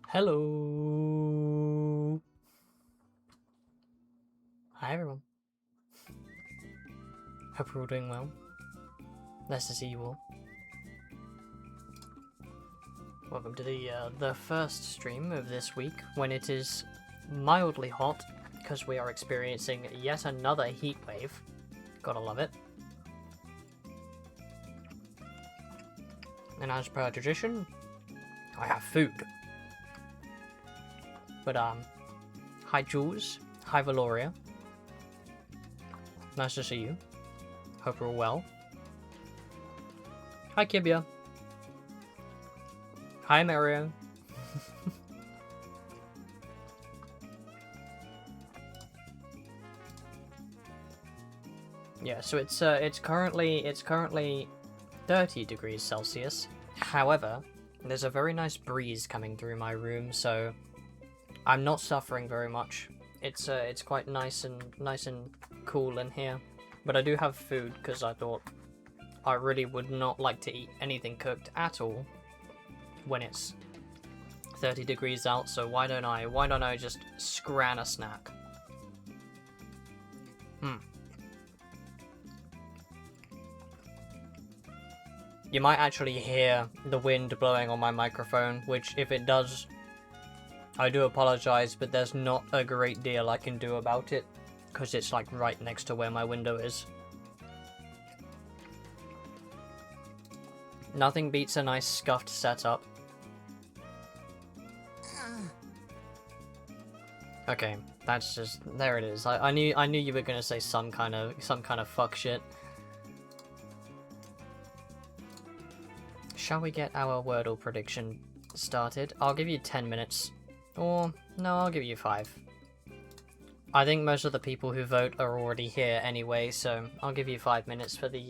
Hello. Hi everyone. Hope you're all doing well. Nice to see you all. Welcome to the first stream of this week when it is mildly hot because we are experiencing yet another heat wave. Gotta love it. And as per tradition, I have food. But hi Jules, hi Valoria. Nice to see you. Hope you're all well. Hi Kibia. Hi Mario. Yeah, so it's currently 30 degrees Celsius. However, there's a very nice breeze coming through my room, so I'm not suffering very much. It's quite nice and cool in here. But I do have food because I thought I really would not like to eat anything cooked at all when it's 30 degrees out. So why don't I just scran a snack? You might actually hear the wind blowing on my microphone, which if it does, I do apologize, but there's not a great deal I can do about it, because it's like right next to where my window is. Nothing beats a nice scuffed setup. Okay, that's just, there it is. I knew you were gonna say some kind of fuck shit. Shall we get our Wordle prediction started? I'll give you 10 minutes. Or, no, I'll give you 5. I think most of the people who vote are already here anyway, so I'll give you 5 minutes for the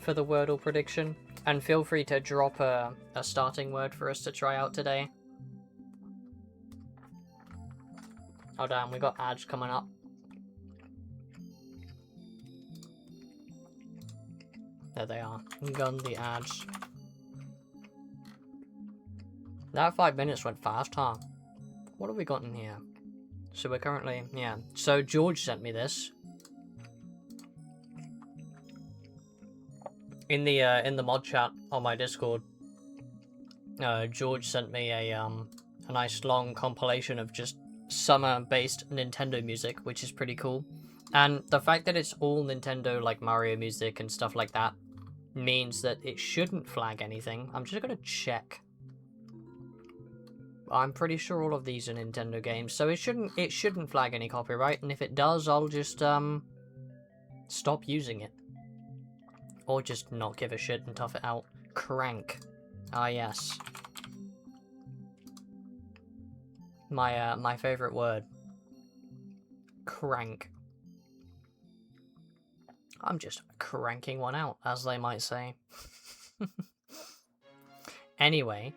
Wordle prediction. And feel free to drop a starting word for us to try out today. Oh damn, we got ads coming up. There they are. Gun the ads. That 5 minutes went fast, huh? What have we got in here? So we're currently... Yeah. So George sent me this. In the mod chat on my Discord, George sent me a nice long compilation of just summer-based Nintendo music, which is pretty cool. And the fact that it's all Nintendo, like Mario music and stuff like that, means that it shouldn't flag anything. I'm just gonna check. I'm pretty sure all of these are Nintendo games, so it shouldn't flag any copyright, and if it does, I'll just stop using it. Or just not give a shit and tough it out. Crank. Ah, yes. My favorite word. Crank. I'm just cranking one out, as they might say. Anyway,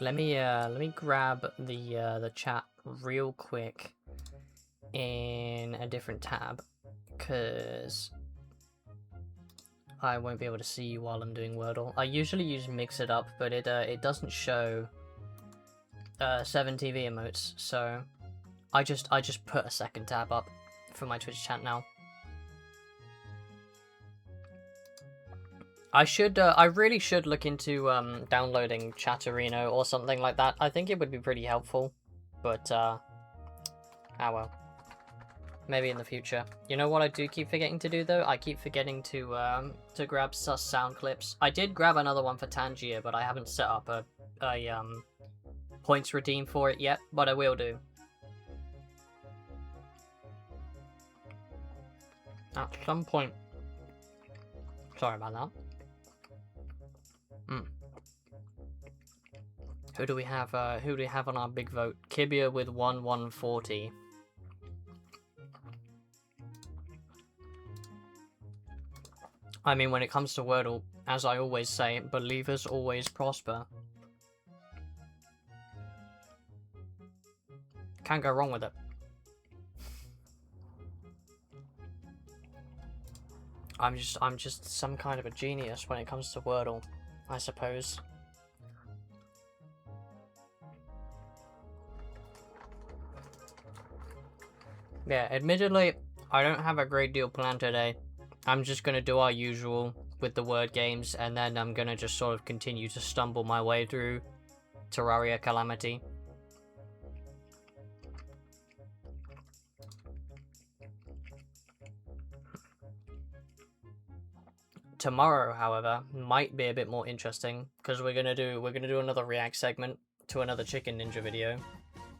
let me grab the chat real quick in a different tab, because I won't be able to see you while I'm doing Wordle. I usually use Mix It Up, but it doesn't show 7TV emotes, so I just put a second tab up for my Twitch chat now. I really should look into downloading Chatterino or something like that. I think it would be pretty helpful, but ah well. Maybe in the future. You know what I do keep forgetting to do though? I keep forgetting to grab sus sound clips. I did grab another one for Tangier, but I haven't set up a points redeem for it yet, but I will do. At some point. Sorry about that. Who do we have on our big vote? Kibia with 140. I mean, when it comes to Wordle, as I always say, believers always prosper. Can't go wrong with it. I'm just some kind of a genius when it comes to Wordle, I suppose. Yeah, admittedly, I don't have a great deal planned today. I'm just gonna do our usual with the word games, and then I'm gonna just sort of continue to stumble my way through Terraria Calamity. Tomorrow, however, might be a bit more interesting, because we're gonna do another react segment to another Chicken Ninja video.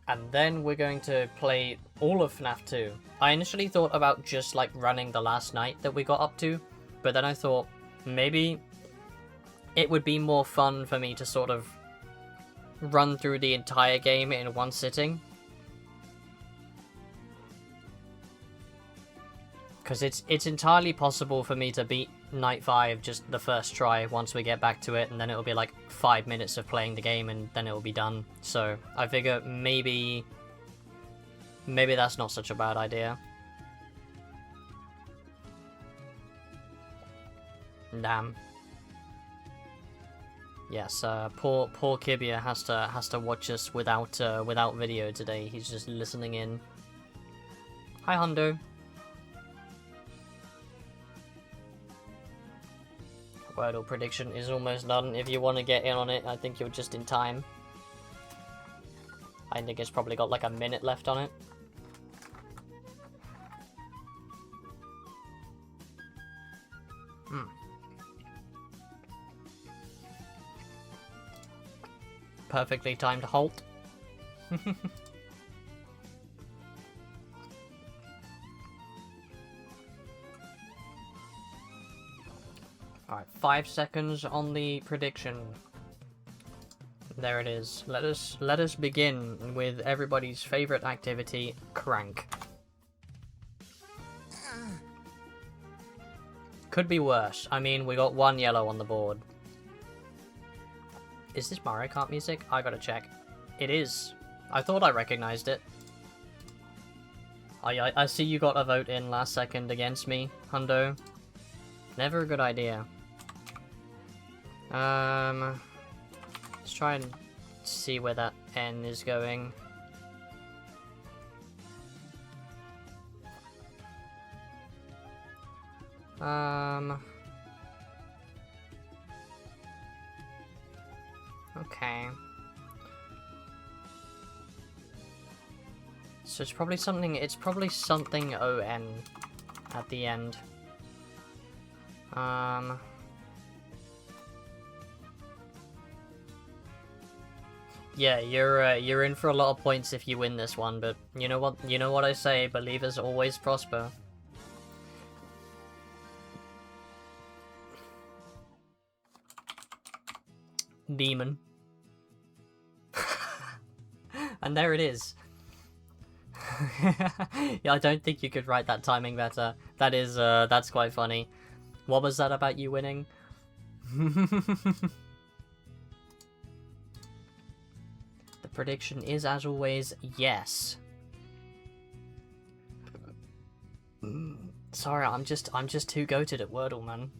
And then we're going to play all of FNAF 2. I initially thought about just like running the last night that we got up to, but then I thought maybe it would be more fun for me to sort of run through the entire game in one sitting. Because it's entirely possible for me to beat Night 5 just the first try once we get back to it, and then it'll be like 5 minutes of playing the game and then it'll be done. So I figure maybe that's not such a bad idea. Damn. Yes, poor Kibia has to watch us without video today. He's just listening in. Hi Hundo. Wordle prediction is almost done. If you want to get in on it, I think you're just in time. I think it's probably got like a minute left on it. Perfectly timed halt. Alright, 5 seconds on the prediction. There it is. Let us begin with everybody's favorite activity, crank. Could be worse. I mean, we got 1 yellow on the board. Is this Mario Kart music? I gotta check. It is. I thought I recognized it. I see you got a vote in last second against me, Hundo. Never a good idea. Let's try and see where that N is going. Okay. So it's probably something ON at the end. Yeah, you're in for a lot of points if you win this one, but you know what I say, believers always prosper. Demon. And there it is. Yeah, I don't think you could write that timing better. That's quite funny. What was that about you winning? The prediction is, as always, yes. Sorry, I'm just too goated at Wordle, man.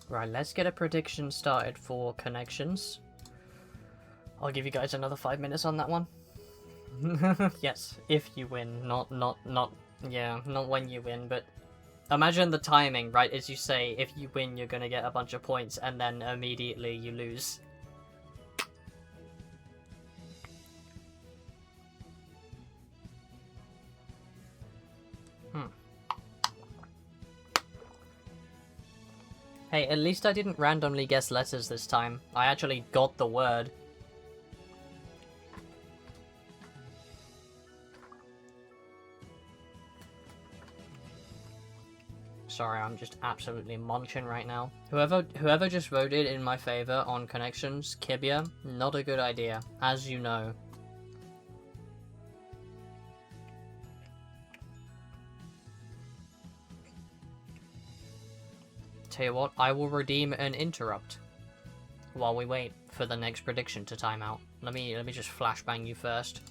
Right, let's get a prediction started for connections. I'll give you guys another 5 minutes on that one. Yes, if you win, not when you win, but imagine the timing, right? As you say, if you win, you're gonna get a bunch of points, and then immediately you lose. Hey, at least I didn't randomly guess letters this time. I actually got the word. Sorry, I'm just absolutely munching right now. Whoever just voted in my favor on connections, Kibia, not a good idea, as you know. Tell you what, I will redeem an interrupt while we wait for the next prediction to time out. Let me just flashbang you first.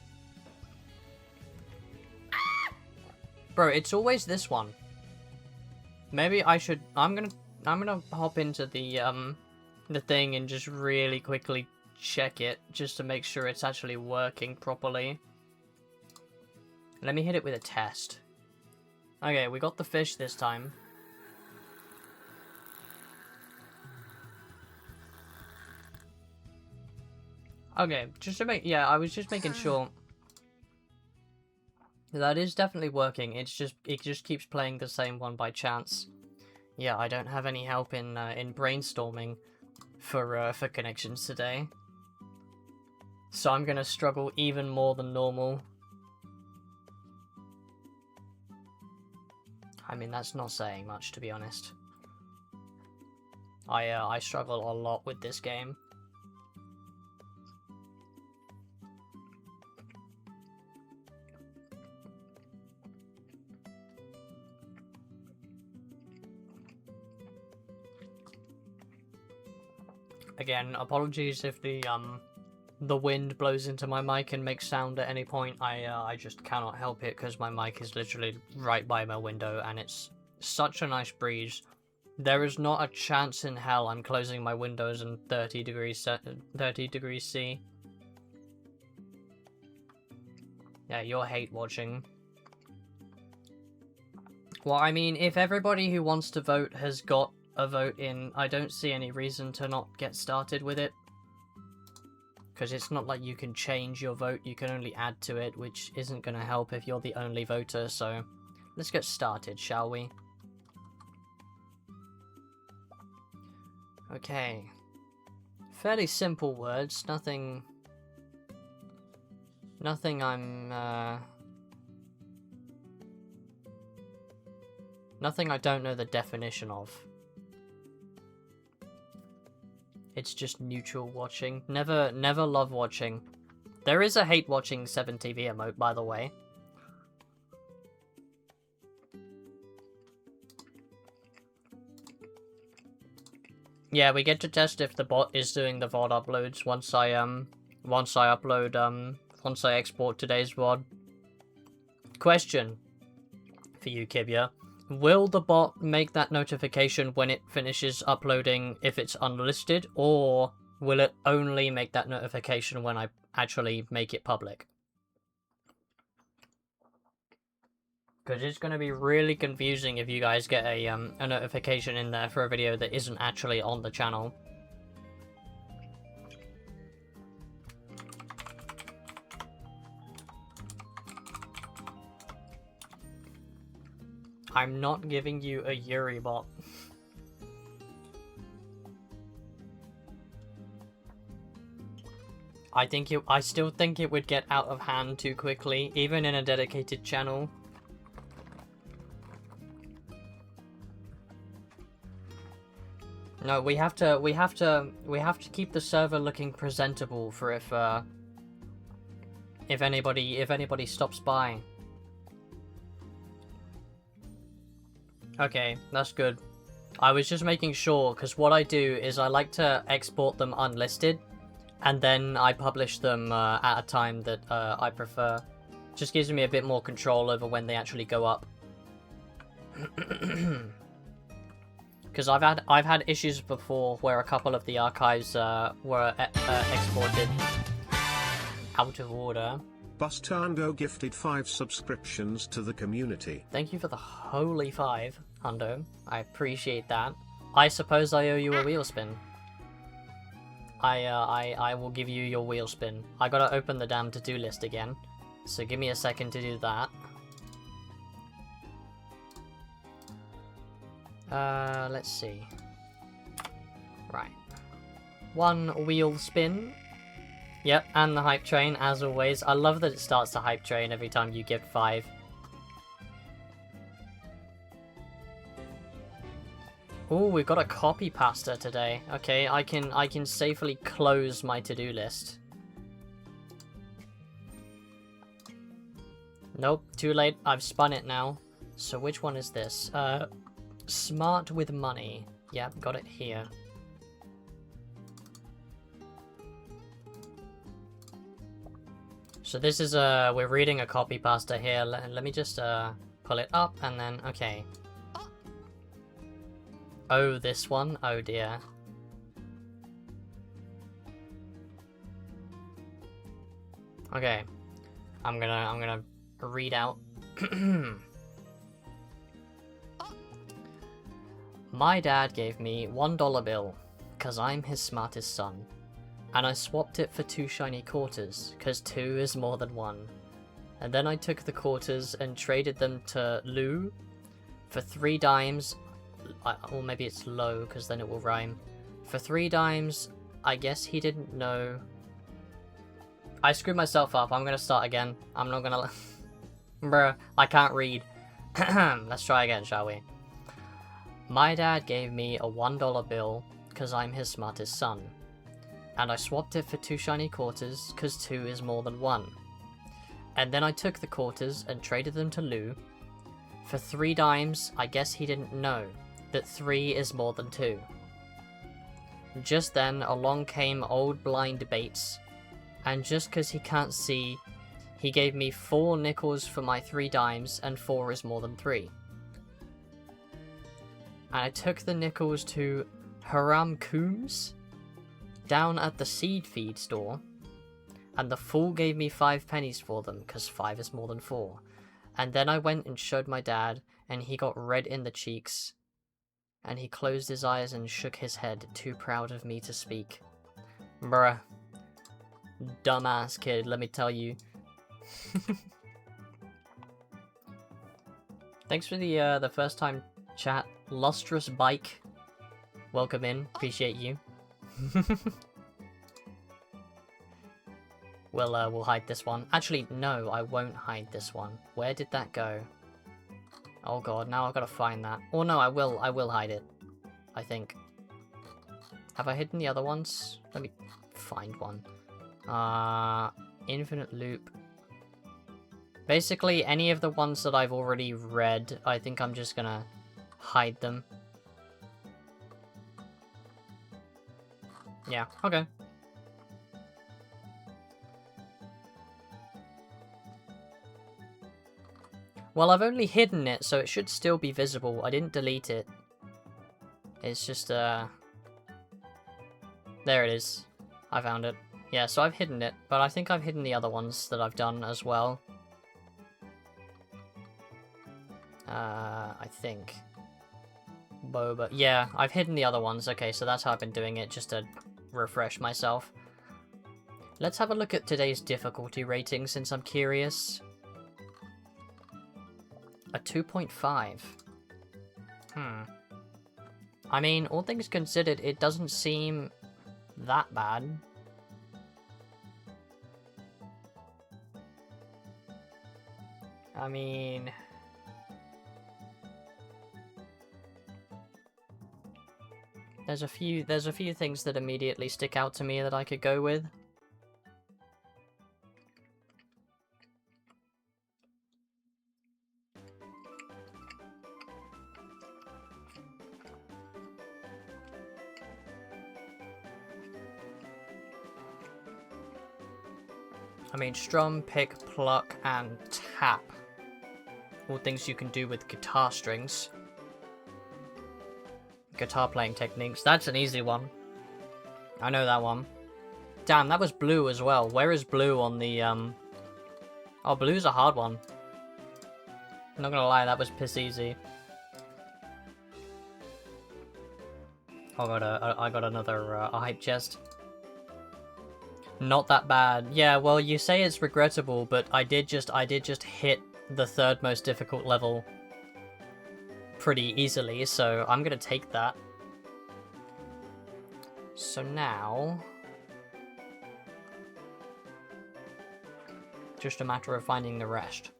Bro, it's always this one. Maybe I should. I'm gonna hop into the thing and just really quickly check it just to make sure it's actually working properly. Let me hit it with a test. Okay, we got the fish this time. Okay, just to make, yeah, I was just making sure. That is definitely working. It just keeps playing the same one by chance. Yeah, I don't have any help in brainstorming for connections today. So I'm gonna struggle even more than normal. I mean, that's not saying much, to be honest. I struggle a lot with this game. Again, apologies if the wind blows into my mic and makes sound at any point. I just cannot help it because my mic is literally right by my window and it's such a nice breeze. There is not a chance in hell I'm closing my windows in 30 degrees C. Yeah, you're hate watching. Well, I mean, if everybody who wants to vote has got a vote in, I don't see any reason to not get started with it. Because it's not like you can change your vote, you can only add to it, which isn't going to help if you're the only voter, so let's get started, shall we? Okay. Fairly simple words, nothing nothing I don't know the definition of. It's just neutral watching. Never love watching. There is a hate watching 7TV emote, by the way. Yeah, we get to test if the bot is doing the VOD uploads once I export today's VOD. question for you, Kibia. Will the bot make that notification when it finishes uploading if it's unlisted, or will it only make that notification when I actually make it public? Because it's going to be really confusing if you guys get a notification in there for a video that isn't actually on the channel. I'm not giving you a Yuri bot. I still think it would get out of hand too quickly, even in a dedicated channel. No, we have to keep the server looking presentable for if anybody stops by. Okay, that's good. I was just making sure, because what I do is I like to export them unlisted, and then I publish them at a time that I prefer. Just gives me a bit more control over when they actually go up. Because I've had issues before where a couple of the archives were exported out of order. Bustando gifted 5 subscriptions to the community. Thank you for the holy 5, Hundo. I appreciate that. I suppose I owe you a wheel spin. I will give you your wheel spin. I gotta open the damn to-do list again, so give me a second to do that. Let's see. Right. 1 wheel spin. Yep, and the hype train, as always. I love that it starts the hype train every time you give 5. Oh, we've got a copy pasta today. Okay, I can safely close my to-do list. Nope, too late. I've spun it now. So which one is this? Smart with money. Yep, got it here. So this is, we're reading a copy pasta here. Let me just, pull it up and then, okay. Oh, this one? Oh dear. Okay. I'm gonna read out. My dad gave me $1 bill, 'cause I'm his smartest son. And I swapped it for 2 shiny quarters, 'cause 2 is more than 1. And then I took the quarters and traded them to Lou for 3 dimes, or maybe it's low, because then it will rhyme. For 3 dimes, I guess he didn't know. I screwed myself up, I'm gonna start again. I'm not gonna... Bruh, I can't read. Let's try again, shall we? My dad gave me a $1 bill, 'cause I'm his smartest son. And I swapped it for 2 shiny quarters, 'cause 2 is more than 1. And then I took the quarters and traded them to Lou. For 3 dimes, I guess he didn't know that 3 is more than 2. Just then, along came old blind Bates, and just 'cause he can't see, he gave me 4 nickels for my 3 dimes, and 4 is more than 3. And I took the nickels to Haram Coombs down at the seed feed store, and the fool gave me 5 pennies for them, 'cause 5 is more than 4. And then I went and showed my dad, and he got red in the cheeks, and he closed his eyes and shook his head, too proud of me to speak. Bruh. Dumbass kid, let me tell you. Thanks for the first time chat. Lustrous Bike. Welcome in, appreciate you. We'll hide this one. Actually, no, I won't hide this one. Where did that go? Oh god, now I've got to find that. Oh no, I will hide it. I think. Have I hidden the other ones? Let me find one. Infinite loop. Basically, any of the ones that I've already read, I think I'm just gonna hide them. Yeah, okay. Well, I've only hidden it, so it should still be visible. I didn't delete it. It's just, there it is. I found it. Yeah, so I've hidden it, but I think I've hidden the other ones that I've done as well. I think. Boba. Yeah, I've hidden the other ones. Okay, so that's how I've been doing it, just to refresh myself. Let's have a look at today's difficulty rating, since I'm curious. A 2.5. I mean, all things considered, it doesn't seem that bad. I mean... There's a few things that immediately stick out to me that I could go with. I mean, strum, pick, pluck, and tap. All things you can do with guitar strings. Guitar playing techniques. That's an easy one. I know that one. Damn, that was blue as well. Where is blue on the, Oh, blue's a hard one. I'm not gonna lie, that was piss easy. I got another hype chest. Not that bad. Yeah, well, you say it's regrettable, but I did just hit the third most difficult level pretty easily, so I'm gonna take that. So now... just a matter of finding the rest.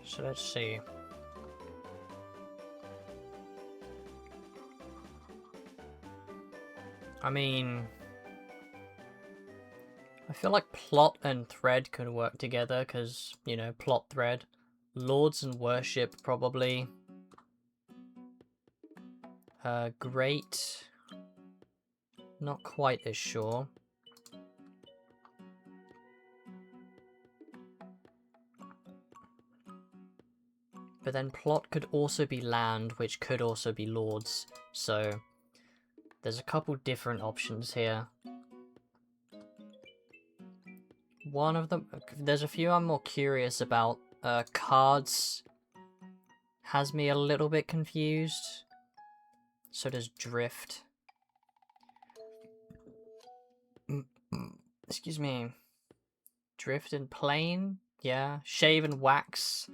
So let's see. I mean... I feel like plot and thread could work together, because, you know, plot thread. Lords and worship, probably. Great. Not quite as sure. But then plot could also be land, which could also be lords. So, there's a couple different options here. One of them, there's a few I'm more curious about. Cards has me a little bit confused. So does drift. Excuse me. Drift and plane? Yeah. Shave and wax.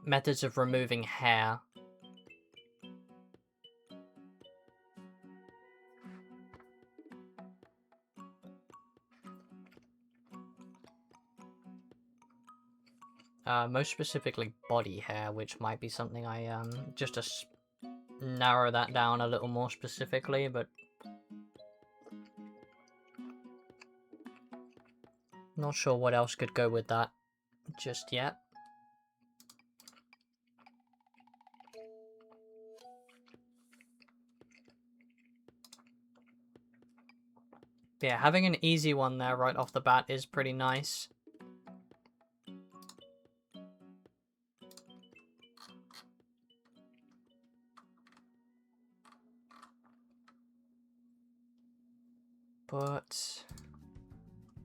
Methods of removing hair. Most specifically body hair, which might be something I, just to narrow that down a little more specifically, but... not sure what else could go with that just yet. Yeah, having an easy one there right off the bat is pretty nice. But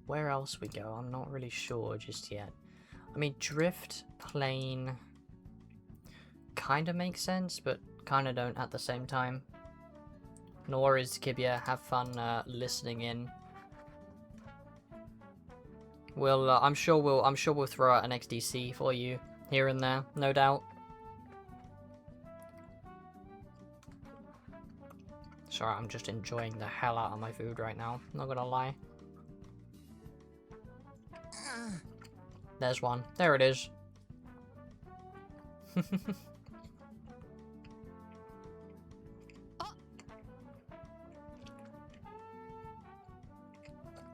where else we go, I'm not really sure just yet. I mean, drift, plane, kind of makes sense, but kind of don't at the same time. No worries, Kibia. Have fun listening in. We'll, I'm sure we'll throw out an XDC for you here and there, no doubt. Sorry, I'm just enjoying the hell out of my food right now, not gonna lie. There's one. There it is.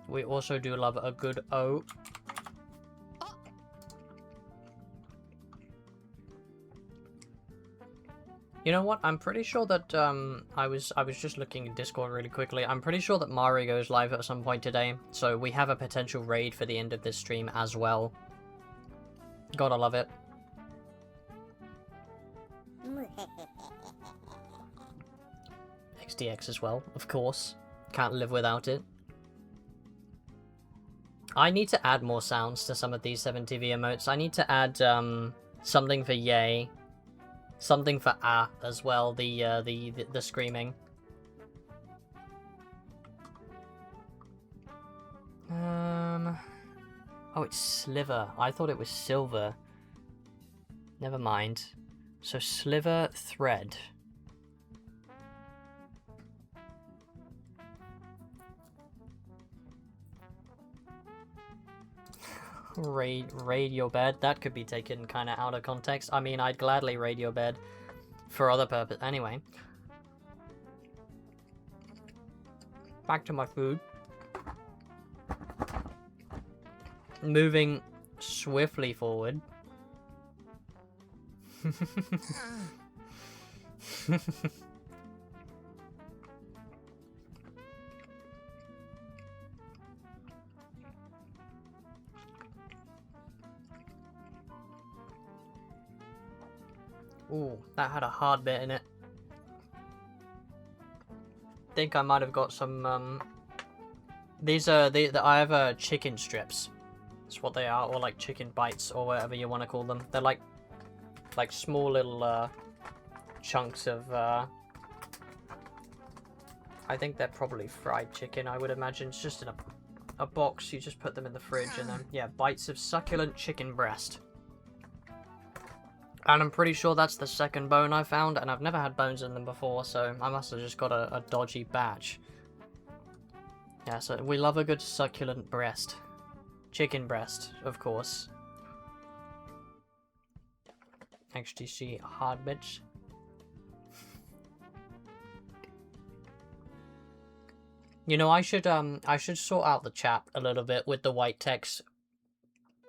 We also do love a good O. You know what? I'm pretty sure that I was just looking in Discord really quickly. I'm pretty sure that Mari goes live at some point today, so we have a potential raid for the end of this stream as well. Gotta love it. XDX as well, of course. Can't live without it. I need to add more sounds to some of these 7TV emotes. I need to add something for yay. Something for ah as well, the screaming. Oh, it's sliver. I thought it was silver. Never mind. So sliver thread. Raid your bed. That could be taken kind of out of context. I mean, I'd gladly raid your bed for other purpose. Anyway, back to my food. Moving swiftly forward. Ooh, that had a hard bit in it. Think I might have got some, these are, I have, chicken strips. That's what they are, or like chicken bites, or whatever you want to call them. They're like small little, chunks of, I think they're probably fried chicken, I would imagine. It's just in a box, you just put them in the fridge, and then, yeah, bites of succulent chicken breast. And I'm pretty sure that's the second bone I found, and I've never had bones in them before, so I must have just got a dodgy batch. Yeah, so we love a good succulent breast. Chicken breast, of course. XTC hard bits. You know, I should sort out the chat a little bit with the white text,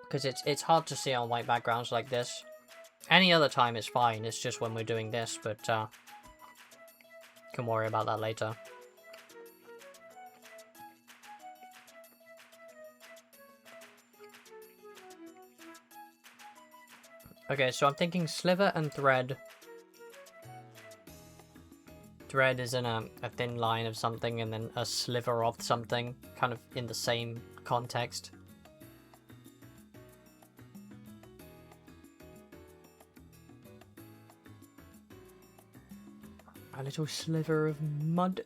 because it's hard to see on white backgrounds like this. Any other time is fine, it's just when we're doing this, but can worry about that later. Okay, so I'm thinking sliver and thread. Thread is in a thin line of something, and then a sliver of something, kind of in the same context. A little sliver of mud.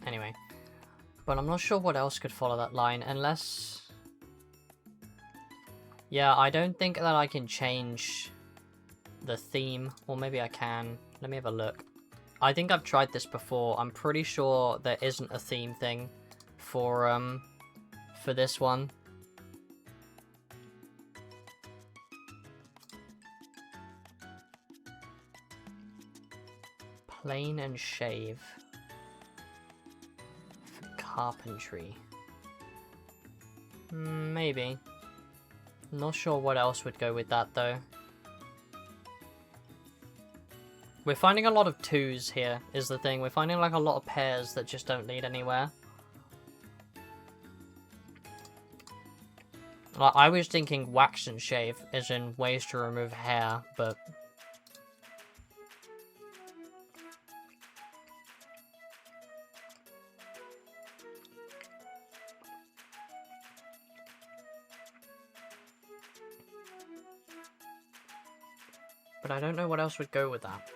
Anyway. But I'm not sure what else could follow that line, unless... Yeah, I don't think that I can change the theme. Or maybe I can. Let me have a look. I think I've tried this before. I'm pretty sure there isn't a theme thing for this one. Plane and shave. For carpentry. Maybe. Not sure what else would go with that though. We're finding a lot of twos here, is the thing. We're finding like a lot of pairs that just don't lead anywhere. Like, I was thinking wax and shave, as in ways to remove hair, but... But I don't know what else would go with that.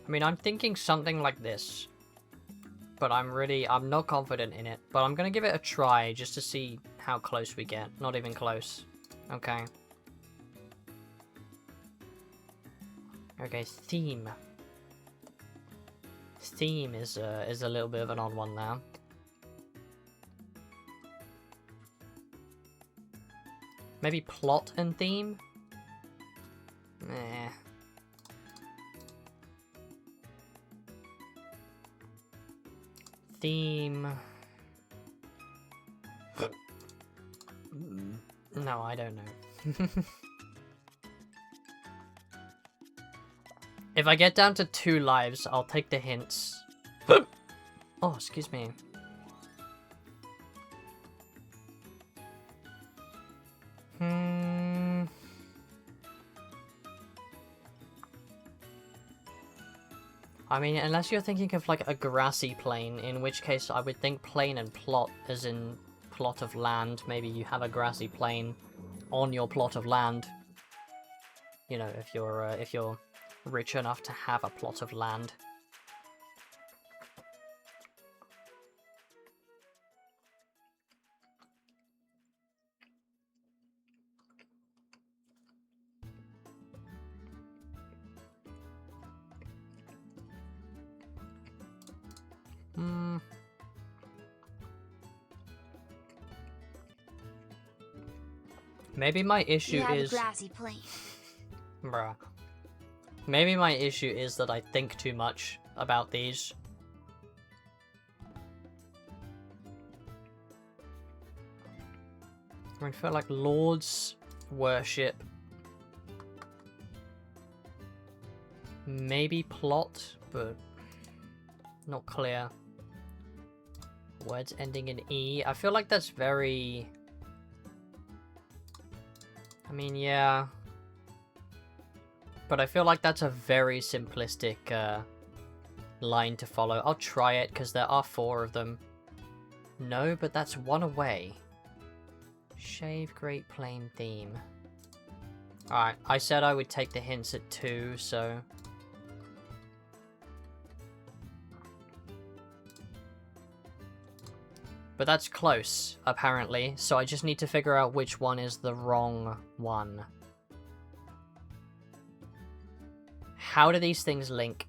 I mean, I'm thinking something like this. But I'm not confident in it. But I'm gonna give it a try, just to see how close we get. Not even close. Okay. Okay, theme. Theme is a little bit of an odd one now. Maybe plot and theme? Nah. theme... No, I don't know. If I get down to 2 lives, I'll take the hints. Oh, excuse me. I mean, unless you're thinking of like a grassy plain, in which case I would think plain and plot as in plot of land. Maybe you have a grassy plain on your plot of land. You know, if you're rich enough to have a plot of land. Maybe my issue is... grassy plain. Bruh. Maybe my issue is that I think too much about these. I feel like Lord's Worship. Maybe plot, but not clear. Words ending in E. I feel like that's very... I mean, yeah. But I feel like that's a very simplistic line to follow. I'll try it, because there are 4 of them. No, but that's 1 away. Shave Great Plain theme. Alright, I said I would take the hints at 2, so... But that's close, apparently, so I just need to figure out which one is the wrong one. How do these things link?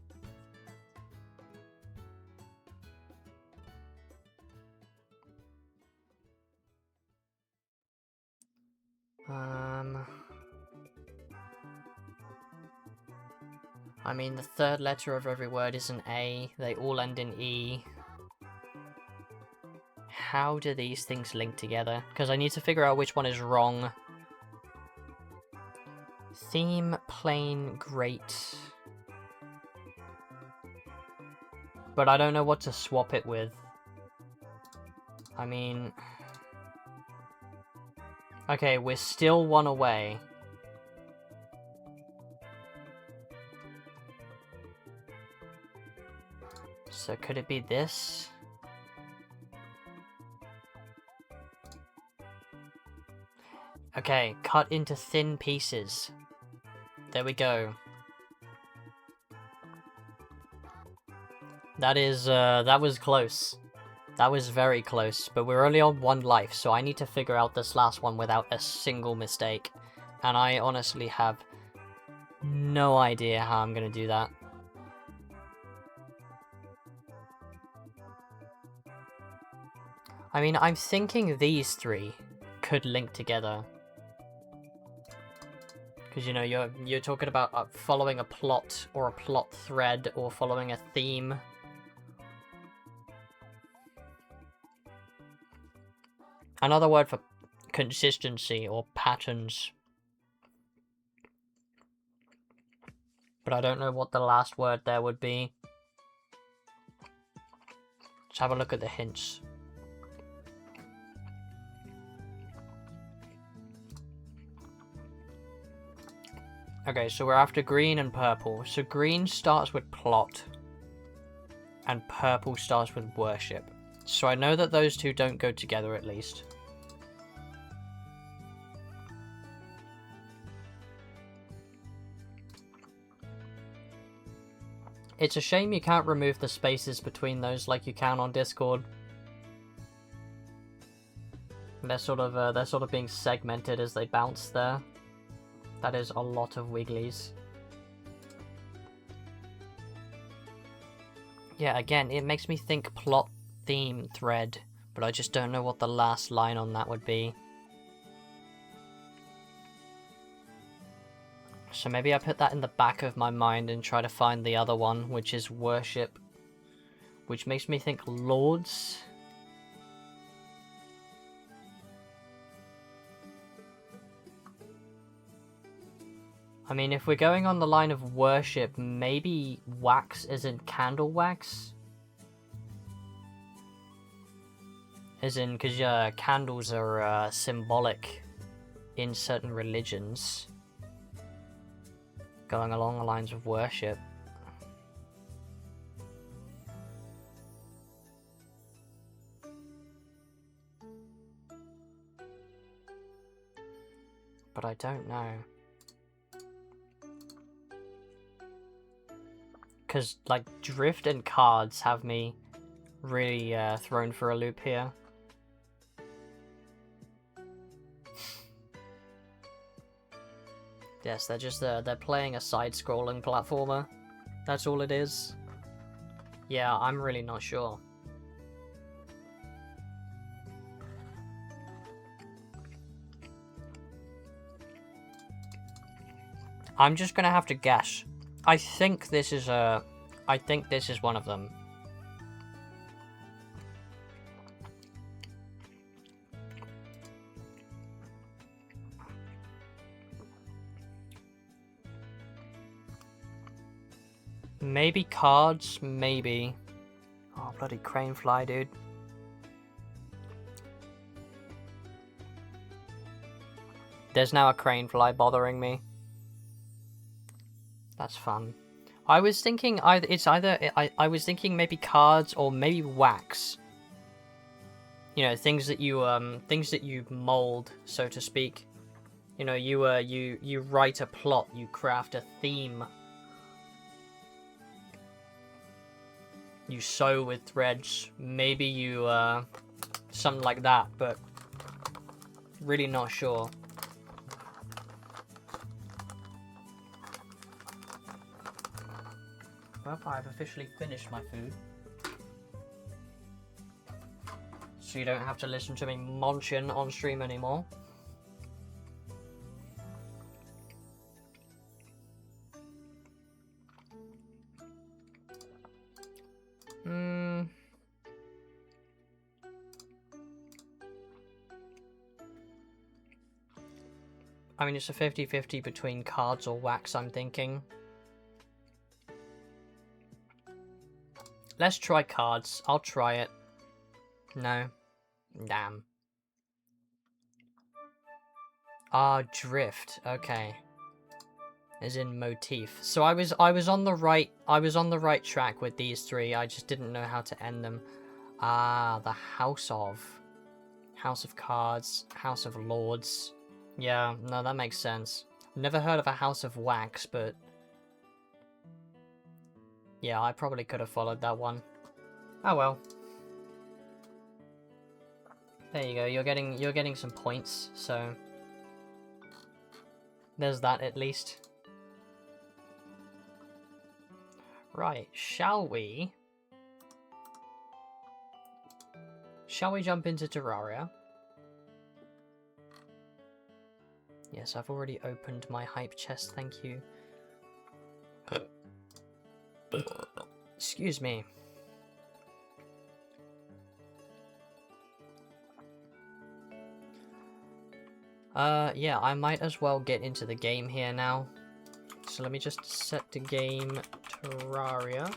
I mean, the 3rd letter of every word is an A. They all end in E. How do these things link together? Because I need to figure out which one is wrong. Theme, plain, great. But I don't know what to swap it with. I mean... Okay, we're still 1 away. So could it be this? Okay, cut into thin pieces. There we go. That was close. That was very close, but we're only on 1 life, so I need to figure out this last one without a single mistake. And I honestly have no idea how I'm gonna do that. I mean, I'm thinking these 3 could link together. Because, you know, you're talking about following a plot, or a plot thread, or following a theme. Another word for consistency, or patterns. But I don't know what the last word there would be. Let's have a look at the hints. Okay, so we're after green and purple. So green starts with plot, and purple starts with worship. So I know that those 2 don't go together, at least. It's a shame you can't remove the spaces between those like you can on Discord. They're sort of being segmented as they bounce there. That is a lot of wigglies. Yeah, again, it makes me think plot, theme, thread, but I just don't know what the last line on that would be. So maybe I put that in the back of my mind and try to find the other one, which is worship. which makes me think lords. I mean, if we're going on the line of worship, maybe wax isn't candle wax? As in, because candles are symbolic in certain religions. Going along the lines of worship. But I don't know. Because, like, drift and cards have me really thrown for a loop here. Yes, they're just they're playing a side-scrolling platformer. That's all it is. Yeah, I'm really not sure. I'm just gonna have to guess. I think this is one of them. Maybe cards, maybe. Oh, bloody crane fly, dude. There's now a crane fly bothering me. That's fun. I was thinking I was thinking maybe cards or maybe wax. You know, things that you mold, so to speak. You know, you write a plot, you craft a theme. You sew with threads, maybe you, something like that, but really not sure. Well, I've officially finished my food. So you don't have to listen to me munching on stream anymore. I mean, it's a 50-50 between cards or wax, I'm thinking. Let's try cards. I'll try it. No. Damn. Ah, drift. Okay. As in motif. So I was on the right track with these three. I just didn't know how to end them. Ah, the House of Cards, House of Lords. Yeah, no, that makes sense. Never heard of a House of Wax, but yeah, I probably could have followed that one. Oh well. There you go. You're getting some points, so there's that at least. Right, shall we jump into Terraria? Yes, I've already opened my hype chest, thank you. Excuse me. Yeah, I might as well get into the game here now. So let me just set the game Terraria.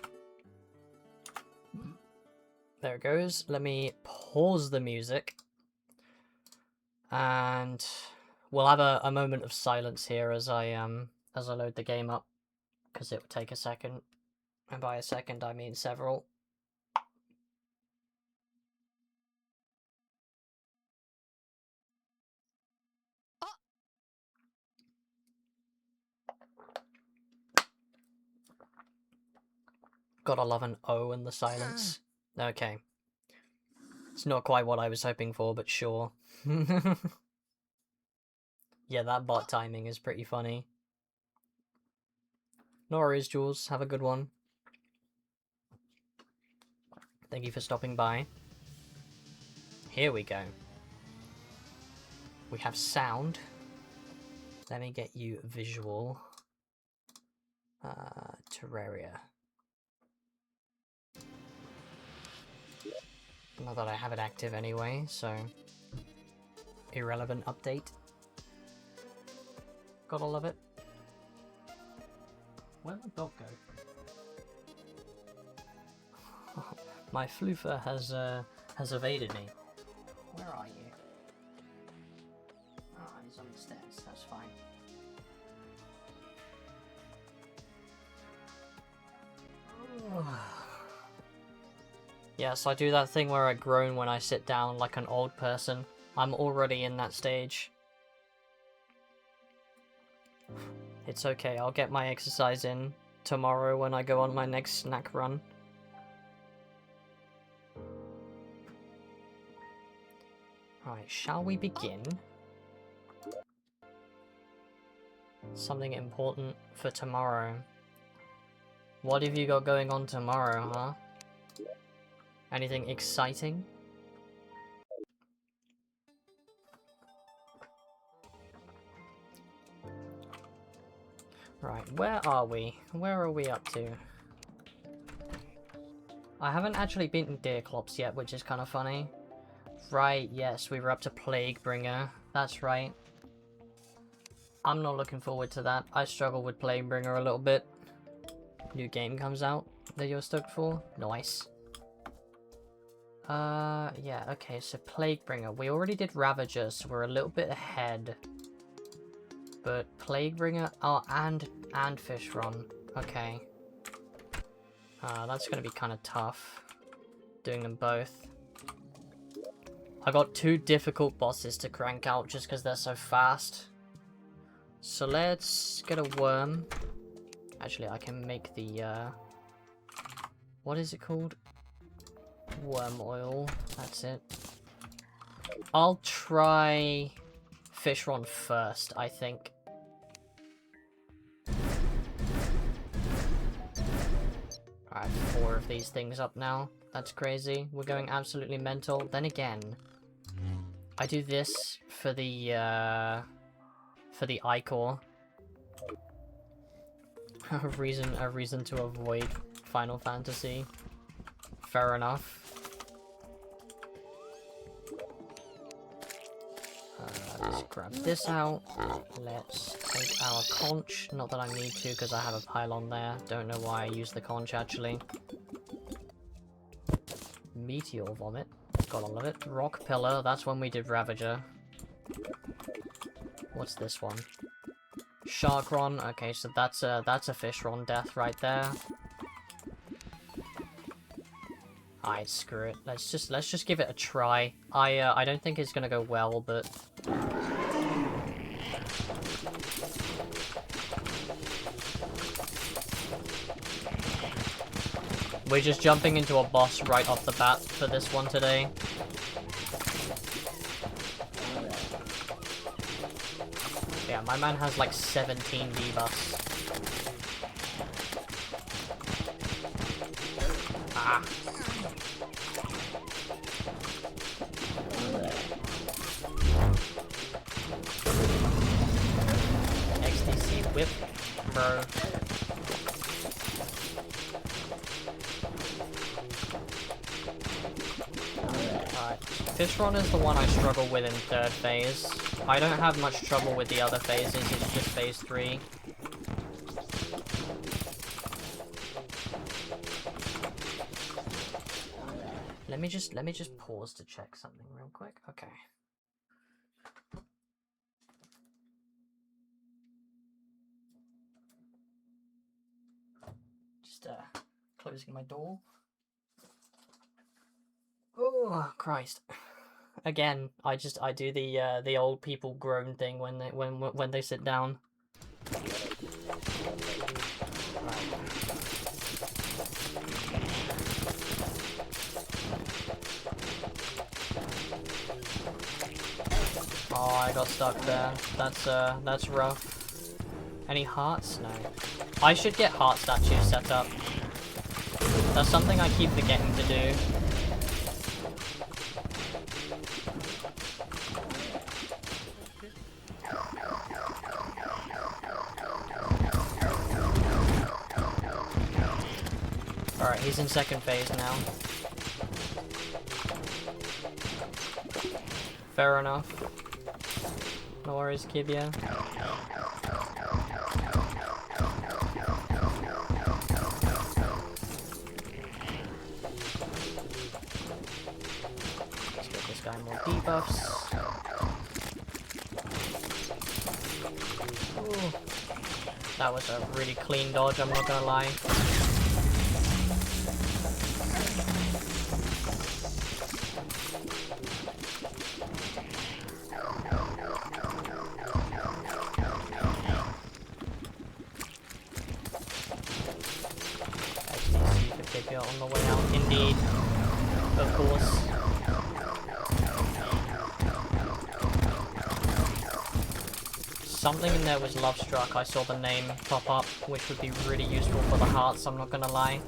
There it goes. Let me pause the music. And we'll have a moment of silence here as I load the game up, because it will take a second. And by a second I mean several. Gotta love an O in the silence. Okay. It's not quite what I was hoping for, but sure. Yeah, that bot timing is pretty funny. No worries, Jules. Have a good one. Thank you for stopping by. Here we go. We have sound. Let me get you visual. Terraria. Not that I have it active anyway, so... Irrelevant update. Gotta love it. Where'd my dog go? My floofer has evaded me. Where are you? Ah, he's on the stairs, that's fine. Yes, I do that thing where I groan when I sit down like an old person. I'm already in that stage. It's okay, I'll get my exercise in tomorrow when I go on my next snack run. Right, shall we begin? Something important for tomorrow. What have you got going on tomorrow, huh? Anything exciting? Right, where are we? Where are we up to? I haven't actually been to Deerclops yet, which is kind of funny. Right, yes, we were up to Plaguebringer. That's right. I'm not looking forward to that. I struggle with Plaguebringer a little bit. New game comes out that you're stoked for? Nice. Yeah, okay, so Plaguebringer. We already did Ravager, so we're a little bit ahead. But Plaguebringer, oh, and Fishron. Okay. That's gonna be kind of tough, doing them both. I got 2 difficult bosses to crank out just because they're so fast. So let's get a worm. Actually, I can make the, what is it called? Worm oil. That's it. I'll try Fishron first, I think. Alright, 4 of these things up now. That's crazy. We're going absolutely mental. Then again, I do this for the Ichor. a reason to avoid Final Fantasy. Fair enough. Let's grab this out. Let's take our conch. Not that I need to because I have a pylon there. Don't know why I use the conch actually. Meteor Vomit. Gotta love it. Rock Pillar. That's when we did Ravager. What's this one? Sharkron. Okay, so that's a Fishron death right there. Alright, screw it. Let's just give it a try. I don't think it's gonna go well, but we're just jumping into a boss right off the bat for this one today. Yeah, my man has like 17 debuffs. Ah. XTC whip, bro. Alright, Fishron is the one I struggle with in 3rd phase. I don't have much trouble with the other phases, it's just phase 3. Let me just pause to check something real quick. Okay. Just closing my door. Oh Christ. Again, I do the old people groan thing when they sit down. Oh, I got stuck there. That's rough. Any hearts? No. I should get heart statues set up. That's something I keep forgetting to do. Alright, he's in 2nd phase now. Fair enough. No worries, Kibia. Let's get this guy more debuffs. Ooh. That was a really clean dodge, I'm not gonna lie. On the way out, indeed. Of course. Something in there was Love Struck. I saw the name pop up, which would be really useful for the hearts, I'm not gonna lie.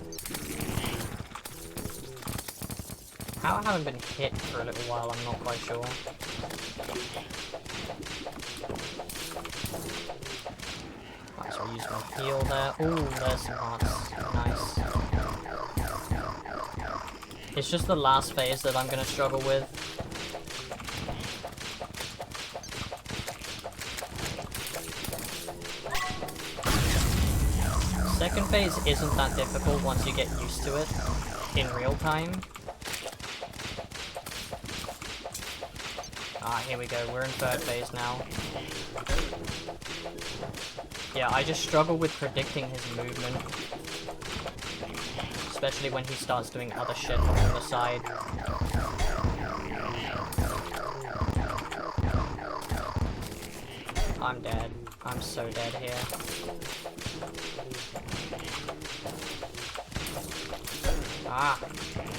How I haven't been hit for a little while, I'm not quite sure. Right, so I use my heal there. Ooh, there's some hearts. Nice. It's just the last phase that I'm gonna struggle with. Second phase isn't that difficult once you get used to it in real time. Ah, here we go, we're in third phase now. Yeah, I just struggle with predicting his movement. Especially when he starts doing other shit on the side. I'm dead. I'm so dead here. Ah!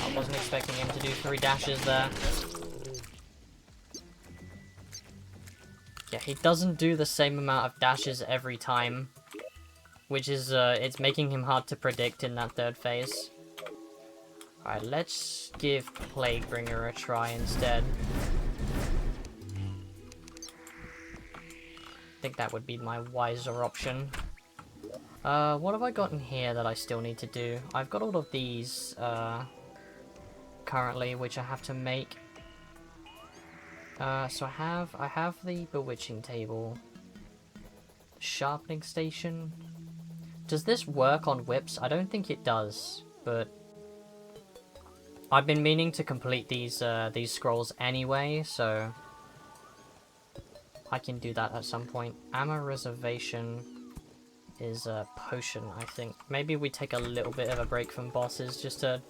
I wasn't expecting him to do 3 dashes there. Yeah, he doesn't do the same amount of dashes every time. Which is, it's making him hard to predict in that third phase. Alright, let's give Plaguebringer a try instead. I think that would be my wiser option. What have I got in here that I still need to do? I've got all of these, currently, which I have to make. So I have the Bewitching Table. Sharpening Station. Does this work on whips? I don't think it does, but I've been meaning to complete these scrolls anyway, so I can do that at some point. Ammo Reservation is a potion, I think. Maybe we take a little bit of a break from bosses just to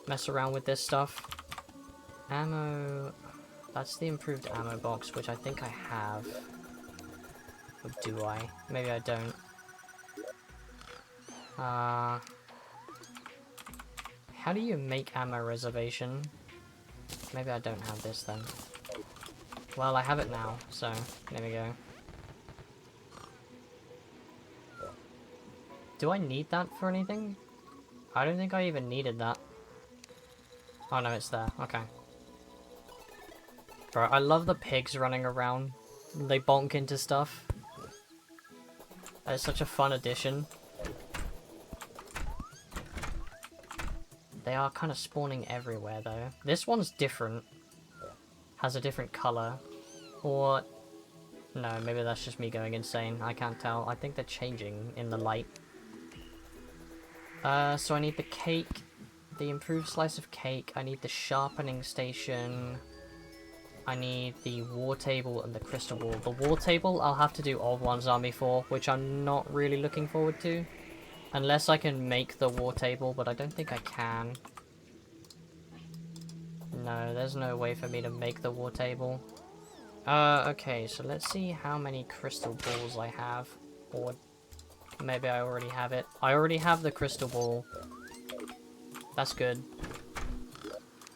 mess around with this stuff. Ammo... That's the improved ammo box, which I think I have. Or do I? Maybe I don't. How do you make ammo reservation? Maybe I don't have this then. Well, I have it now, so there we go. Do I need that for anything? I don't think I even needed that. Oh no, it's there. Okay. Bro, I love the pigs running around. They bonk into stuff. It's such a fun addition. They are kind of spawning everywhere, though. This one's different. Has a different color. Or... No, maybe that's just me going insane. I can't tell. I think they're changing in the light. So I need the cake. The improved slice of cake. I need the sharpening station. I need the war table and the crystal ball. The war table I'll have to do Old One's Army for, which I'm not really looking forward to. Unless I can make the war table, but I don't think I can. No, there's no way for me to make the war table. Okay, so let's see how many crystal balls I have. Or maybe I already have it. I already have the crystal ball. That's good.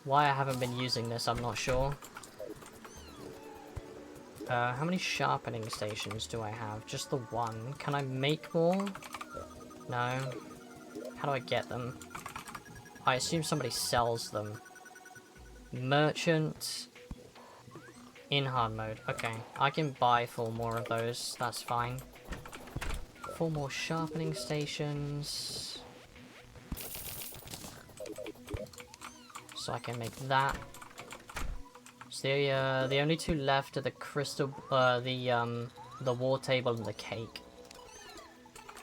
Why I haven't been using this, I'm not sure. How many sharpening stations do I have? Just the one. Can I make more? No. How do I get them? I assume somebody sells them. Merchant. In hard mode. Okay. I can buy 4 more of those. That's fine. 4 more sharpening stations. So I can make that. So the only two left are the crystal, the war table and the cake.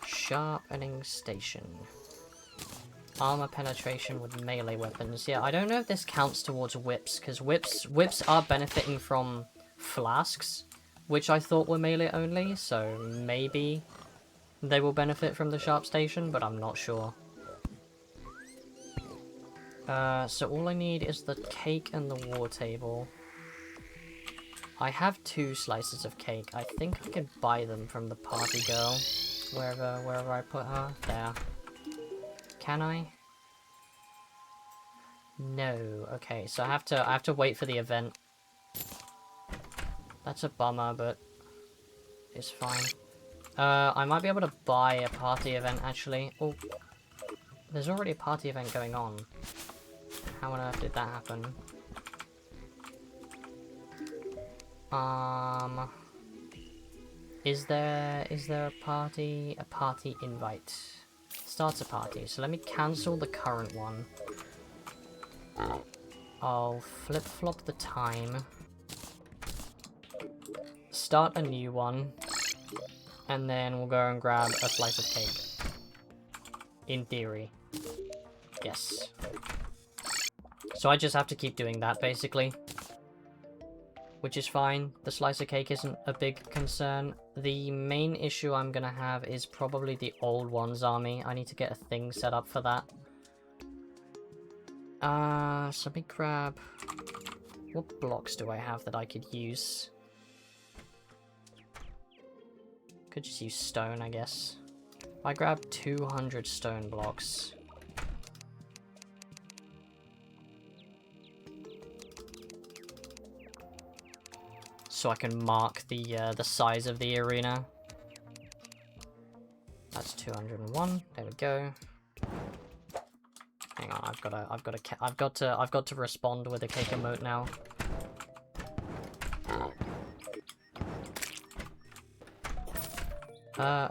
Sharpening station. Armor penetration with melee weapons. Yeah, I don't know if this counts towards whips, because whips are benefiting from flasks, which I thought were melee only, so maybe they will benefit from the sharp station, but I'm not sure. So all I need is the cake and the war table. I have 2 slices of cake. I think I could buy them from the party girl, wherever I put her. There. Can I? No. Okay, so I have to wait for the event. That's a bummer, but it's fine. I might be able to buy a party event actually. Oh, there's already a party event going on. How on earth did that happen? Is there a party invite? Starts a party, so let me cancel the current one. I'll flip-flop the time. Start a new one. And then we'll go and grab a slice of cake. In theory. Yes. So I just have to keep doing that, basically. Which is fine. The slice of cake isn't a big concern. The main issue I'm gonna have is probably the old one's army. I need to get a thing set up for that. So let me grab... What blocks do I have that I could use? Could just use stone, I guess. If I grab 200 stone blocks... So I can mark the size of the arena. That's 201. There we go. Hang on, I've got to respond with a cake emote now.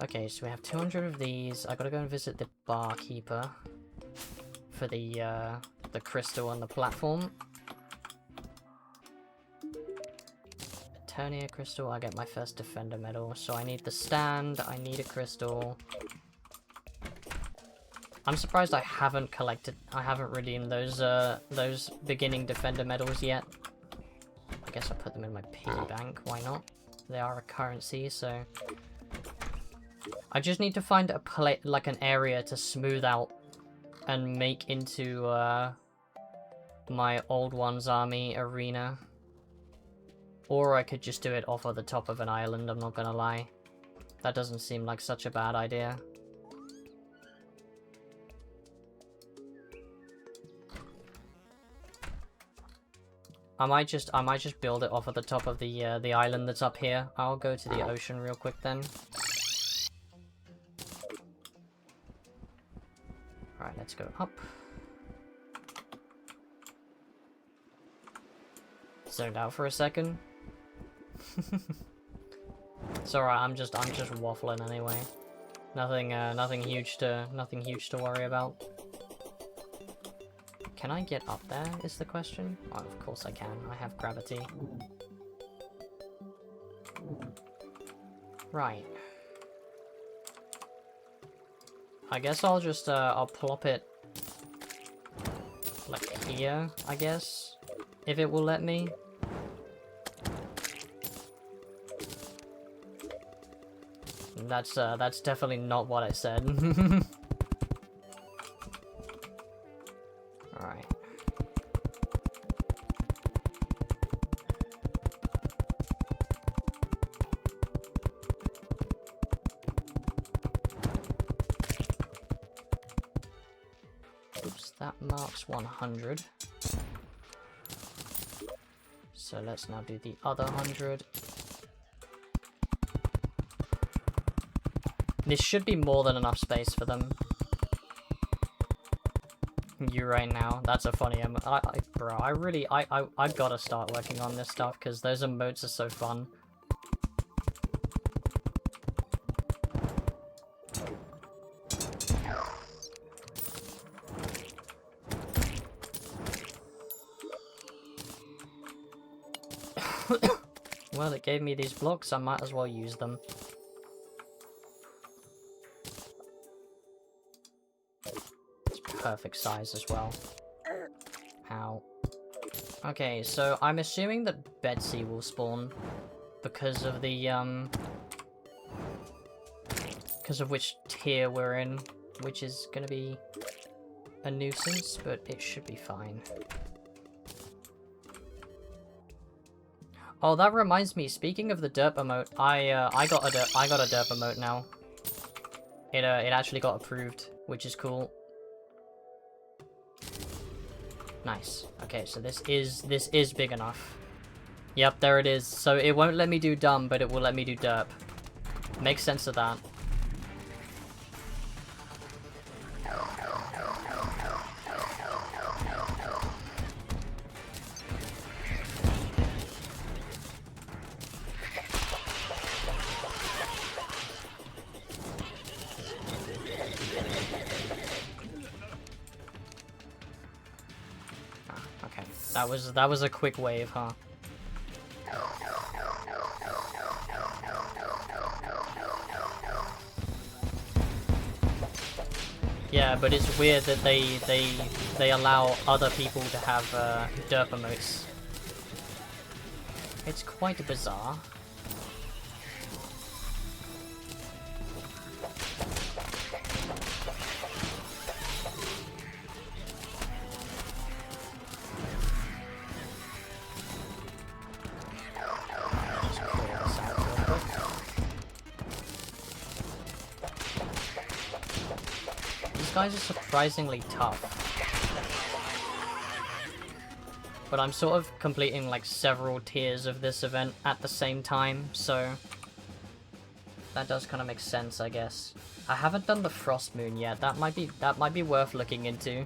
Okay, so we have 200 of these. I gotta go and visit the barkeeper for the crystal on the platform. Terraria crystal, I get my first defender medal. So I need the stand, I need a crystal. I'm surprised I haven't redeemed those beginning defender medals yet. I guess I'll put them in my piggy bank, why not? They are a currency, so... I just need to find a like an area to smooth out and make into my old one's army arena. Or I could just do it off of the top of an island, I'm not gonna lie. That doesn't seem like such a bad idea. I might just build it off of the top of the island that's up here. I'll go to the ocean real quick then. Alright, let's go up. Zoned out for a second. It's alright, I'm just waffling anyway. Nothing huge to worry about. Can I get up there, is the question? Oh, of course I can. I have gravity. Right. I guess I'll just, I'll plop it... like here, I guess? If it will let me. That's definitely not what I said. Alright. Oops, that marks 100. So let's now do the other 100. This should be more than enough space for them. You right now. That's a funny bro, I've gotta start working on this stuff because those emotes are so fun. Well, it gave me these blocks, I might as well use them. It's perfect size as well. Ow. Okay, so I'm assuming that Betsy will spawn because of the, because of which tier we're in, which is gonna be a nuisance, but it should be fine. Oh, that reminds me, speaking of the derp emote, I got a derp emote now. It actually got approved, which is cool. Nice. Okay, so this is big enough. Yep, there it is. So it won't let me do dumb, but it will let me do derp. Makes sense of that. Okay, that was a quick wave, huh? Yeah, but it's weird that they allow other people to have derp emotes. It's quite bizarre. These guys are surprisingly tough. But I'm sort of completing like several tiers of this event at the same time, so that does kind of make sense, I guess. I haven't done the Frost Moon yet. That might be worth looking into.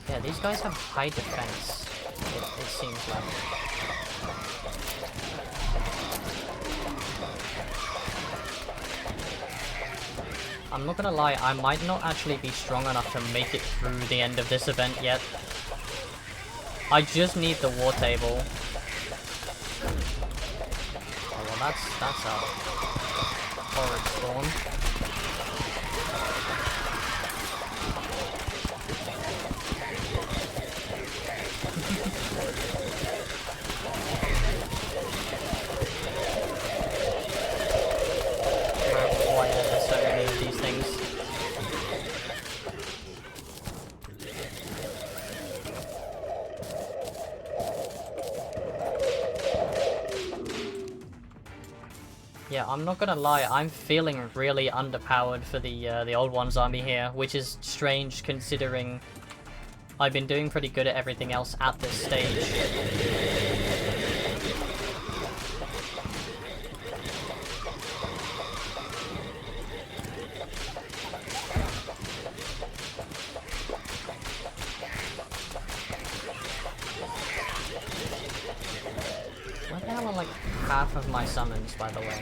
Yeah, these guys have high defense, it seems like. I'm not gonna lie, I might not actually be strong enough to make it through the end of this event yet. I just need the war table. Oh, well, that's a horrid spawn. Why are there so many of these things? Yeah, I'm not gonna lie, I'm feeling really underpowered for the Old Ones army here, which is strange considering I've been doing pretty good at everything else at this stage. Where the hell are like half of my summons, by the way?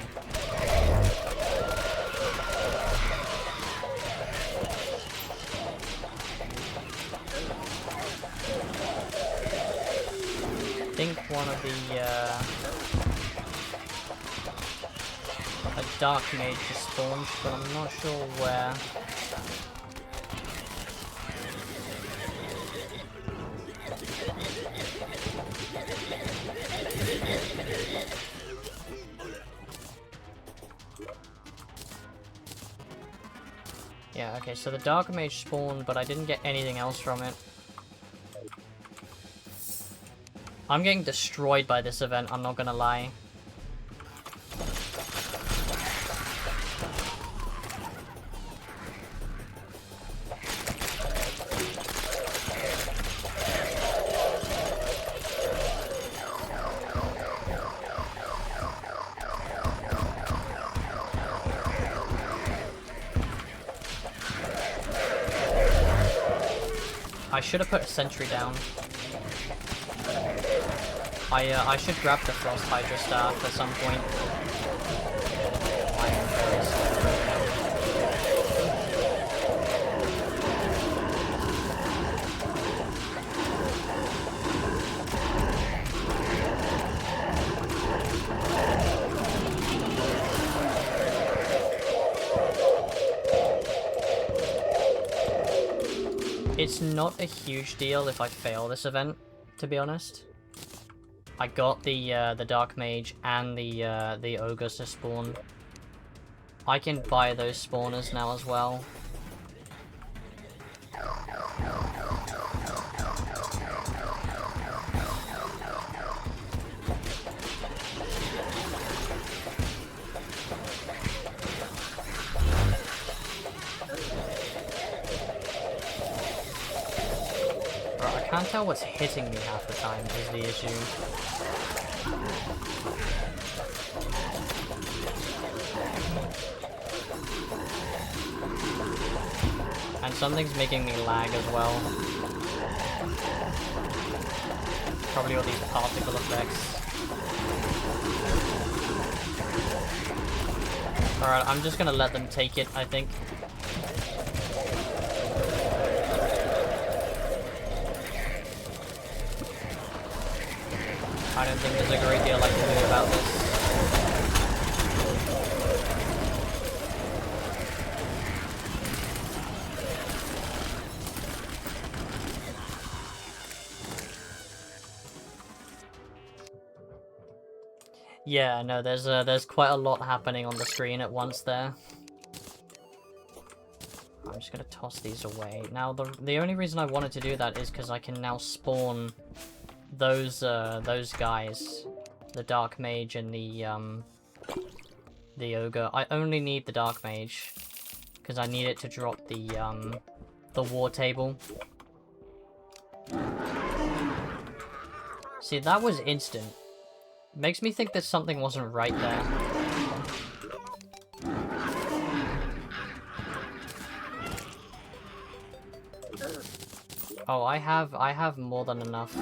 I think one of the, a Dark Mage just spawned, but I'm not sure where. Yeah, okay, so the Dark Mage spawned, but I didn't get anything else from it. I'm getting destroyed by this event, I'm not gonna lie. I should have put a sentry down. I should grab the Frost Hydra staff at some point. I'm very scared right now. It's not a huge deal if I fail this event, to be honest. I got the Dark Mage and the Ogres to spawn. I can buy those spawners now as well. I can't tell what's hitting me half the time is the issue. And something's making me lag as well. Probably all these particle effects. Alright, I'm just gonna let them take it, I think. I don't think there's a great deal I can do about this. Yeah, no, there's quite a lot happening on the screen at once there. I'm just gonna toss these away. Now, the only reason I wanted to do that is because I can now spawn those guys, the Dark Mage and the Ogre. I only need the Dark Mage because I need it to drop the war table. See, that was instant. Makes me think that something wasn't right there. Oh, I have more than enough.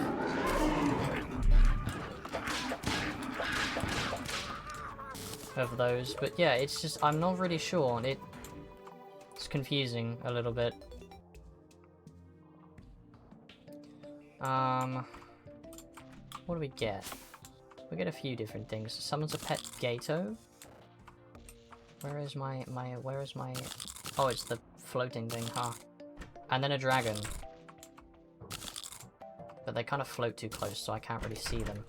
Of those, but yeah, it's just, I'm not really sure. It's confusing a little bit. What do we get? We get a few different things. Summons a pet Gato. Where is my, oh, it's the floating thing, huh? And then a dragon. But they kind of float too close, so I can't really see them.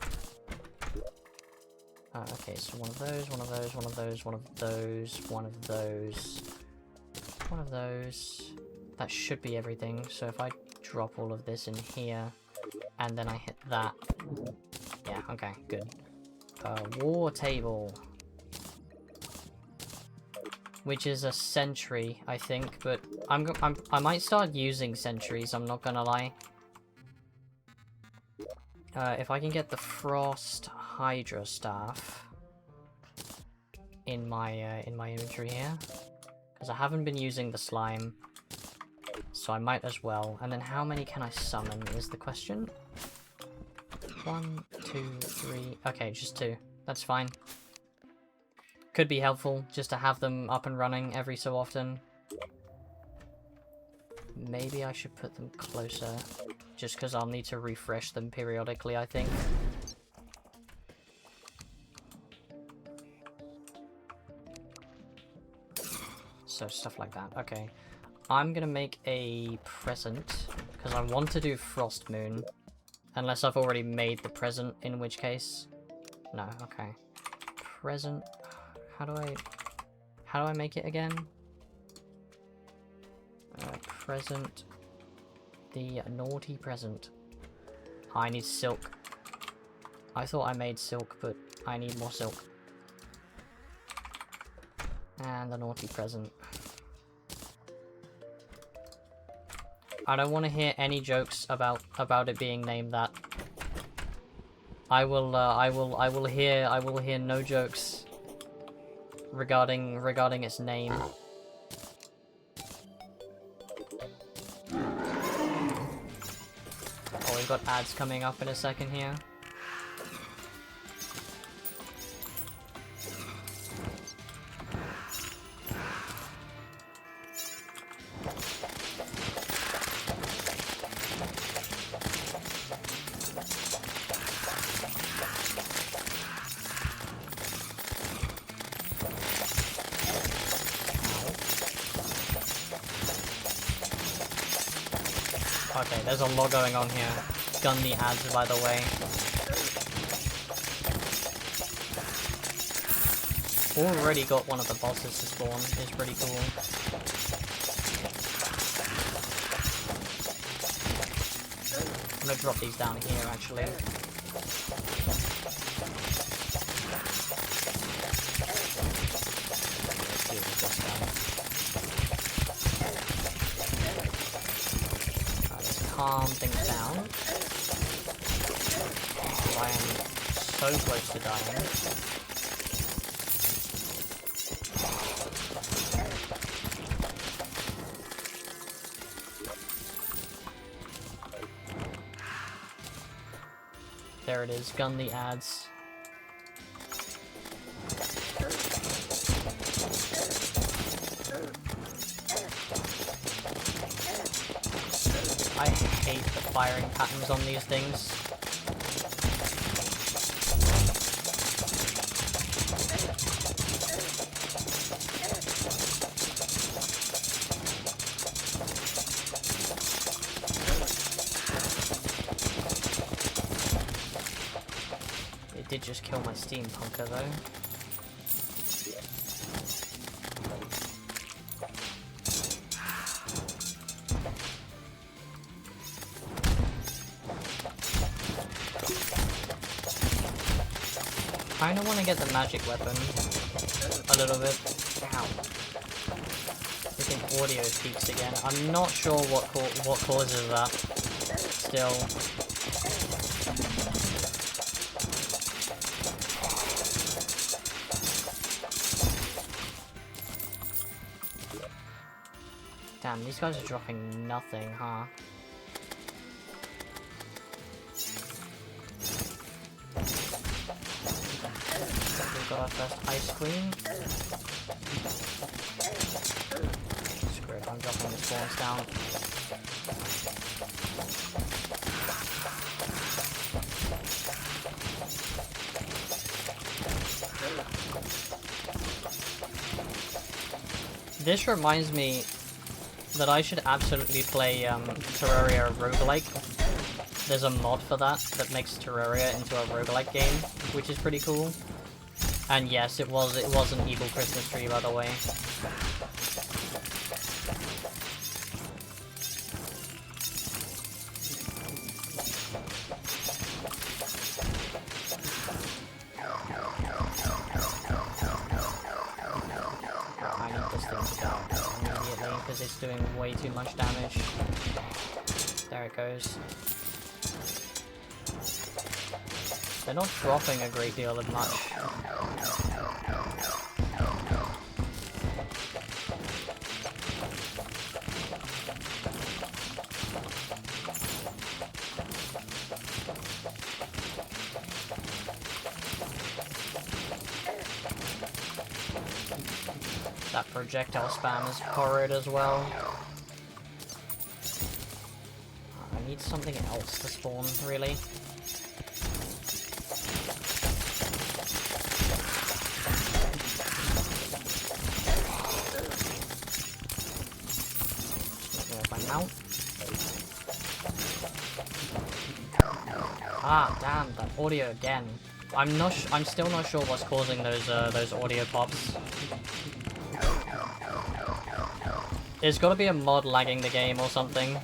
Okay, so one of those, one of those, one of those, one of those, one of those, one of those. That should be everything. So if I drop all of this in here, and then I hit that. Yeah, okay, good. War table. Which is a sentry, I think, but I might start using sentries, I'm not gonna lie. If I can get the Frost Hydra staff in my inventory here, because I haven't been using the slime, so I might as well. And then how many can I summon is the question. 1, 2, 3. Okay, just 2. That's fine. Could be helpful just to have them up and running every so often. Maybe I should put them closer, just because I'll need to refresh them periodically, I think. So stuff like that. Okay. I'm gonna make a present, because I want to do Frost Moon. Unless I've already made the present, in which case... No, okay. Present... How do I make it again? Present. The naughty present. I need silk. I thought I made silk, but I need more silk. And the naughty present. I don't want to hear any jokes about it being named that. I will hear no jokes regarding its name. Oh, we've got ads coming up in a second here. Okay, there's a lot going on here. Gun the ads, by the way. Already got one of the bosses to spawn. It's pretty cool. I'm gonna drop these down here, actually. Let's see what this down. Let's calm things down. I am so close to dying. There it is, gun the ads. I hate the firing patterns on these things. Did just kill my steampunker though. Kinda wanna get the magic weapon a little bit. Ow. Freaking audio peaks again. I'm not sure what causes that. Still. Damn, these guys are dropping nothing, huh? We've got our first ice queen. Screw it, I'm dropping the spawns down. This reminds me that I should absolutely play Terraria roguelike. There's a mod for that makes Terraria into a roguelike game, which is pretty cool. And yes, it was an evil Christmas tree, by the way. I need this thing to go immediately because it's doing way too much damage. There it goes. They're not dropping a great deal of much. That projectile spam is horrid as well. I need something else to spawn, really. Ah, damn, that audio again. I'm still not sure what's causing those audio pops. There's gotta be a mod lagging the game or something.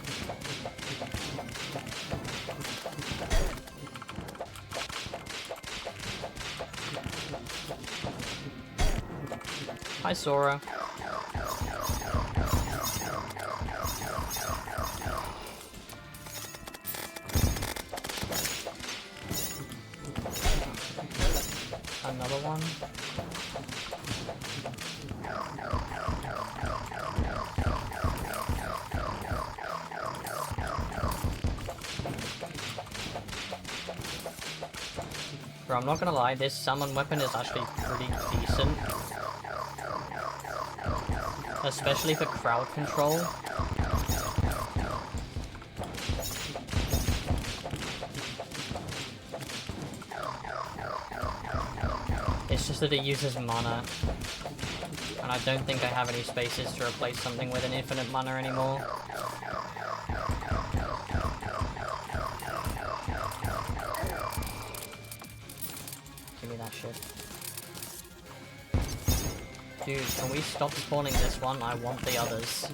Hi, Sora. Another one. Bro, I'm not gonna lie, this summon weapon is actually pretty decent. Especially for crowd control. It's just that it uses mana. And I don't think I have any spaces to replace something with an infinite mana anymore. it. Dude, can we stop spawning this one? I want the others.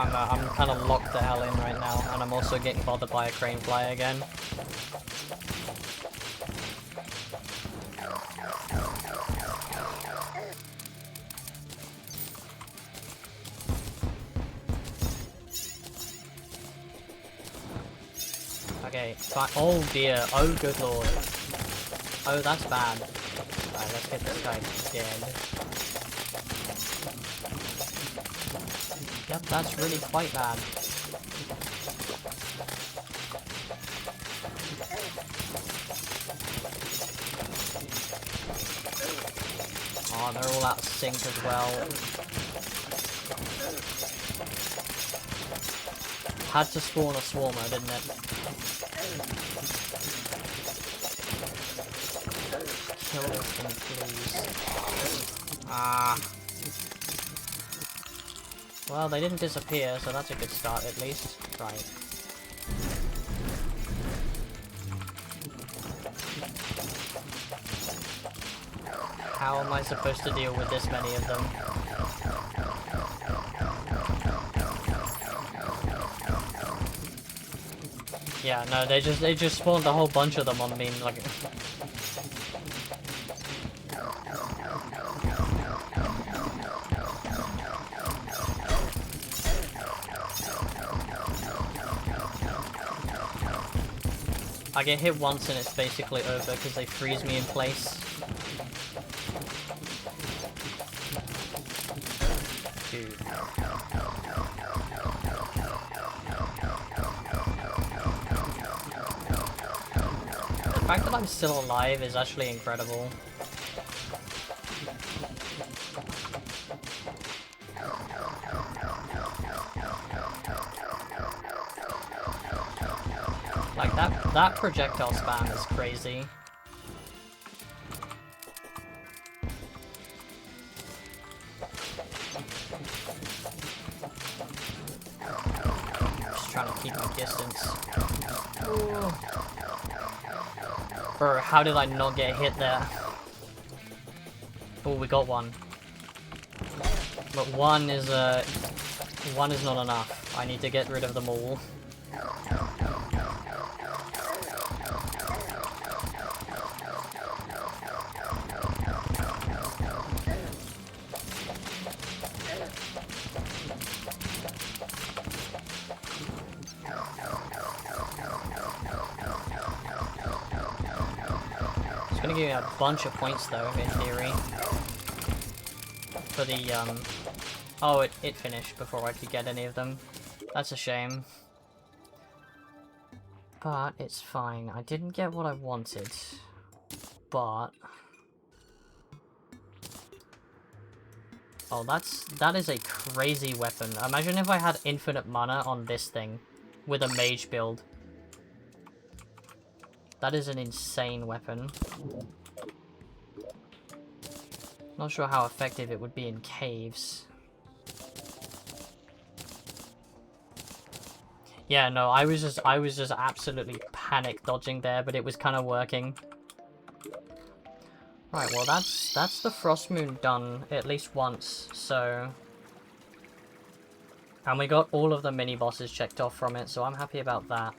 I'm kind of locked the hell in right now, and I'm also getting bothered by a crane fly again. Okay, fine. Oh dear, oh good lord. Oh, that's bad. Alright, let's get this guy dead. Yep, that's really quite bad. Oh, they're all out of sync as well. Had to spawn a swarmer, didn't it? Kill this thing, please. Ah. Well, they didn't disappear, so that's a good start at least. Right. How am I supposed to deal with this many of them? Yeah, no, they just spawned a whole bunch of them on me, like. I get hit once and it's basically over because they freeze me in place. Dude. The fact that I'm still alive is actually incredible. Like, that projectile spam is crazy. Just trying to keep my distance. Ooh. Bro, how did I not get hit there? Oh, we got one. But one is not enough. I need to get rid of them all. It's gonna give me a bunch of points though, in theory. For the, oh, it finished before I could get any of them. That's a shame. But it's fine. I didn't get what I wanted. But... oh, that is a crazy weapon. Imagine if I had infinite mana on this thing with a mage build. That is an insane weapon. Not sure how effective it would be in caves. Yeah, no, I was just absolutely panic dodging there, but it was kind of working. Right, well that's the Frost Moon done at least once, so... and we got all of the mini-bosses checked off from it, so I'm happy about that.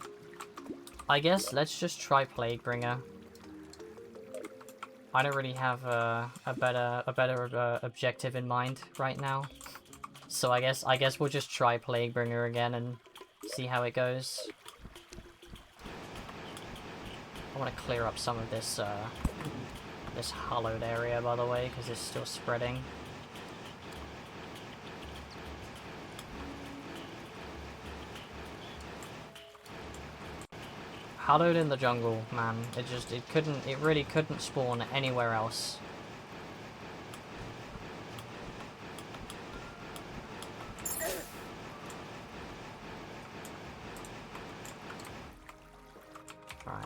I guess let's just try Plaguebringer. I don't really have a better objective in mind right now, so I guess we'll just try Plaguebringer again and see how it goes. I want to clear up some of this this hollowed area, by the way, because it's still spreading. Hallowed in the jungle, man. It really couldn't spawn anywhere else.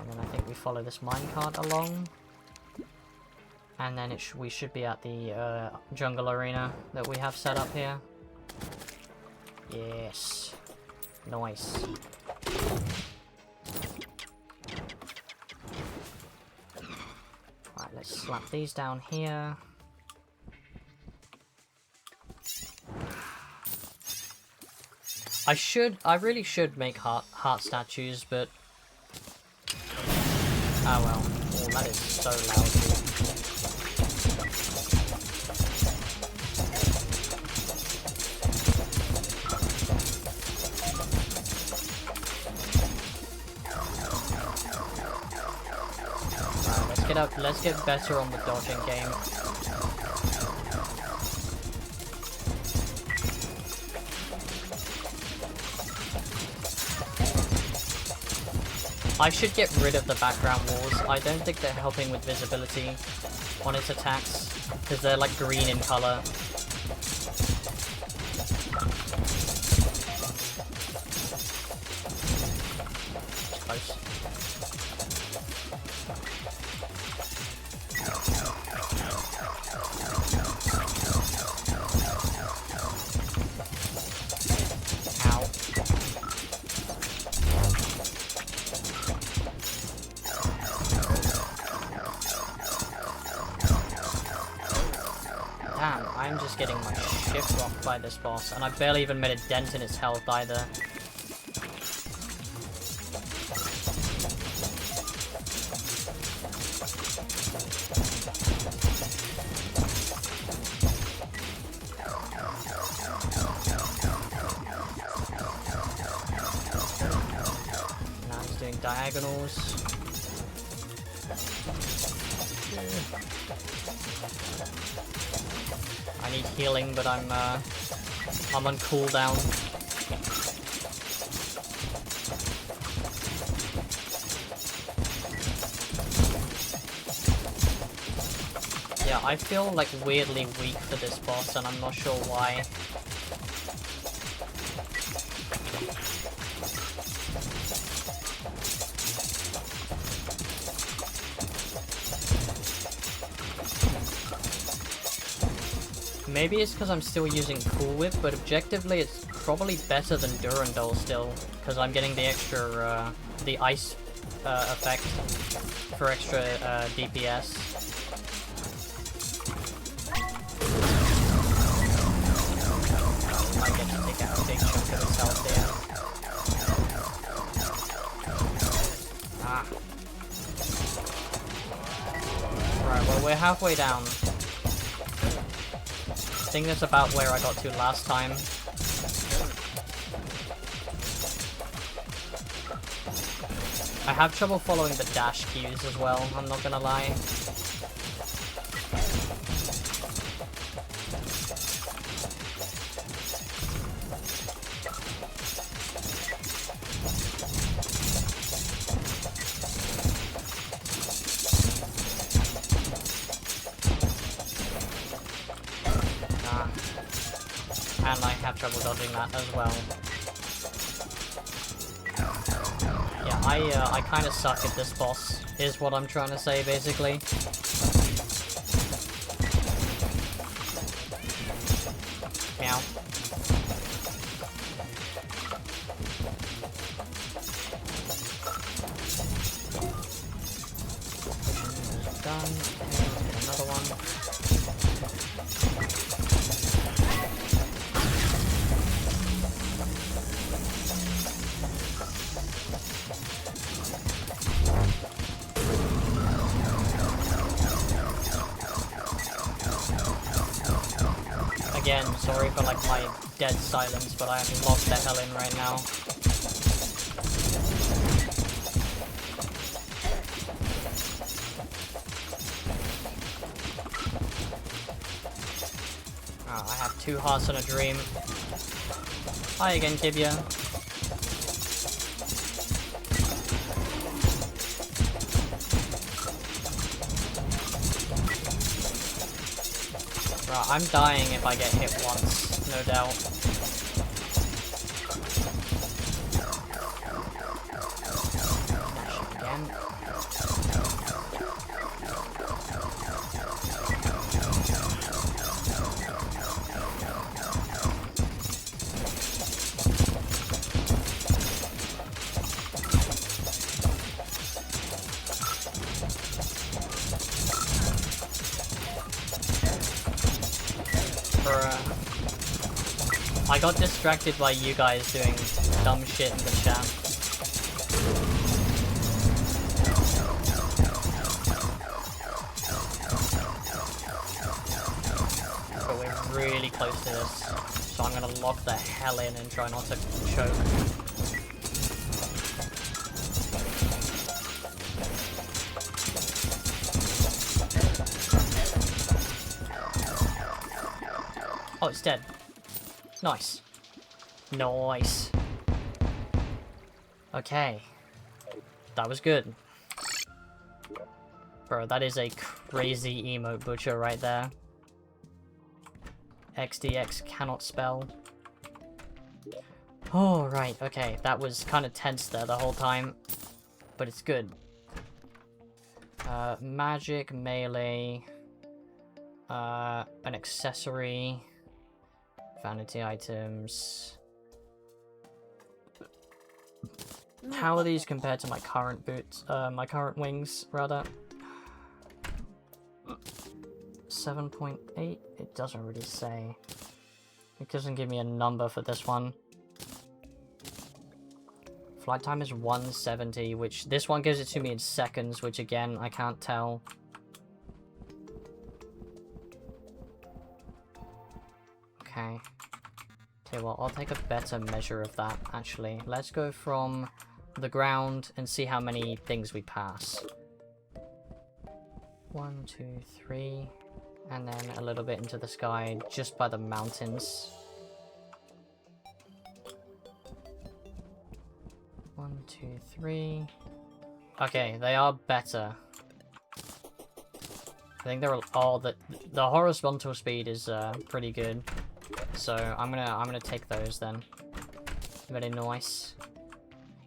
And then I think we follow this minecart along. And then we should be at the jungle arena that we have set up here. Yes. Nice. Right, let's slap these down here. I really should make heart statues, but... Oh well. Oh, that is so loud, dude. Right, let's get better on the dodging game. I should get rid of the background walls. I don't think they're helping with visibility on its attacks, because they're like green in color. Close. I'm just getting my shit rocked by this boss, and I barely even made a dent in its health either. Now he's doing diagonals. I need healing, but I'm on cooldown. Yeah, I feel like weirdly weak for this boss, and I'm not sure why. Maybe it's because I'm still using Cool Whip, but objectively it's probably better than Durandal still, because I'm getting the extra, the ice effect for extra DPS. I get to take out a big chunk of his health here. Ah. Right, well we're halfway down. I think that's about where I got to last time. I have trouble following the dash cues as well, I'm not gonna lie. And I have trouble dodging that as well. Yeah, I kind of suck at this boss, is what I'm trying to say, basically. Meow. Done. And another one. Again, sorry for like my dead silence, but I am locked the hell in right now. Oh, I have 2 hearts and a dream. Hi again, Tibia. Right, I'm dying if I get hit once, no doubt. Dash again. Bruh. I got distracted by you guys doing dumb shit in the chat. But we're really close to this, so I'm gonna lock the hell in and try not to choke. Oh, it's dead. Nice. Nice. Okay. That was good. Bro, that is a crazy emote butcher right there. XDX cannot spell. Oh, right, okay. That was kind of tense there the whole time. But it's good. Magic, melee. An accessory. Vanity items. How are these compared to my current boots? My current wings, rather. 7.8? It doesn't really say. It doesn't give me a number for this one. Flight time is 170, which this one gives it to me in seconds, which again, I can't tell. Okay. Okay, well, I'll take a better measure of that, actually. Let's go from the ground and see how many things we pass. 1, 2, 3, and then a little bit into the sky just by the mountains. 1, 2, 3. Okay, they are better. I think they're all the horizontal speed is pretty good. So I'm gonna take those then. Very nice.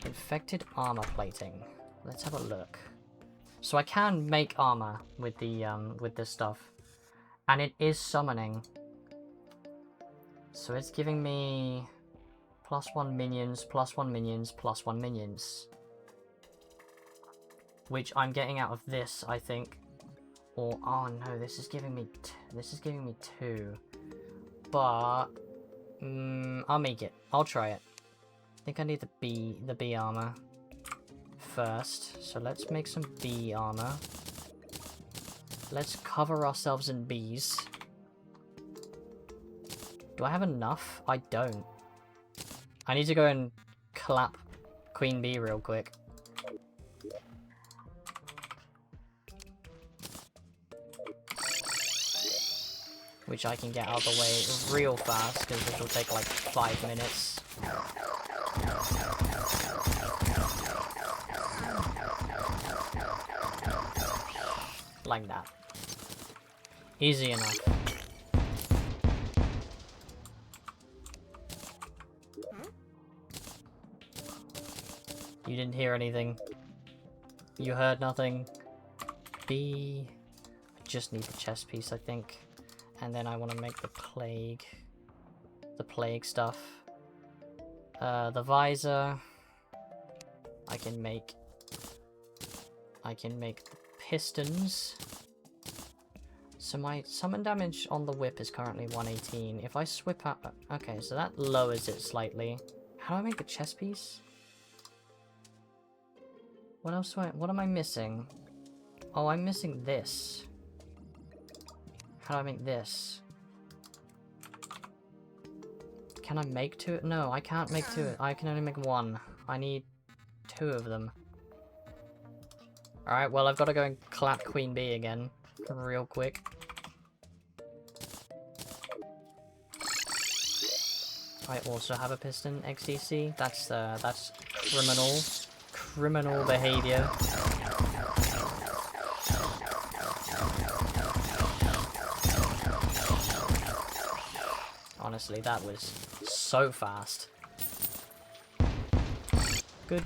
Infected armor plating. Let's have a look. So I can make armor with the with this stuff, and it is summoning. So it's giving me +1 minions, +1 minions, +1 minions, which I'm getting out of this, I think. Or oh no, this is giving me 2. But I'll make it. I'll try it. I think I need the bee armor first. So let's make some bee armor. Let's cover ourselves in bees. Do I have enough? I don't. I need to go and clap Queen Bee real quick. Which I can get out of the way real fast, because this will take like 5 minutes. Like that. Easy enough. You didn't hear anything. You heard nothing. I just need the chest piece, I think. And then I want to make the plague stuff. The visor. I can make the pistons. So my summon damage on the whip is currently 118. If I swip out, okay, so that lowers it slightly. How do I make the chest piece? What else what am I missing? Oh, I'm missing this. How do I make this? Can I make 2? No, I can't make 2. I can only make 1. I need 2 of them. Alright, well, I've got to go and clap Queen Bee again. Real quick. I also have a piston XDC. That's criminal behavior. Honestly, that was so fast. Good.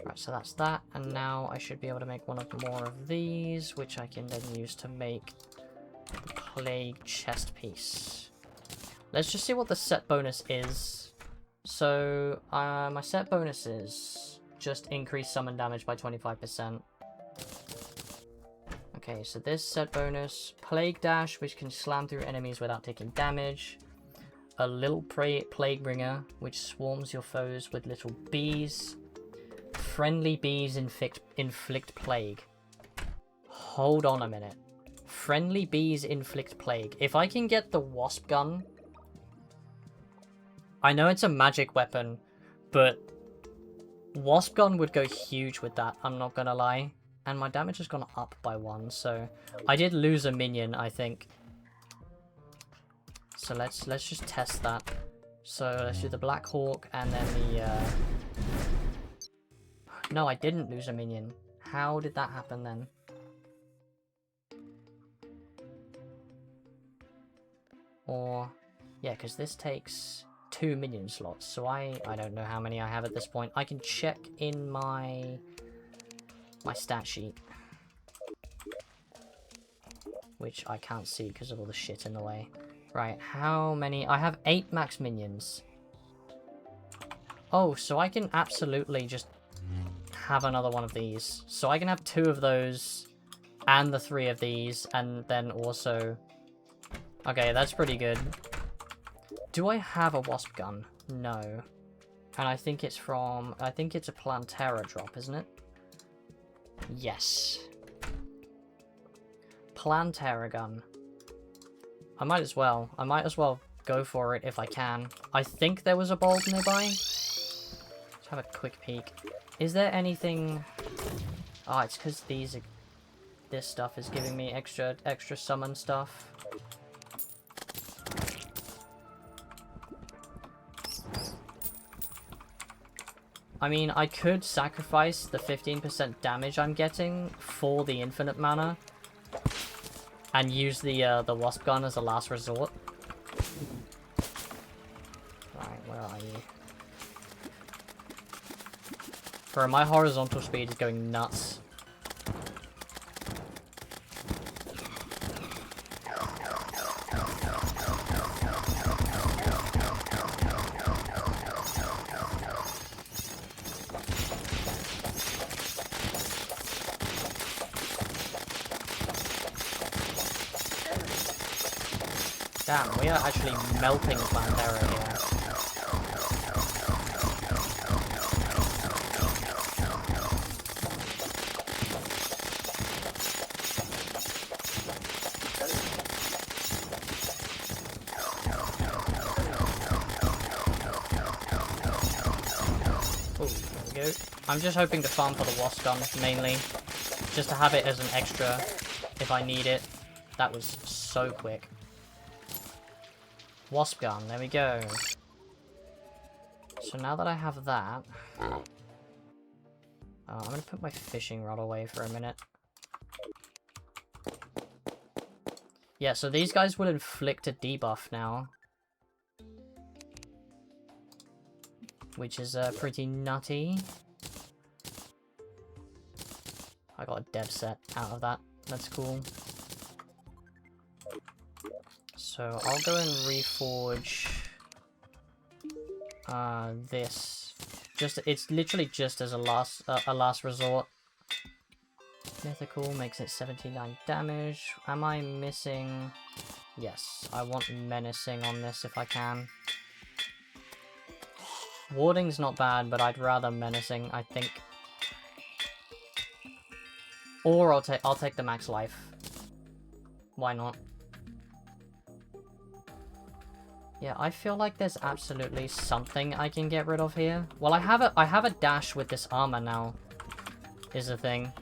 Right, so that's that, and now I should be able to make one of more of these, which I can then use to make the plague chest piece. Let's just see what the set bonus is. So, my set bonus is just increase summon damage by 25%. Okay, so this set bonus. Plague Dash, which can slam through enemies without taking damage. A little Plague Bringer, which swarms your foes with little bees. Friendly bees inflict plague. Hold on a minute. Friendly bees inflict plague. If I can get the wasp gun... I know it's a magic weapon, but wasp gun would go huge with that, I'm not gonna lie. And my damage has gone up by 1, so I did lose a minion, I think. So let's just test that. So let's do the Black Hawk and then the No, I didn't lose a minion. How did that happen then? Or yeah, because this takes 2 minion slots, so I don't know how many I have at this point. I can check in my stat sheet, which I can't see because of all the shit in the way. Right, how many? I have 8 max minions. Oh, so I can absolutely just have another one of these. So I can have 2 of those and the 3 of these, and then also... Okay, that's pretty good. Do I have a wasp gun? No. And I think it's from... I think it's a Plantera drop, isn't it? Yes. Plantera gun. I might as well go for it if I can. I think there was a bulb nearby. Let's have a quick peek. Is there anything... Oh, it's because this stuff is giving me extra summon stuff. I mean, I could sacrifice the 15% damage I'm getting for the infinite mana and use the wasp gun as a last resort. Right, where are you? Bro, my horizontal speed is going nuts. Damn, we are actually melting Plantera here. Oh, there we go. I'm just hoping to farm for the wasp gun, mainly. Just to have it as an extra if I need it. That was so quick. Wasp gun, there we go. So now that I have that... I'm gonna put my fishing rod away for a minute. Yeah, so these guys will inflict a debuff now. Which is pretty nutty. I got a dev set out of that. That's cool. So I'll go and reforge this. It's literally just as a last resort. Mythical makes it 79 damage. Am I missing? Yes, I want menacing on this if I can. Warding's not bad, but I'd rather menacing, I think. Or I'll take the max life. Why not? Yeah, I feel like there's absolutely something I can get rid of here. Well, I have a dash with this armor now, is the thing.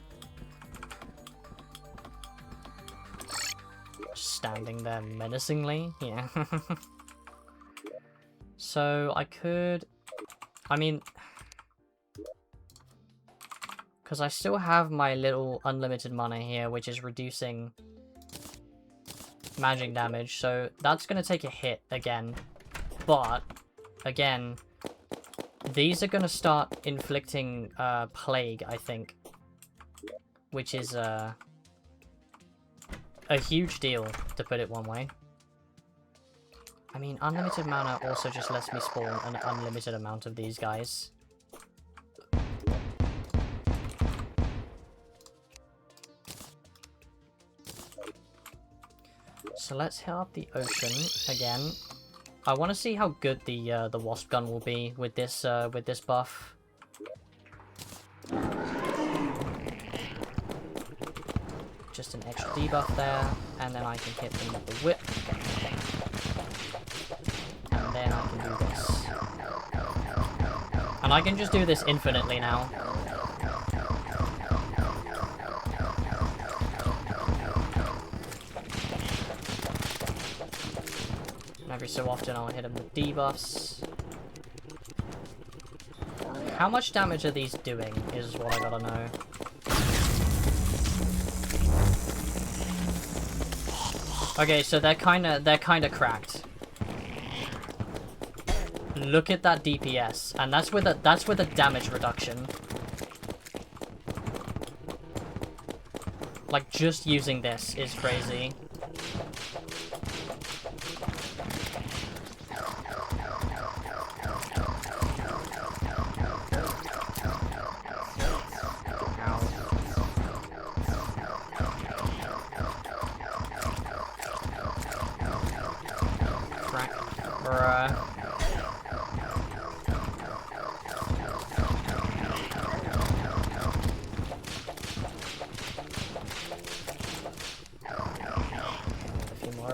Just standing there menacingly, yeah. So I could, I mean, because I still have my little unlimited mana here, which is reducing magic damage, so that's going to take a hit again. But, again, these are going to start inflicting plague, I think. Which is a huge deal, to put it one way. I mean, unlimited mana also just lets me spawn an unlimited amount of these guys. So let's hit up the ocean again. I want to see how good the wasp gun will be with this buff. Just an extra debuff there, and then I can hit them with the whip. And then I can do this. And I can just do this infinitely now. And every so often I'll hit them with debuffs. How much damage are these doing is what I gotta know. Okay, so they're kinda cracked. Look at that DPS, and that's with a damage reduction. Like, just using this is crazy.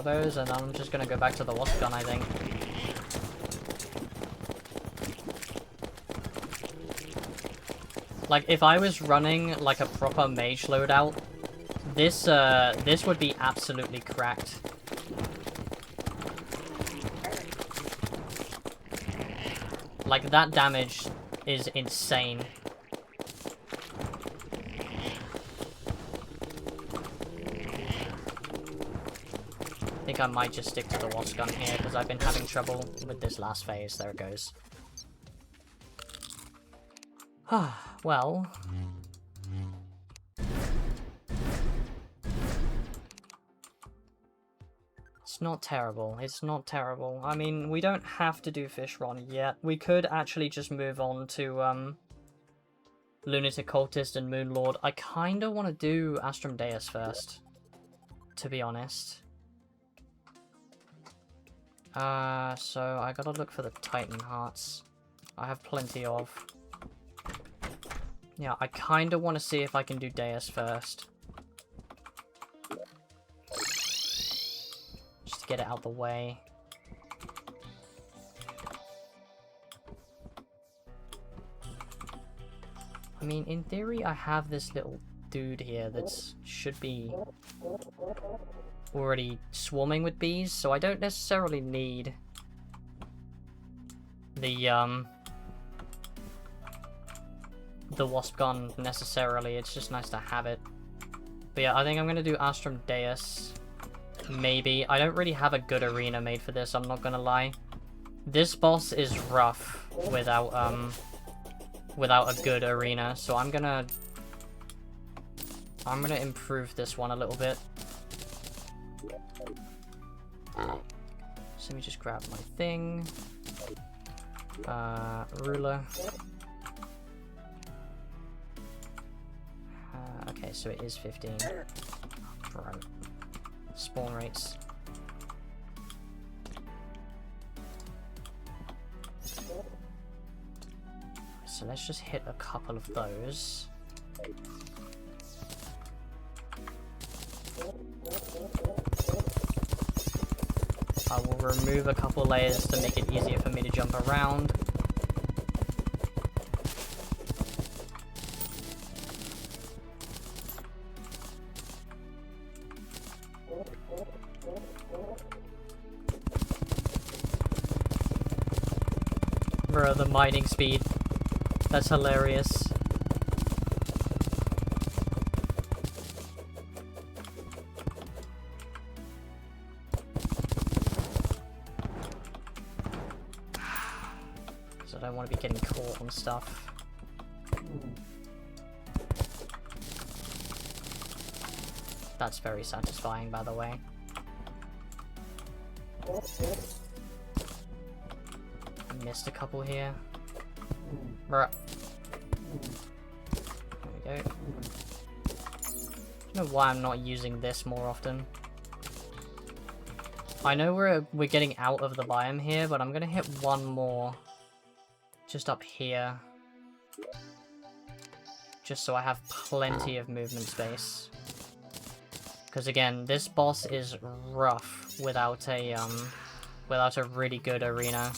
Those, and I'm just gonna go back to the wasp gun, I think. Like, if I was running like a proper mage loadout, this would be absolutely cracked. Like, that damage is insane. I think I might just stick to the wasp gun here because I've been having trouble with this last phase. There it goes. Well. It's not terrible. It's not terrible. I mean, we don't have to do Fishron yet. We could actually just move on to Lunatic Cultist and Moonlord. I kind of want to do Astrum Deus first, to be honest. So I gotta look for the Titan Hearts. I have plenty of. Yeah, I kind of want to see if I can do Deus first. Just to get it out the way. I mean, in theory, I have this little dude here that should be already swarming with bees, so I don't necessarily need the wasp gun necessarily. It's just nice to have it. But yeah, I think I'm gonna do Astrum Deus. Maybe. I don't really have a good arena made for this, I'm not gonna lie. This boss is rough without a good arena, so I'm gonna improve this one a little bit. So let me just grab my thing. Ruler. Okay, so it is 15. Bro. Spawn rates. So let's just hit a couple of those. I will remove a couple layers to make it easier for me to jump around. Bro, the mining speed. That's hilarious. So I don't want to be getting caught on stuff. That's very satisfying, by the way. I missed a couple here. Bruh. There we go. I don't know why I'm not using this more often. I know we're getting out of the biome here, but I'm gonna hit one more just up here. Just so I have plenty of movement space. Because again, this boss is rough without a really good arena.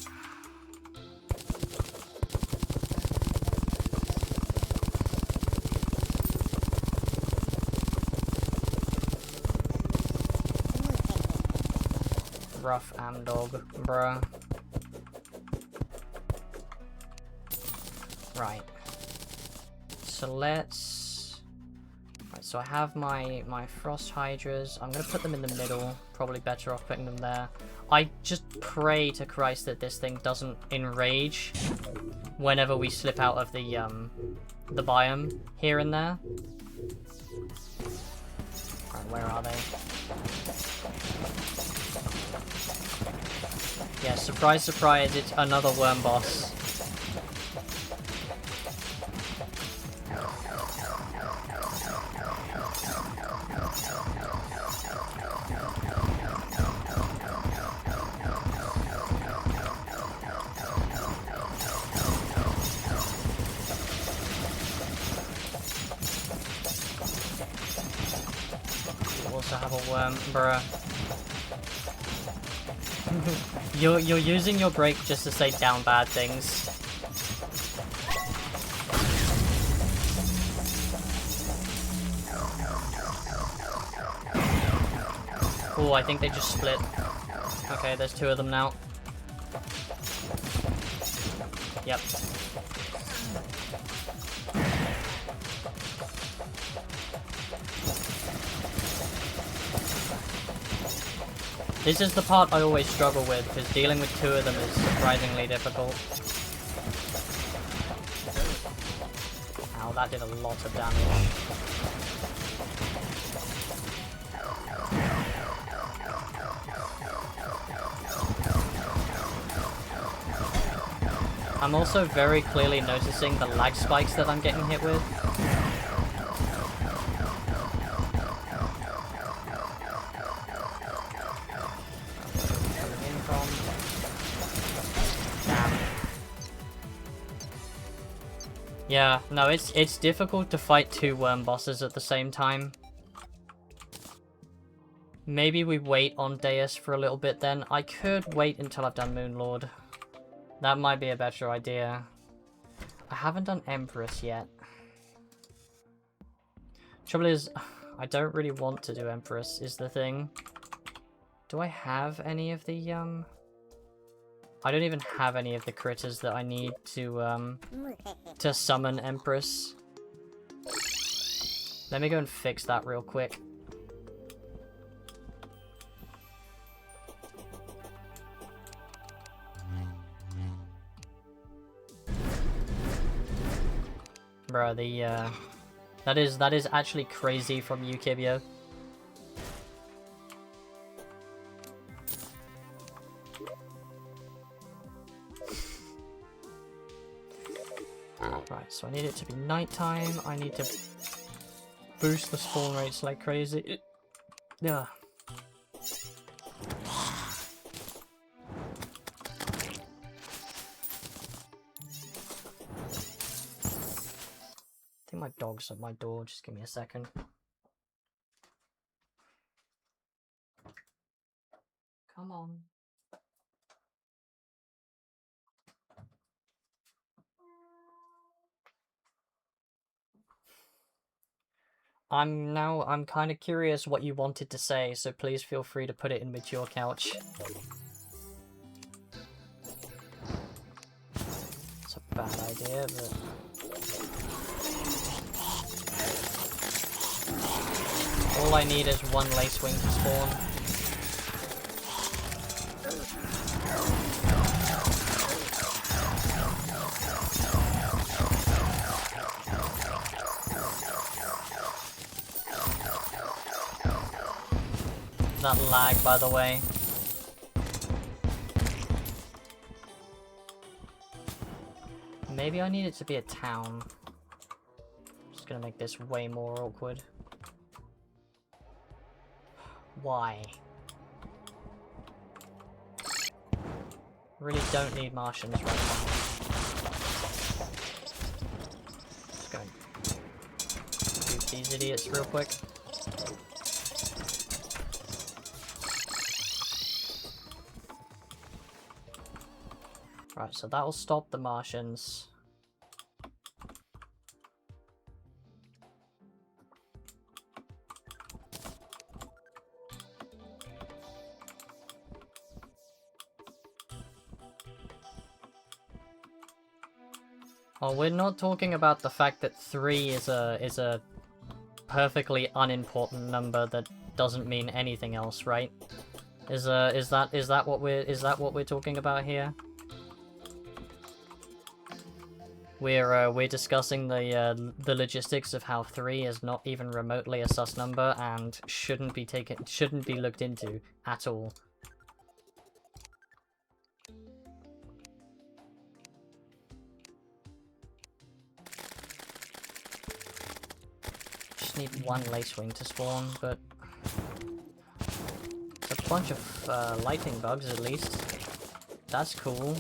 Rough dog, bruh. Right. So let's... Right, so I have my frost hydras. I'm gonna put them in the middle. Probably better off putting them there. I just pray to Christ that this thing doesn't enrage whenever we slip out of the biome here and there. Right, where are they? Yeah, surprise, surprise, it's another worm boss. We also have a worm, bruh. You're using your break just to say down bad things. Oh, I think they just split. Okay, there's two of them now. Yep. This is the part I always struggle with, because dealing with two of them is surprisingly difficult. Ow, that did a lot of damage. I'm also very clearly noticing the lag spikes that I'm getting hit with. Yeah, no, it's difficult to fight two worm bosses at the same time. Maybe we wait on Deus for a little bit then. I could wait until I've done Moonlord. That might be a better idea. I haven't done Empress yet. Trouble is, I don't really want to do Empress, is the thing. Do I have any of the, I don't even have any of the critters that I need to summon Empress. Let me go and fix that real quick. Bro, the, that is actually crazy from you, Kibio. Right, so I need it to be nighttime. I need to boost the spawn rates like crazy. Yeah. I think my dog's at my door. Just give me a second. Come on. I'm kind of curious what you wanted to say, so please feel free to put it in mature couch. It's a bad idea, but... all I need is one lacewing to spawn. That lag, by the way. Maybe I need it to be a town. Just gonna make this way more awkward. Why? Really don't need Martians right now. Just go and shoot these idiots real quick. Right, so that will stop the Martians. Oh, we're not talking about the fact that 3 is a perfectly unimportant number that doesn't mean anything else, right? Is that what we're talking about here? We're discussing the logistics of how 3 is not even remotely a sus number and shouldn't be looked into at all. Just need one lacewing to spawn, but it's a bunch of lightning bugs at least. That's cool,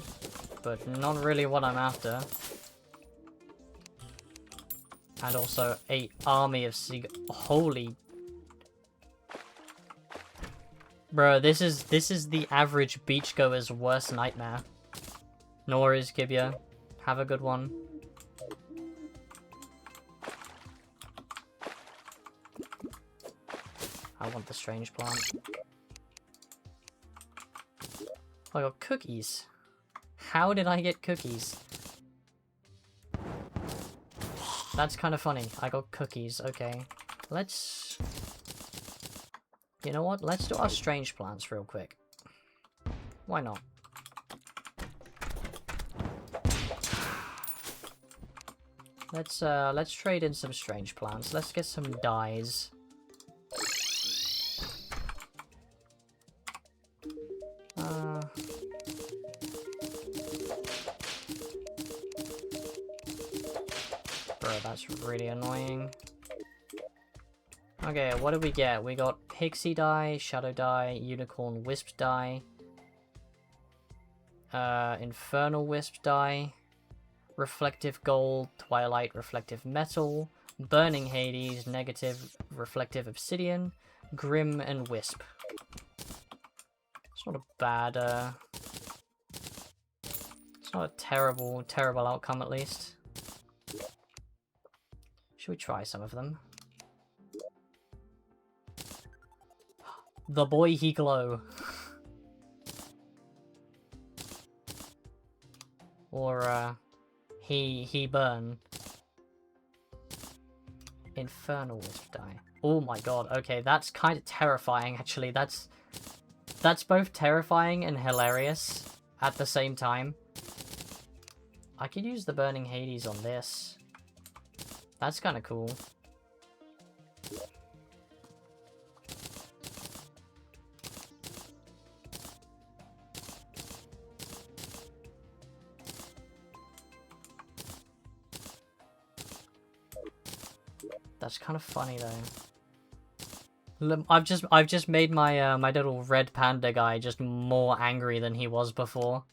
but not really what I'm after. And also a army of holy, bro! This is the average beachgoer's worst nightmare. No worries, Kibia. Have a good one. I want the strange plant. I got cookies. How did I get cookies? That's kind of funny. I got cookies. Okay. Let's... You know what? Let's do our strange plants real quick. Why not? Let's trade in some strange plants. Let's get some dyes. Bro, that's really annoying. Okay, what did we get? We got pixie dye, shadow dye, unicorn wisp dye, infernal wisp dye, reflective gold, twilight reflective metal, burning hades, negative reflective obsidian, grim and wisp. It's not a bad, it's not a terrible outcome at least. Should we try some of them? The boy he glow. Or, he burn. Infernal wisp dye. Oh my god, okay, that's kind of terrifying actually. That's both terrifying and hilarious at the same time. I could use the burning hades on this. That's kind of cool. That's kind of funny though. Look, I've just made my my little red panda guy just more angry than he was before.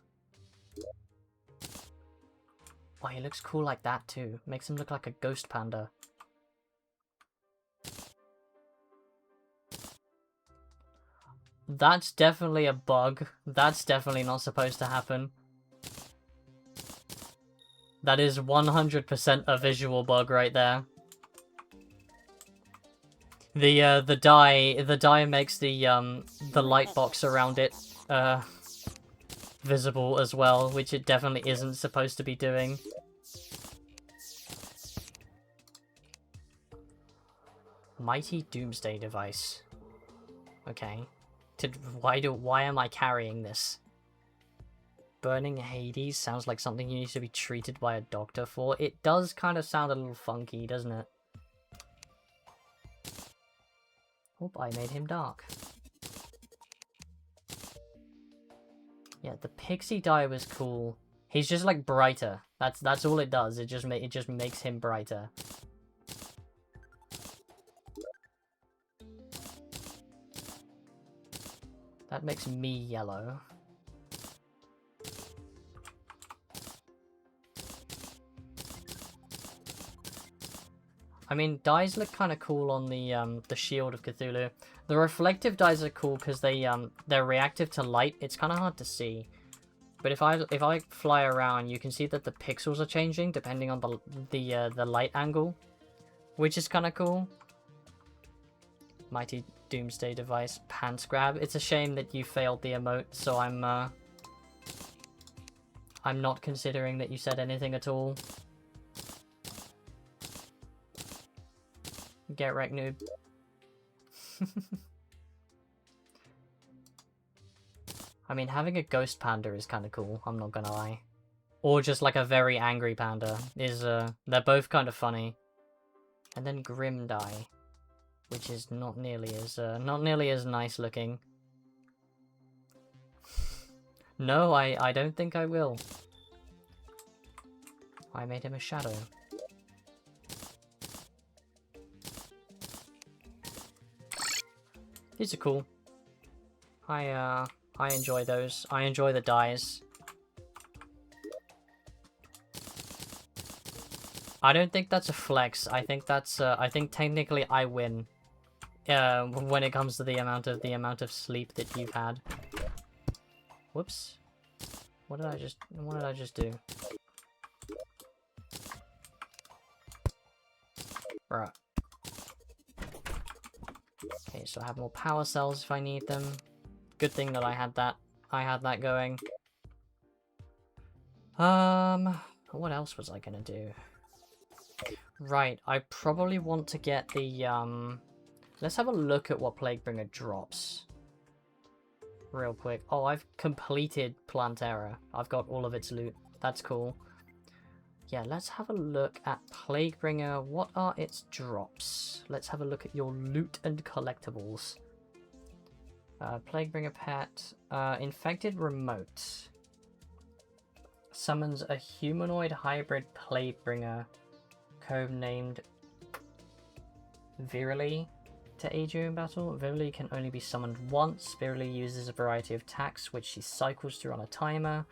Oh, he looks cool like that too. Makes him look like a ghost panda. That's definitely a bug. That's definitely not supposed to happen. That is 100% a visual bug right there. The dye makes the light box around it visible as well, which it definitely isn't supposed to be doing. Mighty Doomsday Device. Okay. Why am I carrying this? Burning Hades sounds like something you need to be treated by a doctor for. It does kind of sound a little funky, doesn't it? Oh, I made him dark. Yeah, the pixie dye was cool. He's just like brighter. That's all it does. It just makes him brighter. That makes me yellow. I mean, dyes look kind of cool on the Shield of Cthulhu. The reflective dyes are cool because they're reactive to light. It's kind of hard to see. But if I fly around, you can see that the pixels are changing depending on the light angle, which is kind of cool. Mighty Doomsday Device pants grab. It's a shame that you failed the emote, so I'm not considering that you said anything at all. Get wrecked, noob. I mean, having a ghost panda is kind of cool, I'm not gonna lie. Or just like a very angry panda is, they're both kind of funny. And then Grim Die, which is not nearly as nice looking. No, I don't think I will. I made him a shadow. These are cool. I enjoy those. I enjoy the dyes. I don't think that's a flex. I think that's I think technically I win. When it comes to the amount of sleep that you've had. Whoops. What did I just do? Right. Okay, so I have more power cells if I need them. Good thing that I had that going. What else was I gonna do? Right, I probably want to get the, let's have a look at what Plaguebringer drops. Real quick. Oh, I've completed Plantera. I've got all of its loot. That's cool. Yeah, let's have a look at Plaguebringer. What are its drops? Let's have a look at your loot and collectibles. Plaguebringer pet. Infected remote. Summons a humanoid hybrid Plaguebringer, codenamed Virily, to aid you in battle. Virily can only be summoned once. Virily uses a variety of attacks, which she cycles through on a timer.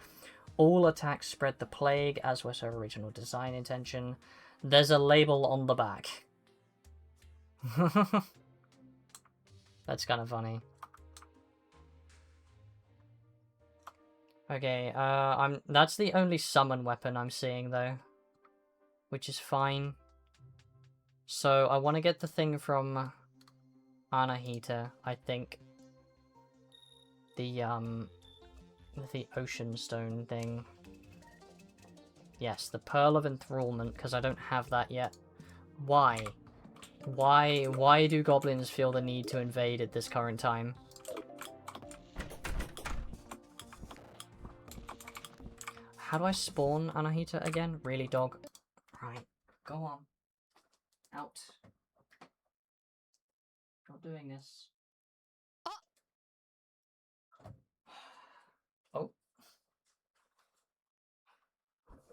All attacks spread the plague, as was her original design intention. There's a label on the back. That's kind of funny. Okay, that's the only summon weapon I'm seeing though, which is fine. So I want to get the thing from Anahita, I think. The Ocean Stone thing. Yes, the Pearl of Enthrallment, because I don't have that yet. Why? Why do goblins feel the need to invade at this current time? How do I spawn Anahita again? Really, dog? Right, go on. Out. Not doing this. Oh.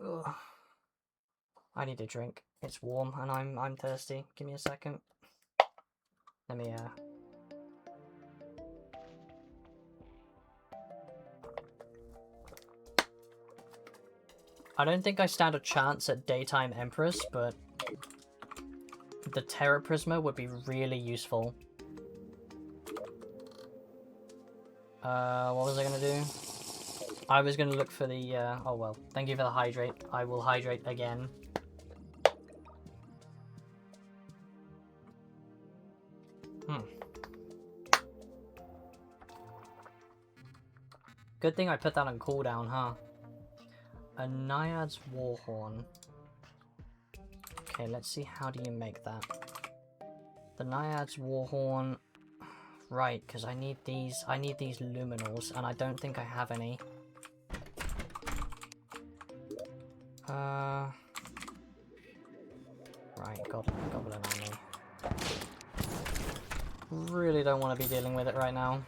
Ugh. I need a drink. It's warm and I'm thirsty. Give me a second. Let me I don't think I stand a chance at Daytime Empress, but the Terra Prisma would be really useful. What was I gonna do? I was gonna look for the, oh well, thank you for the hydrate. I will hydrate again. Good thing I put that on cooldown, huh? A Naiad's Warhorn. Okay, let's see, how do you make that? The Naiad's Warhorn. Right, because I need these luminals, and I don't think I have any. Right, goblin on me. Really don't want to be dealing with it right now.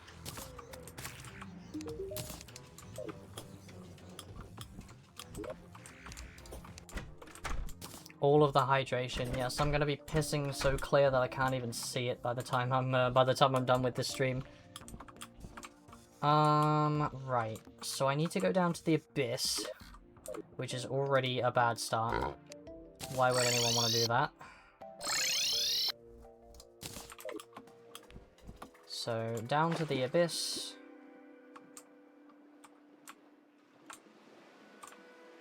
All of the hydration, yes, I'm gonna be pissing so clear that I can't even see it by the time I'm done with this stream. Right. So I need to go down to the Abyss, which is already a bad start. Why would anyone want to do that? So down to the abyss.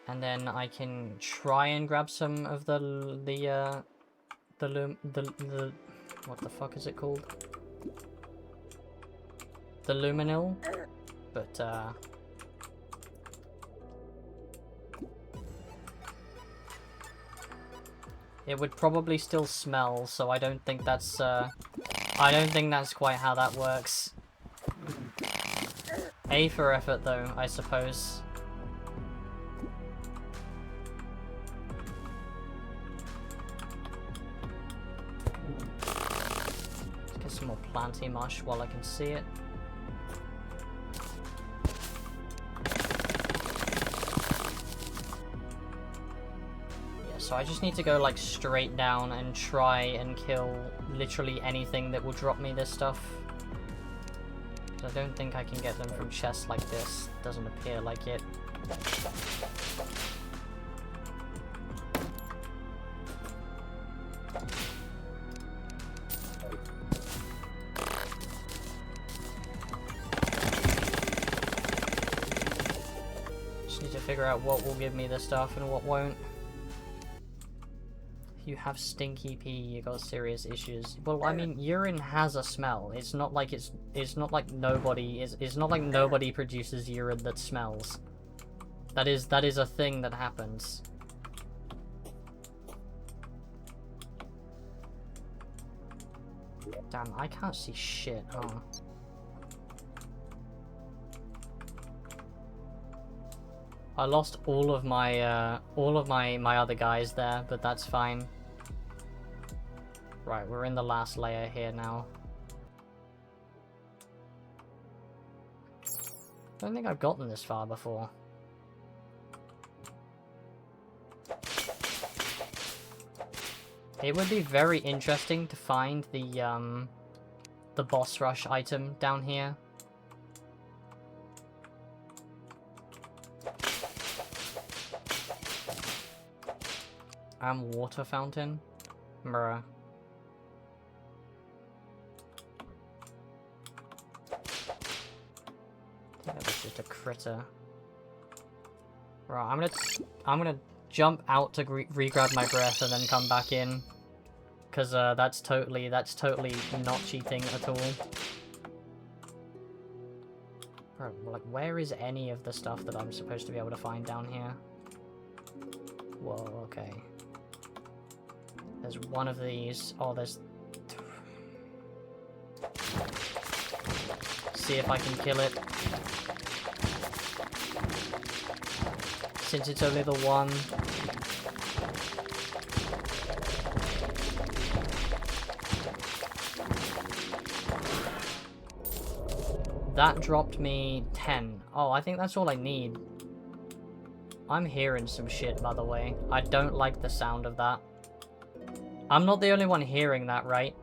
And then I can try and grab some of the what the fuck is it called? The luminil, but it would probably still smell, so I don't think that's quite how that works. A for effort though, I suppose. Let's get some more planty mush while I can see it. So I just need to go like straight down and try and kill literally anything that will drop me this stuff. I don't think I can get them from chests like this. Doesn't appear like it. Just need to figure out what will give me this stuff and what won't. You have stinky pee, you got serious issues. Well, I mean, urine has a smell. It's not like nobody produces urine that smells. That is a thing that happens. Damn, I can't see shit, huh? I lost all of my other guys there, but that's fine. Right, we're in the last layer here now. I don't think I've gotten this far before. It would be very interesting to find the boss rush item down here. Water fountain. Bruh. I think that was just a critter. Right, I'm gonna jump out to re-grab my breath and then come back in, cause that's totally not cheating at all. Bro, like, where is any of the stuff that I'm supposed to be able to find down here? Whoa, okay. There's one of these. Oh, there's... See if I can kill it. Since it's only the one. That dropped me 10. Oh, I think that's all I need. I'm hearing some shit, by the way. I don't like the sound of that. I'm not the only one hearing that, right?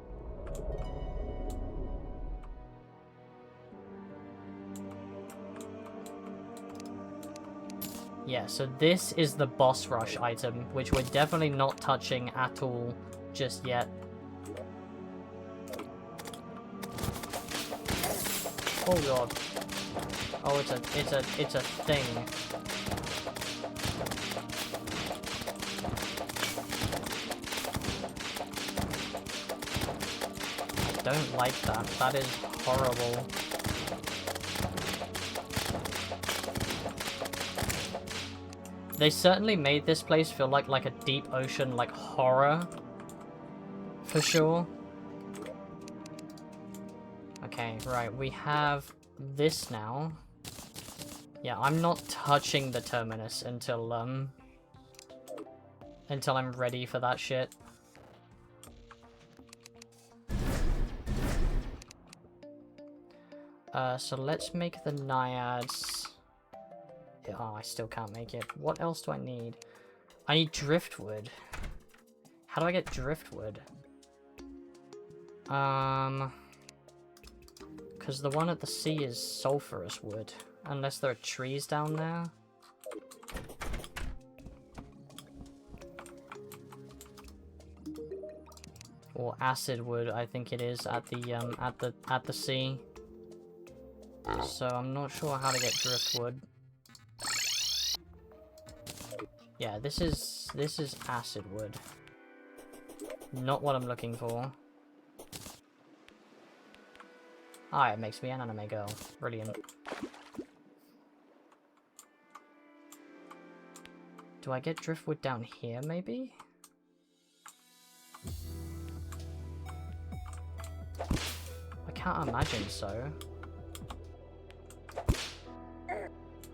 Yeah, so this is the boss rush item, which we're definitely not touching at all just yet. Oh god. Oh, it's a thing. I don't like that. That is horrible. They certainly made this place feel like a deep ocean, like horror. For sure. Okay, right, we have this now. Yeah, I'm not touching the terminus until I'm ready for that shit. So let's make the naiads. Oh, I still can't make it. What else do I need? I need driftwood. How do I get driftwood? Because the one at the sea is sulfurous wood. Unless there are trees down there. or acid wood, I think it is, at the sea. So I'm not sure how to get driftwood. Yeah, this is acid wood. Not what I'm looking for. Ah, it makes me an anime girl. Brilliant. Do I get driftwood down here, maybe? I can't imagine so.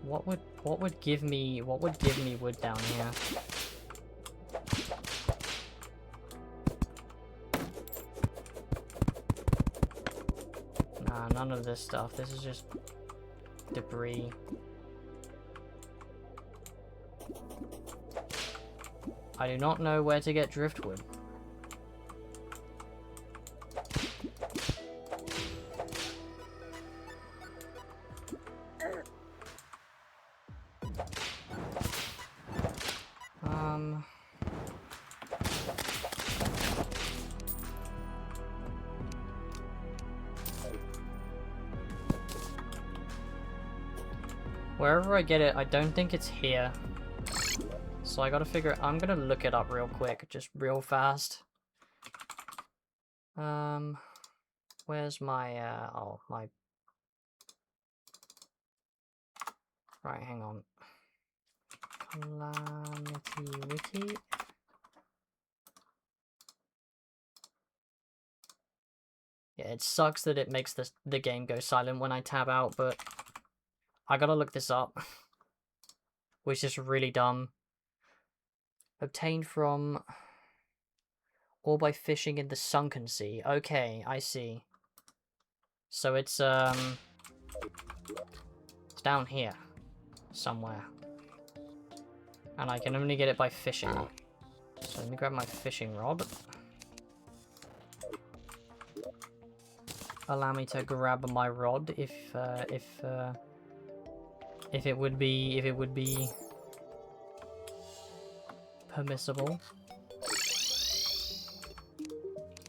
What would give me wood down here? Nah, none of this stuff. This is just debris. I do not know where to get driftwood. Wherever I get it, I don't think it's here. So I gotta figure it. I'm gonna look it up real quick, just real fast. Where's my, oh, my... Right, hang on. Calamity Wiki. Yeah, it sucks that it makes the game go silent when I tab out, but I gotta look this up. Which is really dumb. Obtained from... or by fishing in the sunken sea. Okay, I see. So it's down here. Somewhere. And I can only get it by fishing. So let me grab my fishing rod. Allow me to grab my rod if it would be permissible.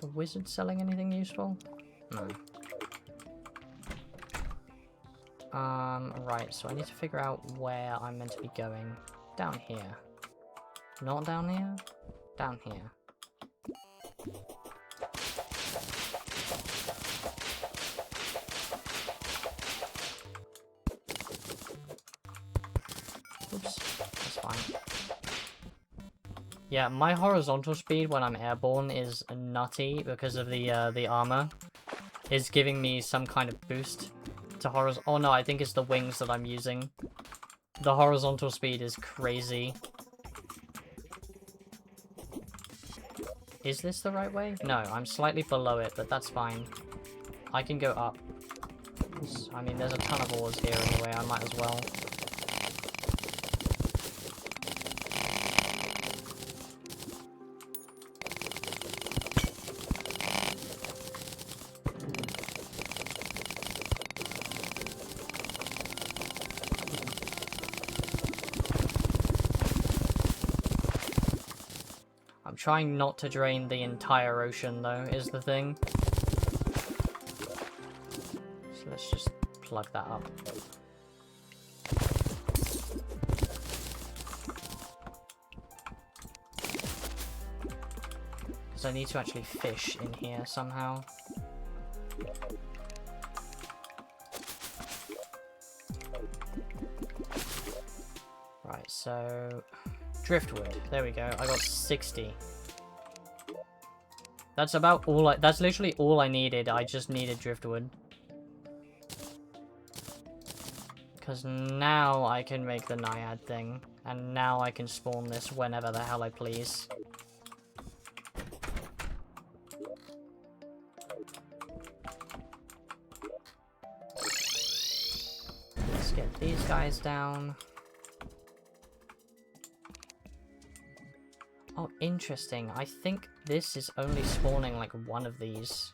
The wizard selling anything useful? No. Right, so I need to figure out where I'm meant to be going. Down here. Not down here? Down here. Oops, that's fine. Yeah, my horizontal speed when I'm airborne is nutty because of the armor. It's giving me some kind of boost to horizontal. Oh no, I think it's the wings that I'm using. The horizontal speed is crazy. Is this the right way? No, I'm slightly below it, but that's fine. I can go up. I mean, there's a ton of ores here anyway, I might as well. Trying not to drain the entire ocean, though, is the thing. So let's just plug that up. Because I need to actually fish in here somehow. Right, so... driftwood. There we go. I got 60. That's about all that's literally all I needed. I just needed driftwood. Because now I can make the naiad thing. And now I can spawn this whenever the hell I please. Let's get these guys down. Oh, interesting. I think this is only spawning like one of these.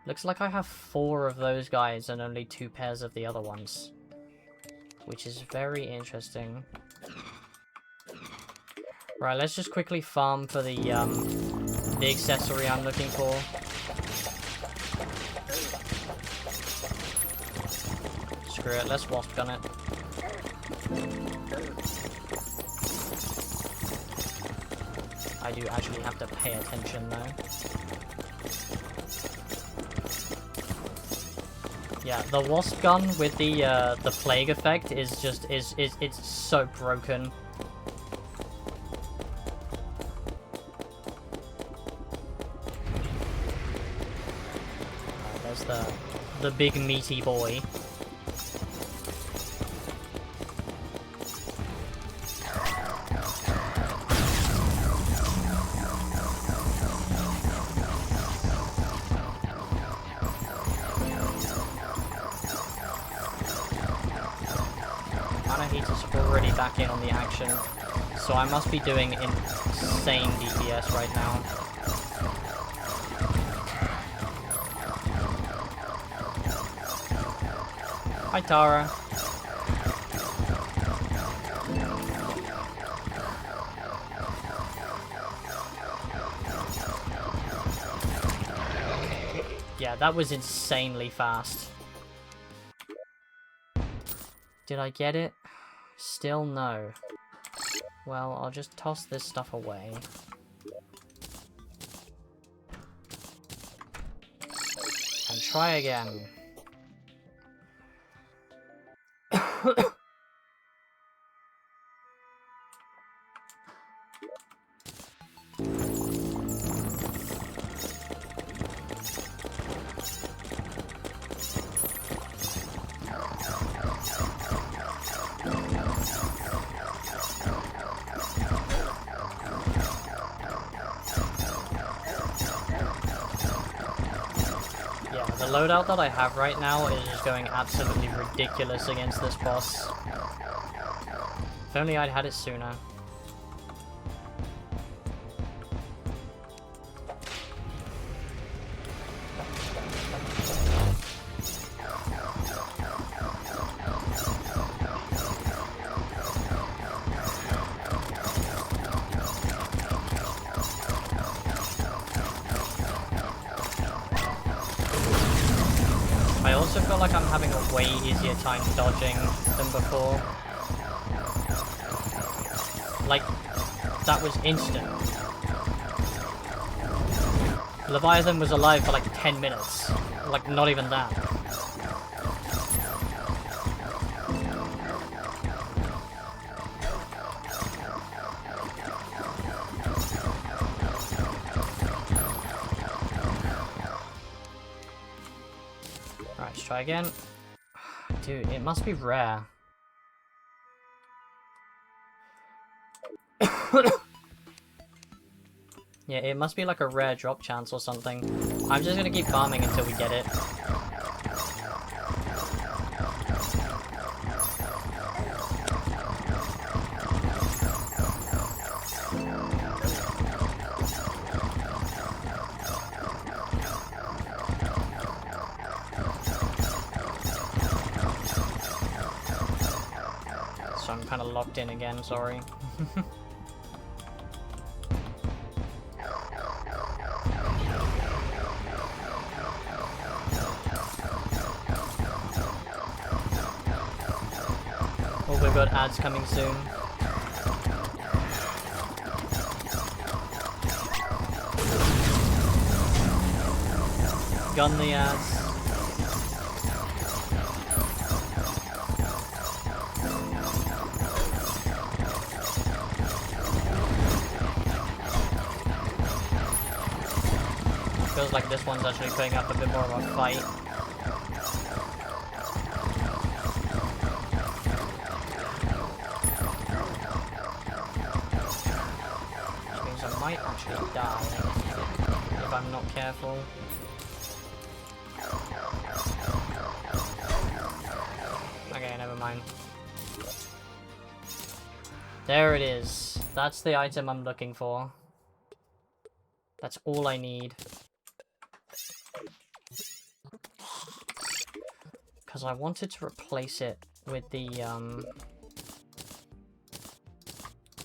Looks like I have 4 of those guys and only 2 pairs of the other ones. Which is very interesting. Right, let's just quickly farm for the the accessory I'm looking for. Screw it, let's wasp gun it. I do actually have to pay attention though. Yeah, the wasp gun with the plague effect is just it's so broken. There's the big meaty boy. Already back in on the action, so I must be doing insane DPS right now. Hi Tara. Yeah, that was insanely fast. Did I get it? Still no. Well, I'll just toss this stuff away. And try again. The loadout that I have right now is just going absolutely ridiculous against this boss. If only I'd had it sooner. I also feel like I'm having a way easier time dodging than before. Like, that was instant. Leviathan was alive for like 10 minutes. Like, not even that. Alright, let's try again. Dude, it must be rare. Yeah, it must be like a rare drop chance or something. I'm just gonna keep farming until we get it. So I'm kind of locked in again, sorry. Oh, we've got ads coming soon. Gun the ads. Feels like this one's actually putting up a bit more of a fight. Which means I might actually die if I'm not careful. Okay, never mind. There it is. That's the item I'm looking for. That's all I need. Because I wanted to replace it with the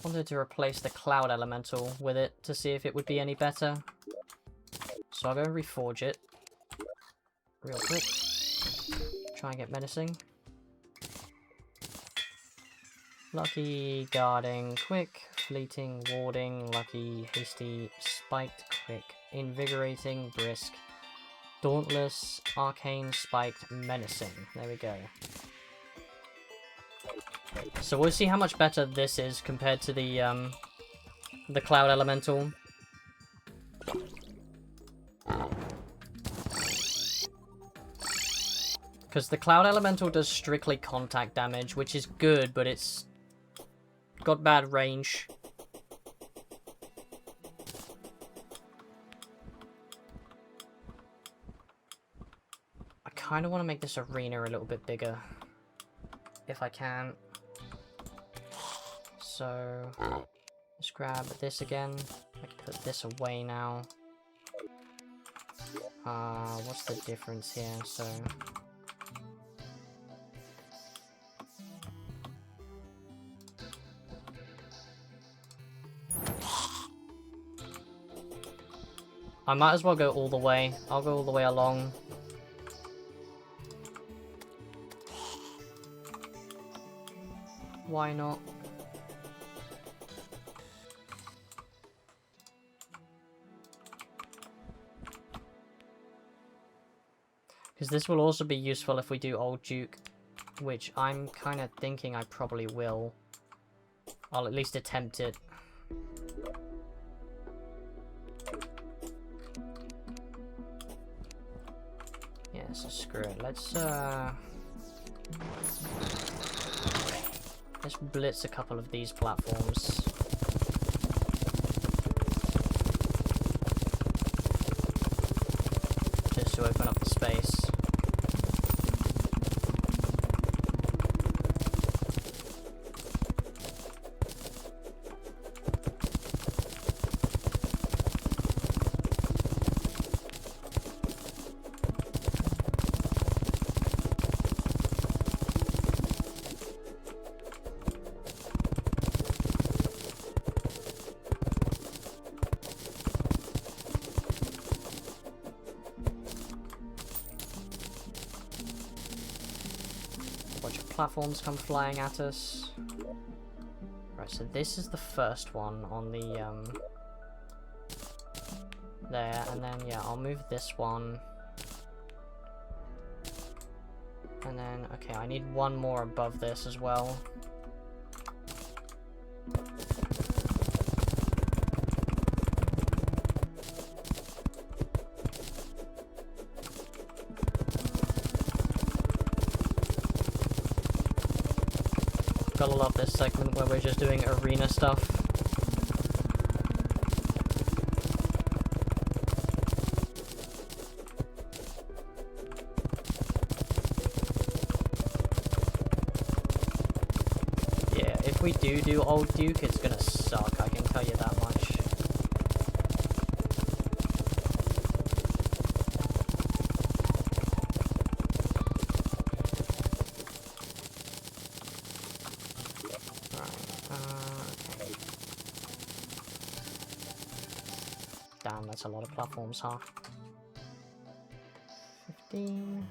Wanted to replace the cloud elemental with it to see if it would be any better. So I'll go and reforge it. Real quick. Try and get menacing. Lucky, guarding, quick, fleeting, warding, lucky, hasty, spiked, quick, invigorating, brisk, dauntless, arcane, spiked, menacing. There we go. So we'll see how much better this is compared to the cloud elemental. Because the cloud elemental does strictly contact damage, which is good, but it's got bad range. I kind of want to make this arena a little bit bigger, if I can. So, let's grab this again. I can put this away now. What's the difference here? So, I might as well go all the way. I'll go all the way along. Why not? Because this will also be useful if we do Old Duke, which I'm kind of thinking I probably will. I'll at least attempt it. Yeah, so screw it. Let's blitz a couple of these platforms. Just to open up the space. Platforms come flying at us. Right, so this is the first one on the there, and then yeah, I'll move this one. And then okay, I need one more above this as well. Gotta love this segment where we're just doing arena stuff. Yeah, if we do Old Duke, it's gonna suck, I can tell you that much. Damn, that's a lot of platforms, huh? 15.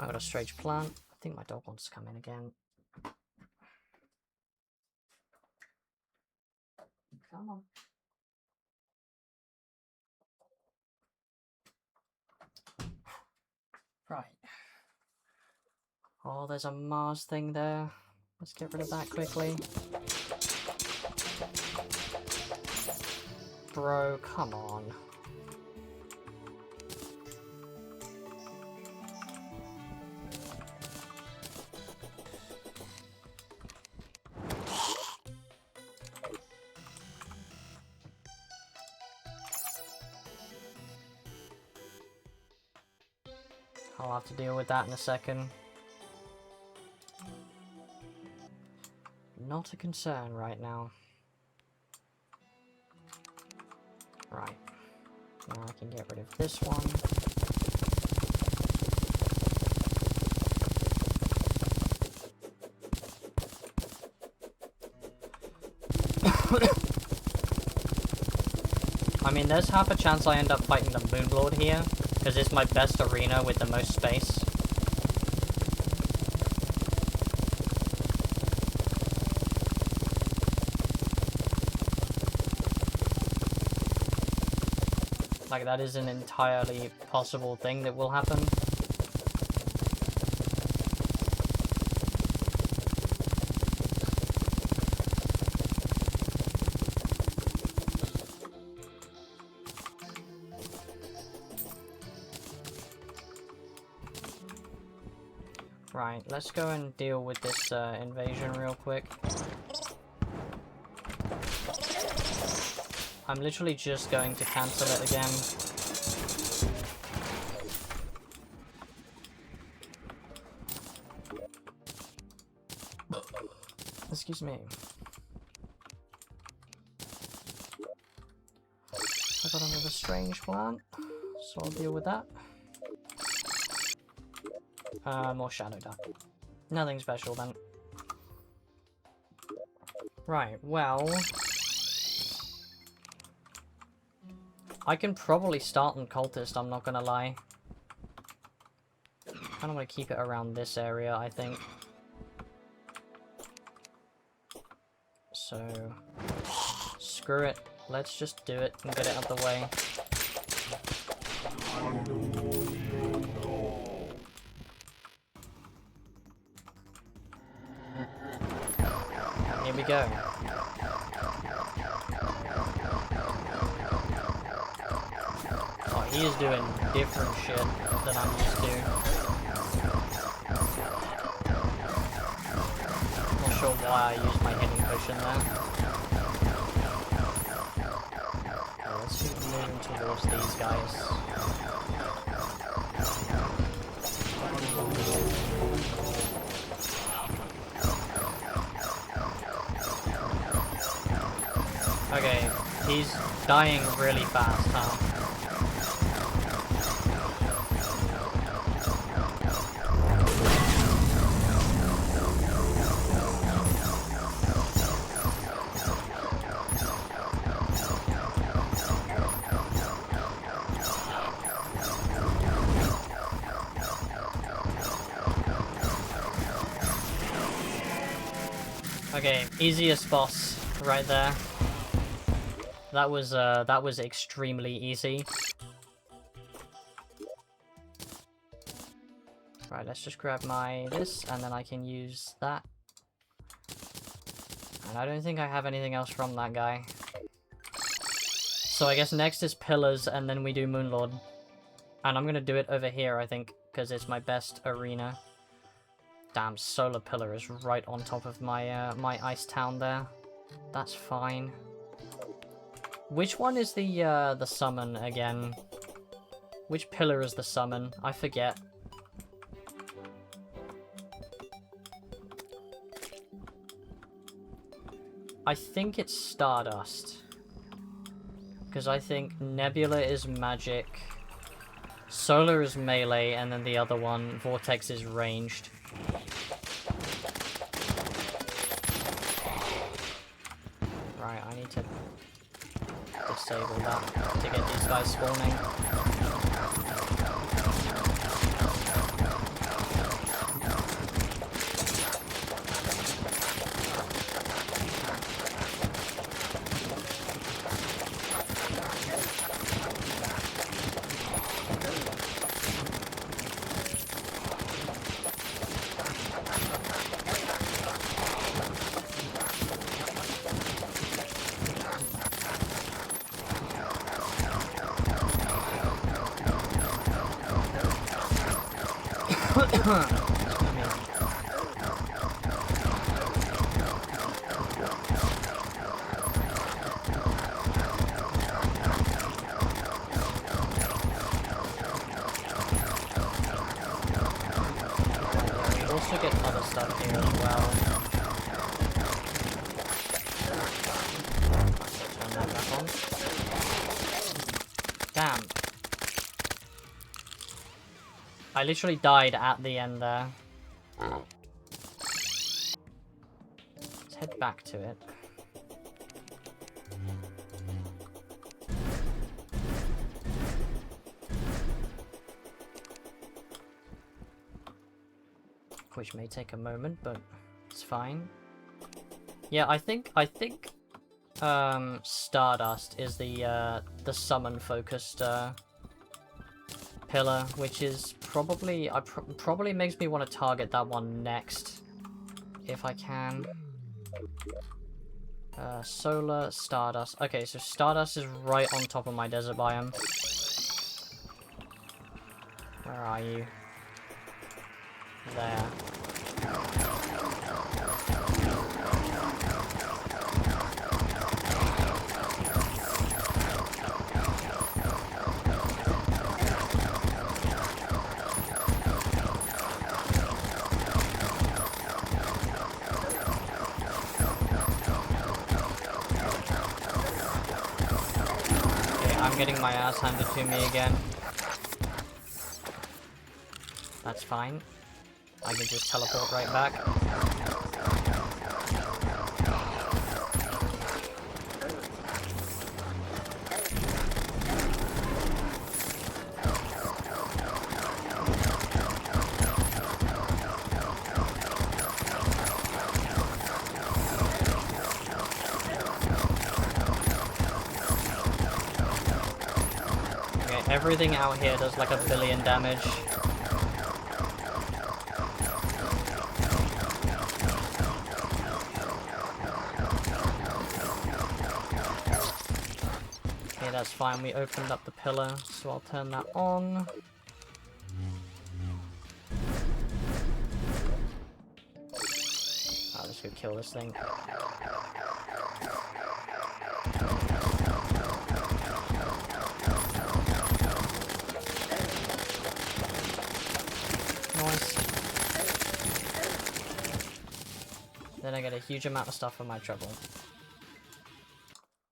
I got a strange plant. I think my dog wants to come in again. Come on. Right. Oh, there's a Mars thing there. Let's get rid of that quickly. Bro, come on. I'll have to deal with that in a second. Not a concern right now. Right. Now I can get rid of this one. I mean, there's half a chance I end up fighting the Moonlord here, because it's my best arena with the most space. Like, that is an entirely possible thing that will happen. Right, let's go and deal with this invasion real quick. I'm literally just going to cancel it again. Excuse me. I got another strange plant, so I'll deal with that. More shadow duck. Nothing special then. Right, well... I can probably start on Cultist, I'm not gonna lie. I kinda wanna keep it around this area, I think. So... Screw it. Let's just do it and get it out of the way. Here we go. Oh, he is doing different shit than I'm used to. Not sure why I used my hidden potion there. Oh, let's keep moving towards these guys. Okay, he's dying really fast, huh? Okay, easiest boss right there. That was extremely easy. Right, let's just grab my this, and then I can use that. And I don't think I have anything else from that guy. So I guess next is Pillars, and then we do Moonlord. And I'm gonna do it over here, I think, because it's my best arena. Damn, Solar Pillar is right on top of my my ice town there. That's fine. Which one is the summon again? Which pillar is the summon? I forget. I think it's Stardust. Because I think Nebula is magic, Solar is melee, and then the other one, Vortex, is ranged. Right, I need to disable that to get these guys spawning. I literally died at the end there. Let's head back to it. which may take a moment, but it's fine. Yeah, I think Stardust is the summon focused pillar, which is probably probably makes me want to target that one next if I can. Solar, Stardust. Okay, so Stardust is right on top of my desert biome. Where are you? There. I'm getting my ass handed to me again. That's fine. I can just teleport right back. Everything out here does like 1 billion damage. Okay, that's fine. We opened up the pillar, so I'll turn that on. I'll just go kill this thing. Then I get a huge amount of stuff for my trouble.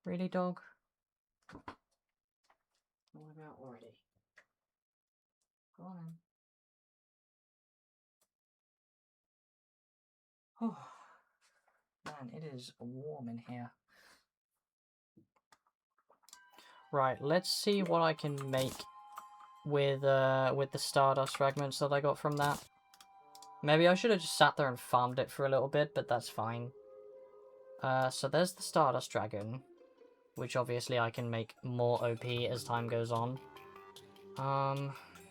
Really, dog? What about already? Go on then. Oh, man, it is warm in here. Right, let's see what I can make with the Stardust fragments that I got from that. Maybe I should have just sat there and farmed it for a little bit, but that's fine. So there's the Stardust Dragon, which obviously I can make more OP as time goes on.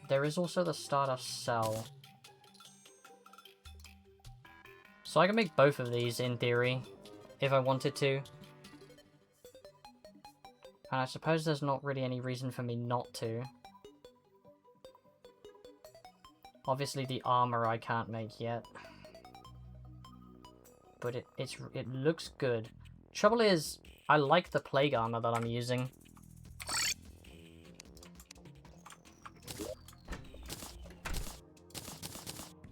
There is also the Stardust Cell. So I can make both of these in theory, if I wanted to. And I suppose there's not really any reason for me not to. Obviously the armor I can't make yet. But it looks good. Trouble is, I like the plague armor that I'm using.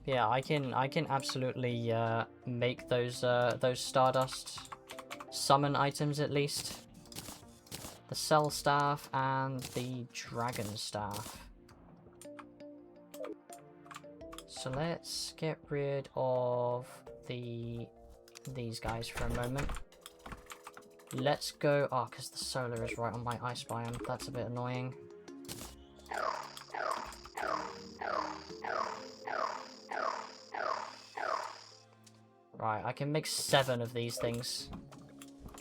Yeah, I can absolutely make those Stardust summon items at least. The Cell Staff and the Dragon Staff. So let's get rid of these guys for a moment. Let's go... Oh, because the solar is right on my ice biome. That's a bit annoying. Right, I can make 7 of these things.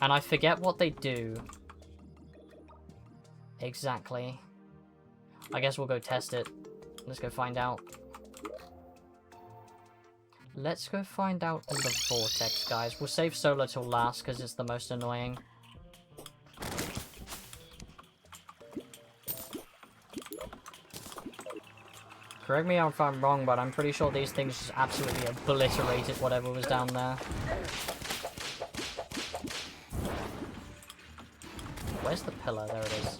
And I forget what they do. Exactly. I guess we'll go test it. Let's go find out. Let's go find out on the vortex, guys. We'll save solar till last because it's the most annoying. Correct me if I'm wrong, but I'm pretty sure these things just absolutely obliterated whatever was down there. Where's the pillar? There it is.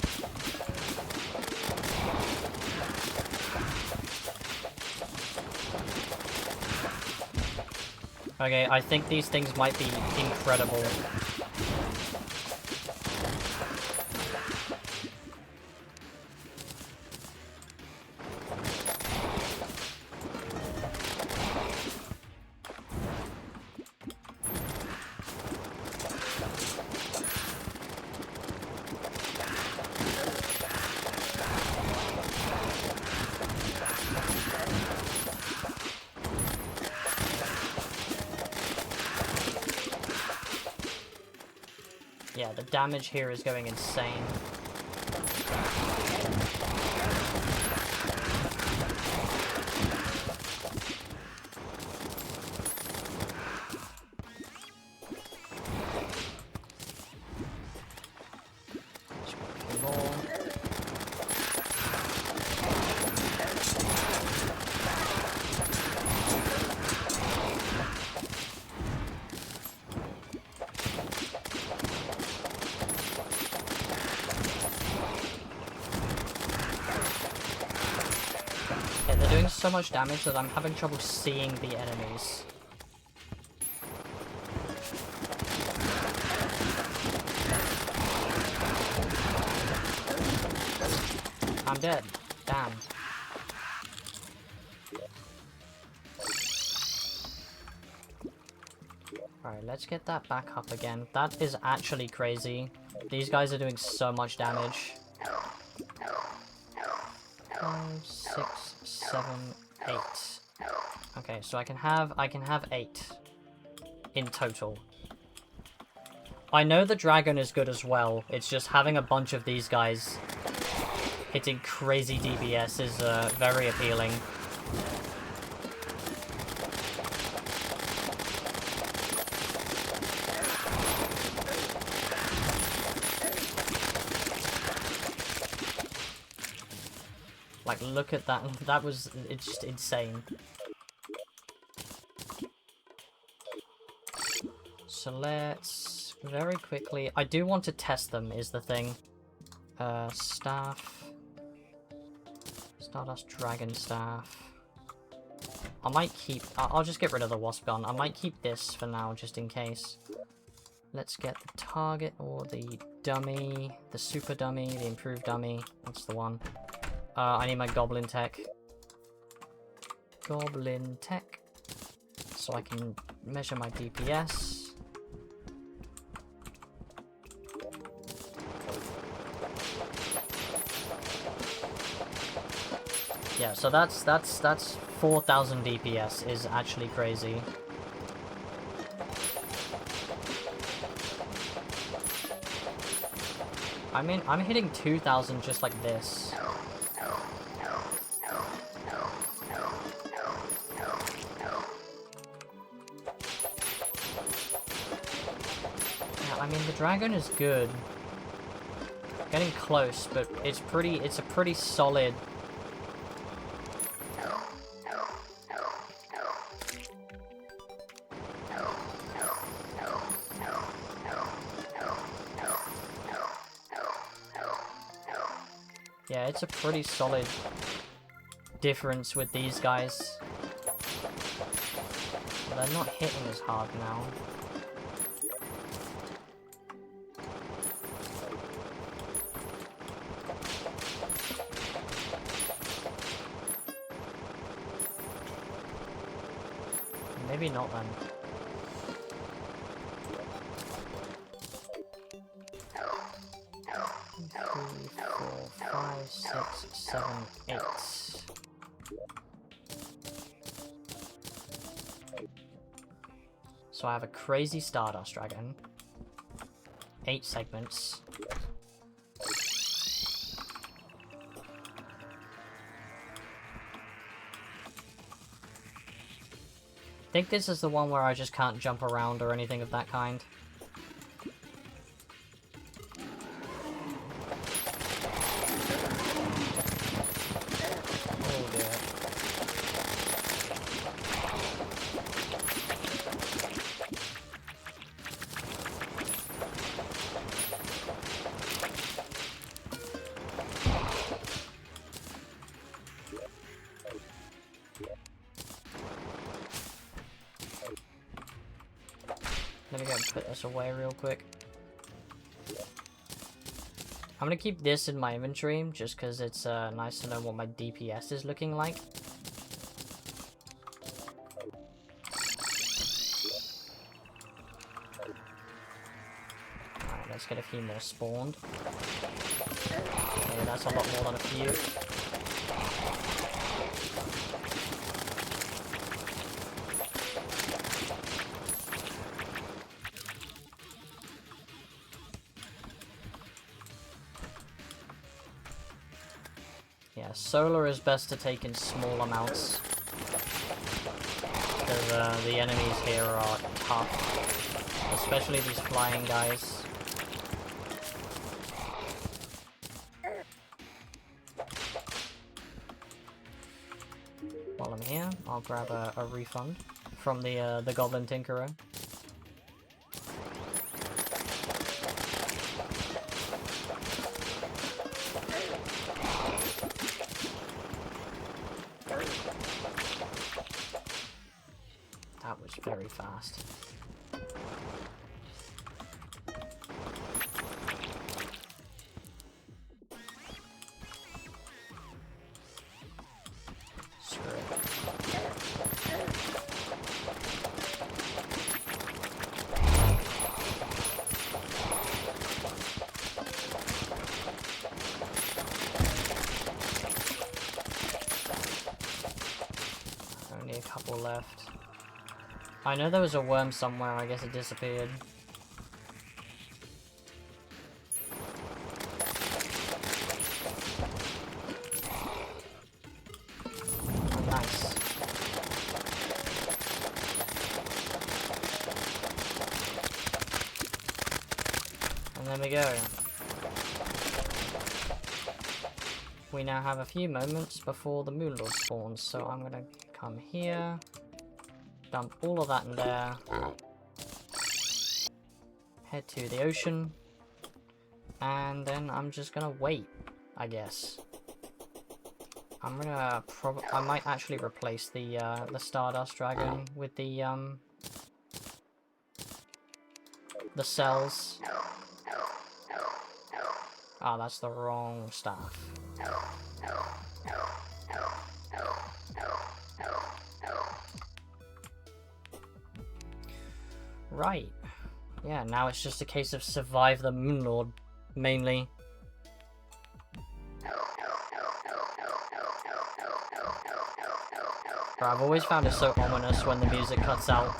Okay, I think these things might be incredible. the damage here is going insane. So much damage that I'm having trouble seeing the enemies. I'm dead. Damn. Alright, let's get that back up again. That is actually crazy. These guys are doing so much damage. 5, 6, 7, 8. Okay, so I can have 8 in total. I know the dragon is good as well. It's just having a bunch of these guys hitting crazy DPS is very appealing. Like, look at that. It's just insane. So let's very quickly... I do want to test them, is the thing. Staff. Stardust Dragon Staff. I might keep... I'll just get rid of the Wasp Gun. I might keep this for now, just in case. Let's get the target, or the dummy. The super dummy, the improved dummy. That's the one. I need my Goblin Tech. Goblin Tech. So I can measure my DPS. Yeah, so that's 4,000 DPS is actually crazy. I mean, I'm hitting 2,000 just like this. I mean, the dragon is good. Getting close, but it's a pretty solid. Yeah, it's a pretty solid difference with these guys. They're not hitting as hard now. Maybe not then. Three, 4, 5, 6, 7, 8. So I have a crazy Stardust Dragon. 8 segments. I think this is the one where I just can't jump around or anything of that kind. Oh dear. Let me go and put this away real quick. I'm gonna keep this in my inventory, just because it's nice to know what my DPS is looking like. Alright, let's get a few more spawned. Okay, that's a lot more than a few. Yeah, solar is best to take in small amounts. Because the enemies here are tough. Especially these flying guys. While I'm here, I'll grab a refund from the Goblin Tinkerer. That was very fast. Screw it. Only a couple left. I know there was a worm somewhere, I guess it disappeared. Oh, nice. And there we go. We now have a few moments before the Moonlord spawns, so I'm gonna come here. Dump all of that in there. Head to the ocean. And then I'm just gonna wait, I guess. I'm gonna I might actually replace the Stardust Dragon with the cells. Ah, that's the wrong staff. Right. Yeah, now it's just a case of survive the Moonlord, mainly. But I've always found it so ominous when the music cuts out.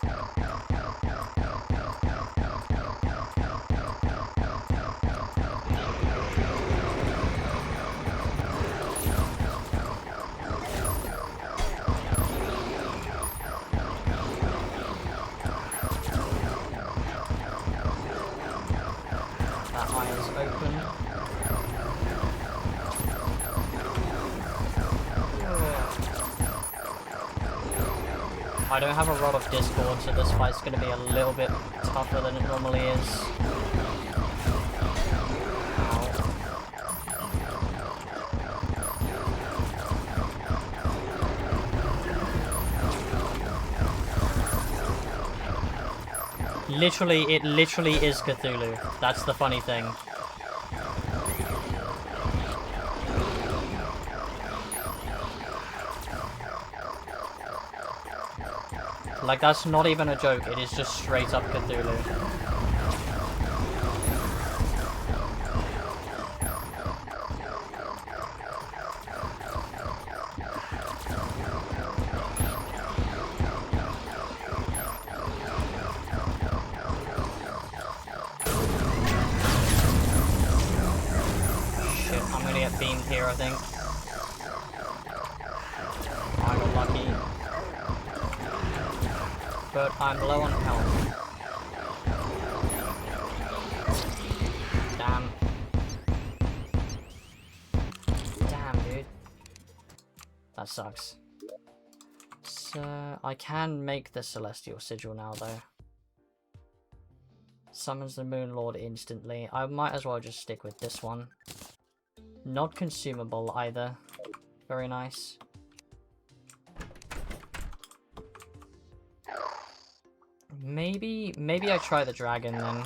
I don't have a Rod of Discord, so this fight's going to be a little bit tougher than it normally is. It literally is Cthulhu. That's the funny thing. Like, that's not even a joke, it is just straight up Cthulhu. Shit, I'm gonna get beamed here, I think. I got lucky. But I'm low on health. Damn. Damn, dude. That sucks. So, I can make the Celestial Sigil now, though. Summons the Moonlord instantly. I might as well just stick with this one. Not consumable, either. Very nice. Maybe I try the dragon then.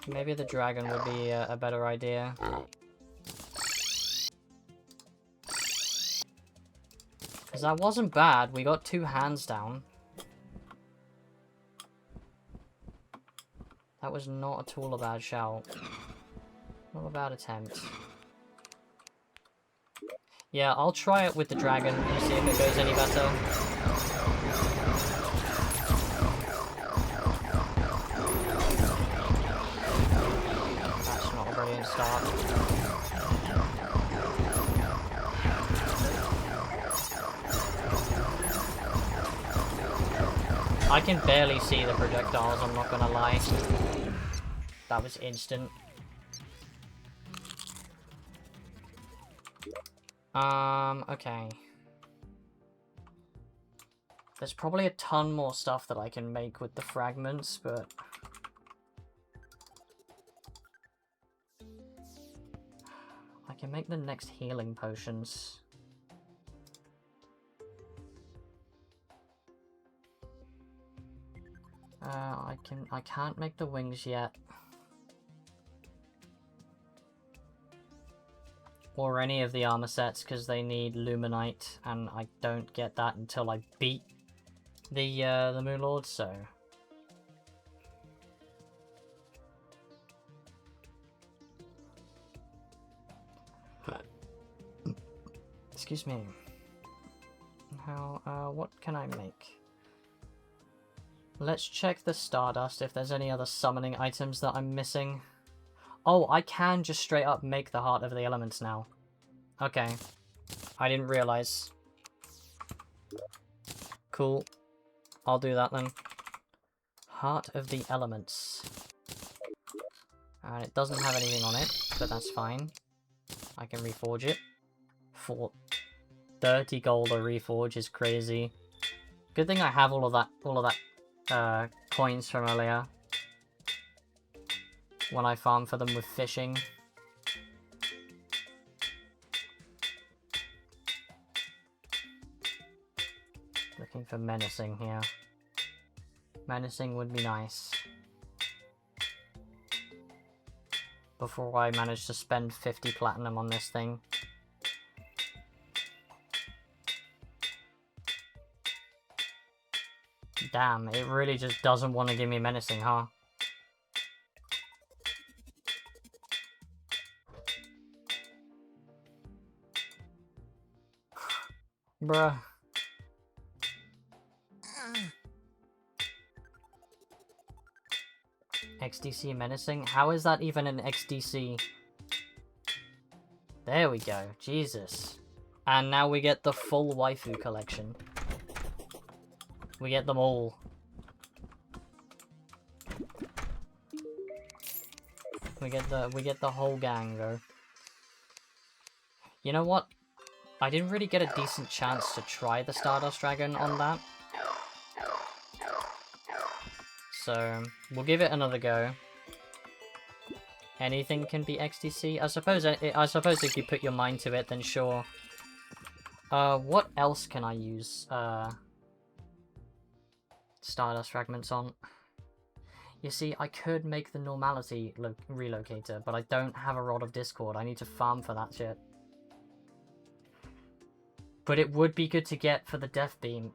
Maybe the dragon would be a better idea. Because that wasn't bad, we got 2 hands down. That was not at all a bad shout. Not a bad attempt. Yeah, I'll try it with the dragon and see if it goes any better. start. I can barely see the projectiles, I'm not gonna lie. That was instant. Okay. There's probably a ton more stuff that I can make with the fragments, but... I can make the next healing potions. I can't make the wings yet. Or any of the armor sets, because they need Luminite, and I don't get that until I beat the Moon Lord, so... Excuse me. What can I make? Let's check the Stardust if there's any other summoning items that I'm missing. Oh, I can just straight up make the Heart of the Elements now. Okay. I didn't realize. Cool. I'll do that then. Heart of the Elements. And it doesn't have anything on it, but that's fine. I can reforge it. For 30 gold a reforge is crazy. Good thing I have all of that coins from earlier. When I farm for them with fishing. Looking for menacing here. Menacing would be nice. Before I manage to spend 50 platinum on this thing. Damn, it really just doesn't want to give me menacing, huh? Bruh. XDC menacing? How is that even an XDC? There we go. Jesus. And now we get the full waifu collection. We get them all. We get the whole gang, though. You know what? I didn't really get a decent chance to try the Stardust Dragon on that. So, we'll give it another go. Anything can be XDC? I suppose if you put your mind to it, then sure. What else can I use, Stardust Fragments on? You see, I could make the Normality Relocator, but I don't have a Rod of Discord. I need to farm for that shit. But it would be good to get for the Death Beam.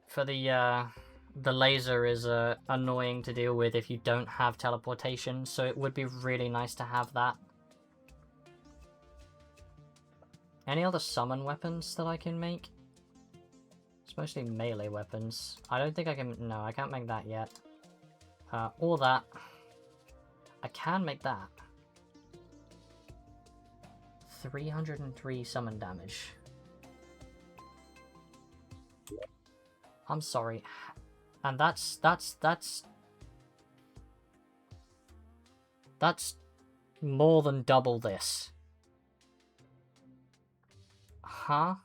For the laser is annoying to deal with if you don't have teleportation, so it would be really nice to have that. Any other summon weapons that I can make? It's mostly melee weapons. I don't think I can... No, I can't make that yet. Or that. I can make that. 303 summon damage. I'm sorry. And that's more than double this. Huh?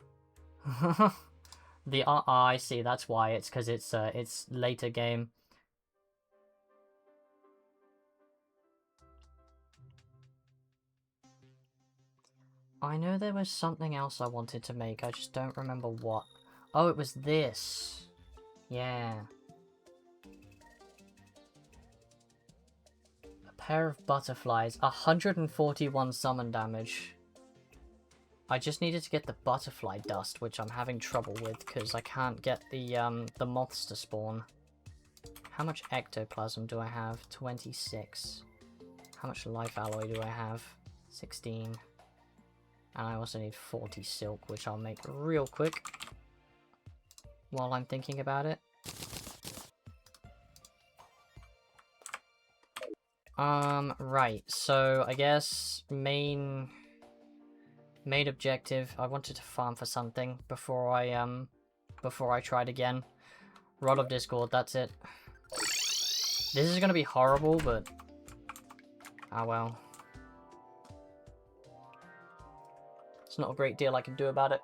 The I see, that's why. It's because it's later game. I know there was something else I wanted to make, I just don't remember what. Oh, it was this. Yeah. A pair of butterflies. 141 summon damage. I just needed to get the butterfly dust, which I'm having trouble with because I can't get the moths to spawn. How much ectoplasm do I have? 26. How much life alloy do I have? 16. And I also need 40 silk, which I'll make real quick while I'm thinking about it. Right, so I guess main objective, I wanted to farm for something before I tried again. Rod of Discord, that's it. This is gonna be horrible, but ah well. It's not a great deal I can do about it.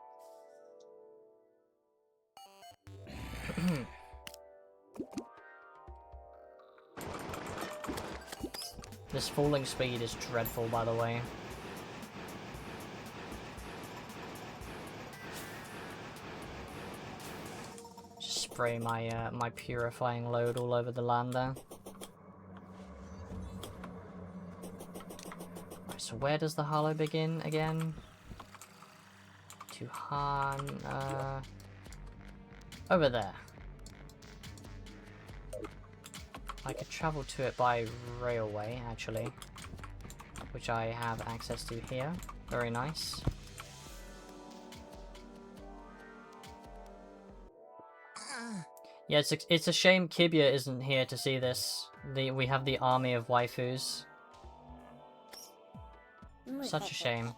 This falling speed is dreadful, by the way. Just spray my my purifying load all over the land there. Right, so where does the hollow begin again? To Han, over there. I could travel to it by railway, actually, which I have access to here. Very nice. Yeah, it's a shame Kibia isn't here to see this. We have the army of waifus. Such a shame.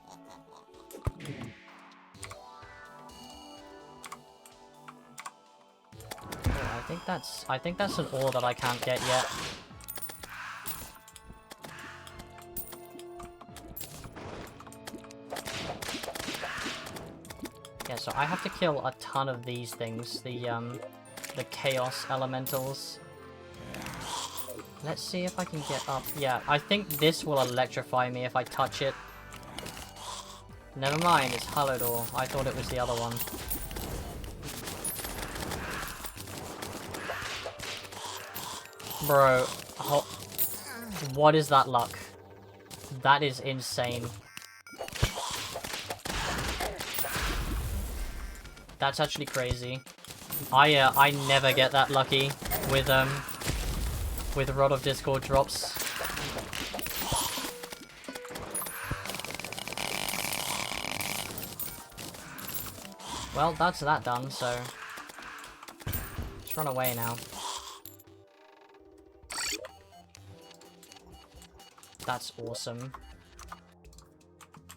I think that's an ore that I can't get yet. Yeah, so I have to kill a ton of these things, the chaos elementals. Let's see if I can get up. Yeah, I think this will electrify me if I touch it. Never mind, it's hollowed ore. I thought it was the other one. Bro, what is that luck? That is insane. That's actually crazy. I never get that lucky with Rod of Discord drops. Well, that's that done, so let's run away now. That's awesome.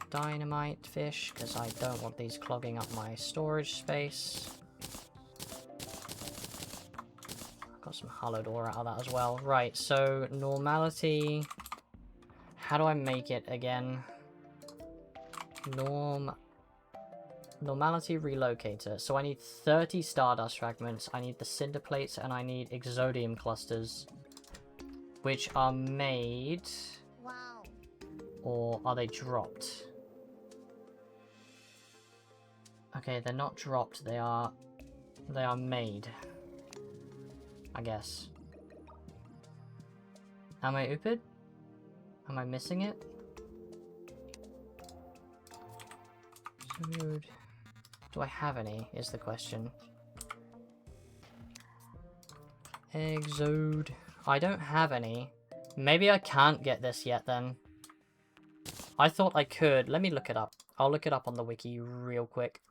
Dynamite fish, because I don't want these clogging up my storage space. I've got some hollowed ore out of that as well. Right, so normality. How do I make it again? Normality relocator. So I need 30 stardust fragments, I need the cinder plates, and I need exodium clusters. Which are made... Wow. Or are they dropped? Okay, they're not dropped, they are made. I guess. Am I ooped? Am I missing it? Food. Do I have any, is the question. Exode. I don't have any. Maybe I can't get this yet then. I thought I could. Let me look it up. I'll look it up on the wiki real quick.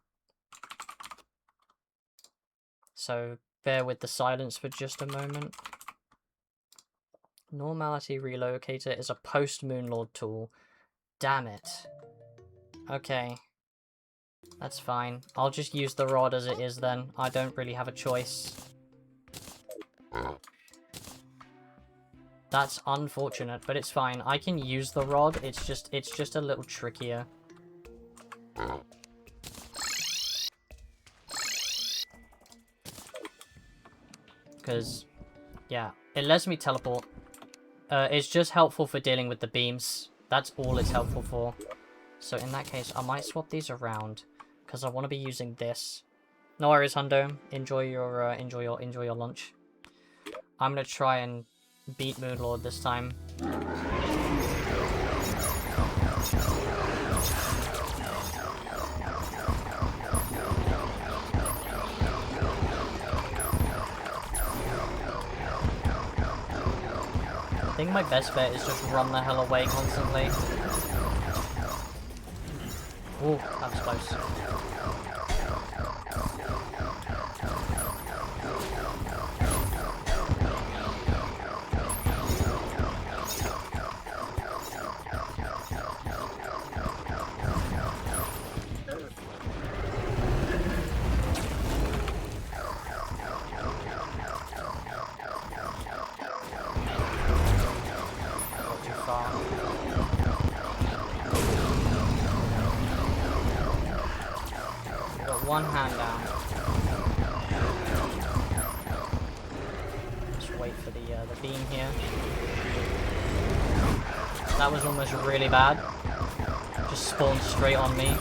So bear with the silence for just a moment. Normality relocator is a post-Moonlord tool. Damn it. Okay. That's fine. I'll just use the rod as it is then. I don't really have a choice. That's unfortunate, but it's fine. I can use the rod. It's just a little trickier. Because, yeah, it lets me teleport. It's just helpful for dealing with the beams. That's all it's helpful for. So in that case, I might swap these around because I want to be using this. No worries, Hundo. Enjoy your lunch. I'm gonna try and beat Moonlord this time. I think my best bet is just run the hell away constantly. Ooh, that was close. one hand down. Just wait for the beam here. That was almost really bad. Just spawned straight on me.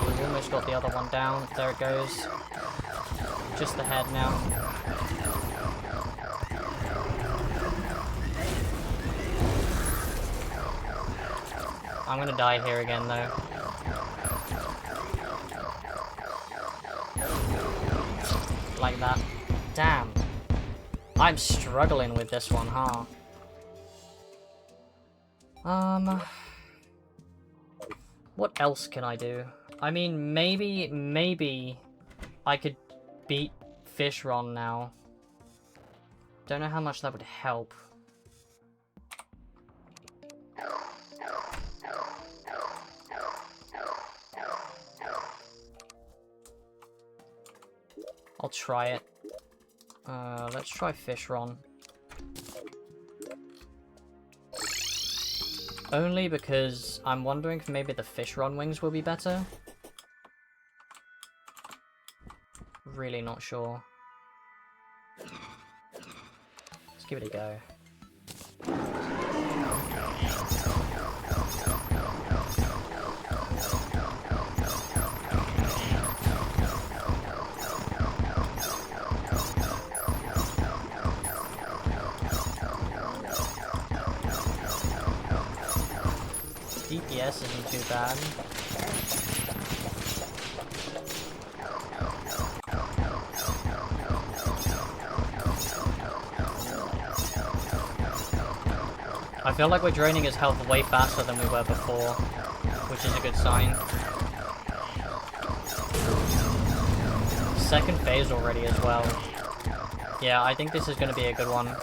We've almost got the other one down. There it goes. Just the head now. I'm gonna die here again though. Like that. Damn. I'm struggling with this one, huh? What else can I do? I mean, maybe I could beat Fishron now. Don't know how much that would help. I'll try it. Let's try Fishron. Only because I'm wondering if maybe the Fishron wings will be better. Really not sure. Let's give it a go. DPS isn't too bad. I feel like we're draining his health way faster than we were before, which is a good sign. Second phase already as well. Yeah, I think this is going to be a good one.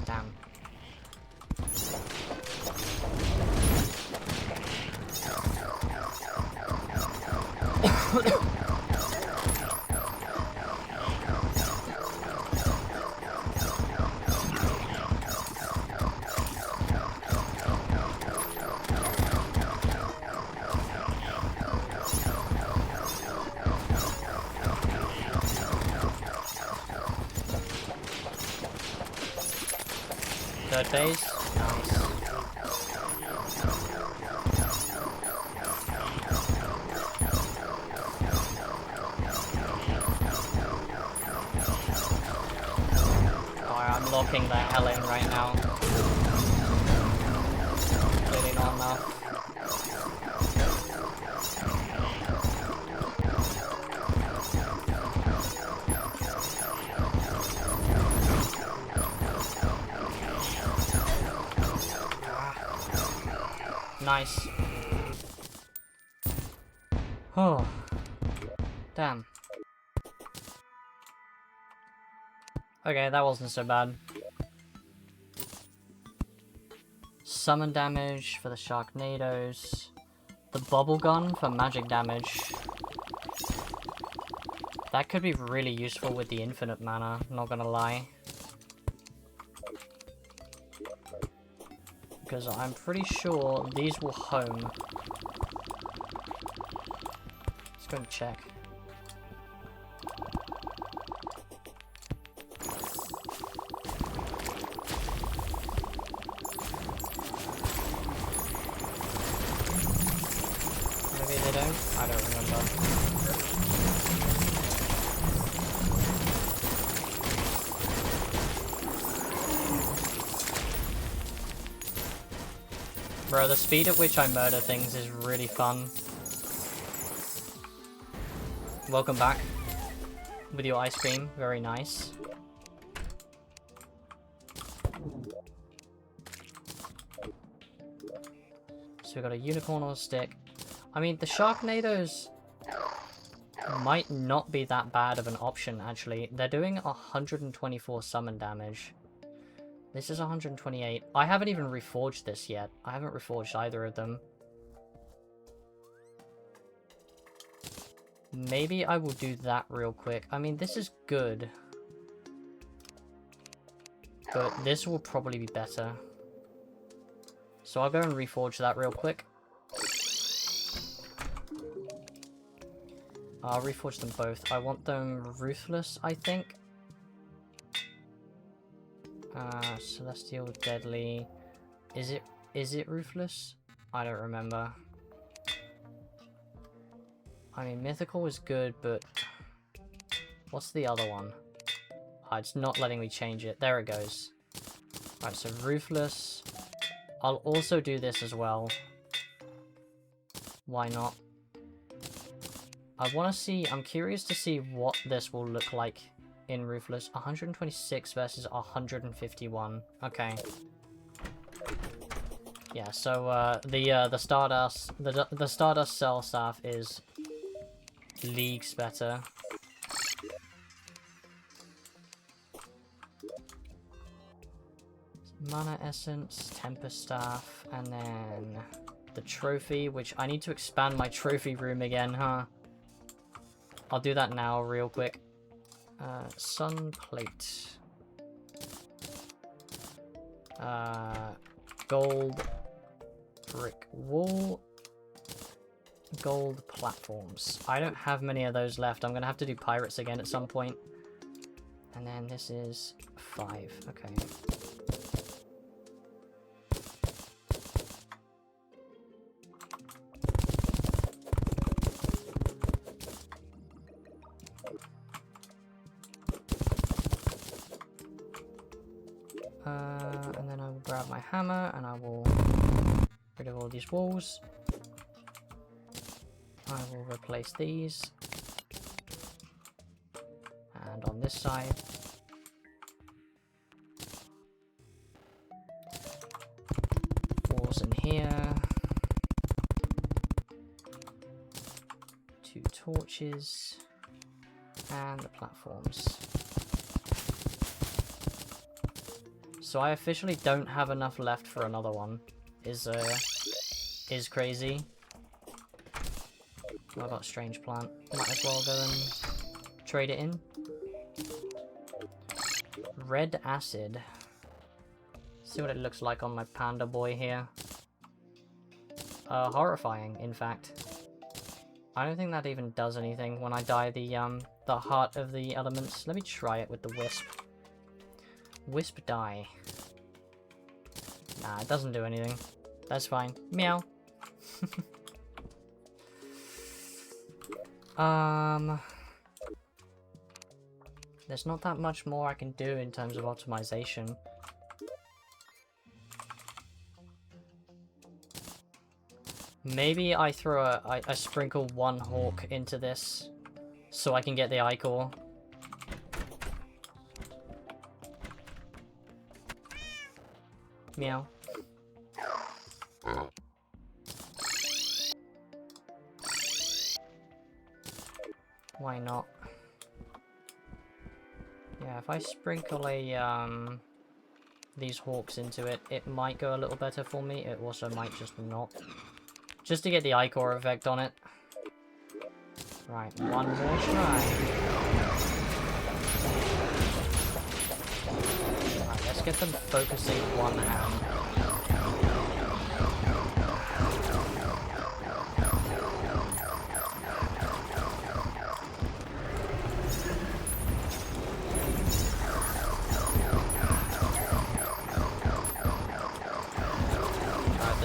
Damn. Third phase. Nice. I'm locking the hell in right now. Clearly not enough. Nice. Oh. Damn. Okay, that wasn't so bad. Summon damage for the Sharknadoes. The bubble gun for magic damage. That could be really useful with the infinite mana, not gonna lie. Because I'm pretty sure these will home. Let's go and check. Maybe they don't? I don't remember. Bro, the speed at which I murder things is really fun. Welcome back with your ice cream. Very nice. So we got a unicorn on a stick. I mean, the Sharknadoes might not be that bad of an option, actually. They're doing 124 summon damage. This is 128. I haven't even reforged this yet. I haven't reforged either of them. Maybe I will do that real quick. I mean, this is good. But this will probably be better. So I'll go and reforge that real quick. I'll reforge them both. I want them ruthless, I think. Celestial, deadly. Is it ruthless? I don't remember. I mean, mythical is good, but what's the other one? Oh, it's not letting me change it. There it goes. Alright, so ruthless. I'll also do this as well. Why not? I want to see, I'm curious to see what this will look like in Ruthless. 126 versus 151. Okay. Yeah, so the Stardust Cell Staff is leagues better. Mana Essence, Tempest Staff, and then the trophy, which I need to expand my trophy room again, huh? I'll do that now real quick. Sun Plate. Gold brick wall. Gold platforms. I don't have many of those left. I'm gonna have to do pirates again at some point. And then this is 5. Okay. And then I will grab my hammer and I will get rid of all these walls. I will replace these. And on this side, walls in here. 2 torches. And the platforms. So I officially don't have enough left for another one. Is crazy. Oh, I got a strange plant. Might as well go and trade it in. Red acid. See what it looks like on my panda boy here. Horrifying, in fact. I don't think that even does anything when I dye the heart of the elements. Let me try it with the wisp. Wisp dye. Nah, it doesn't do anything. That's fine. Meow. There's not that much more I can do in terms of optimization. Maybe I throw I sprinkle 1 hawk into this so I can get the ichor. Meow. Why not? Yeah, if I sprinkle these hawks into it, it might go a little better for me. It also might just not. Just to get the ichor effect on it. Right, one more try. Right, let's get them focusing one hand.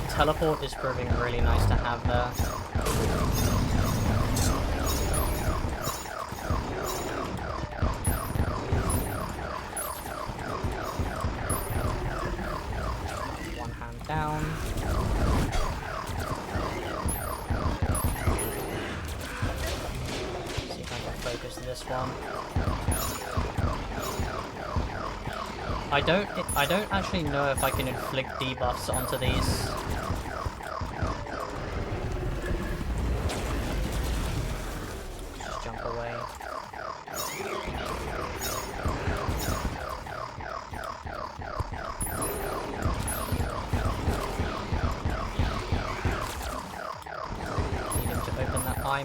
Teleport is proving really nice to have there. One hand down. See if I can focus this one. I don't actually know if I can inflict debuffs onto these.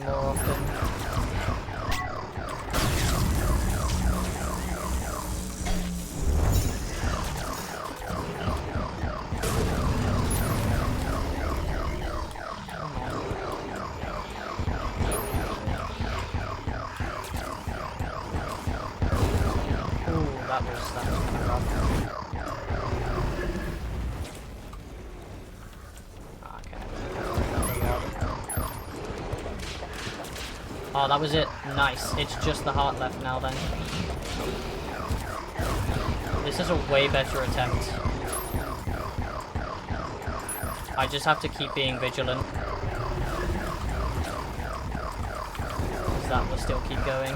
More often. that was kind of rough. Oh, that was it. Nice. It's just the heart left now then. This is a way better attempt. I just have to keep being vigilant. That will still keep going.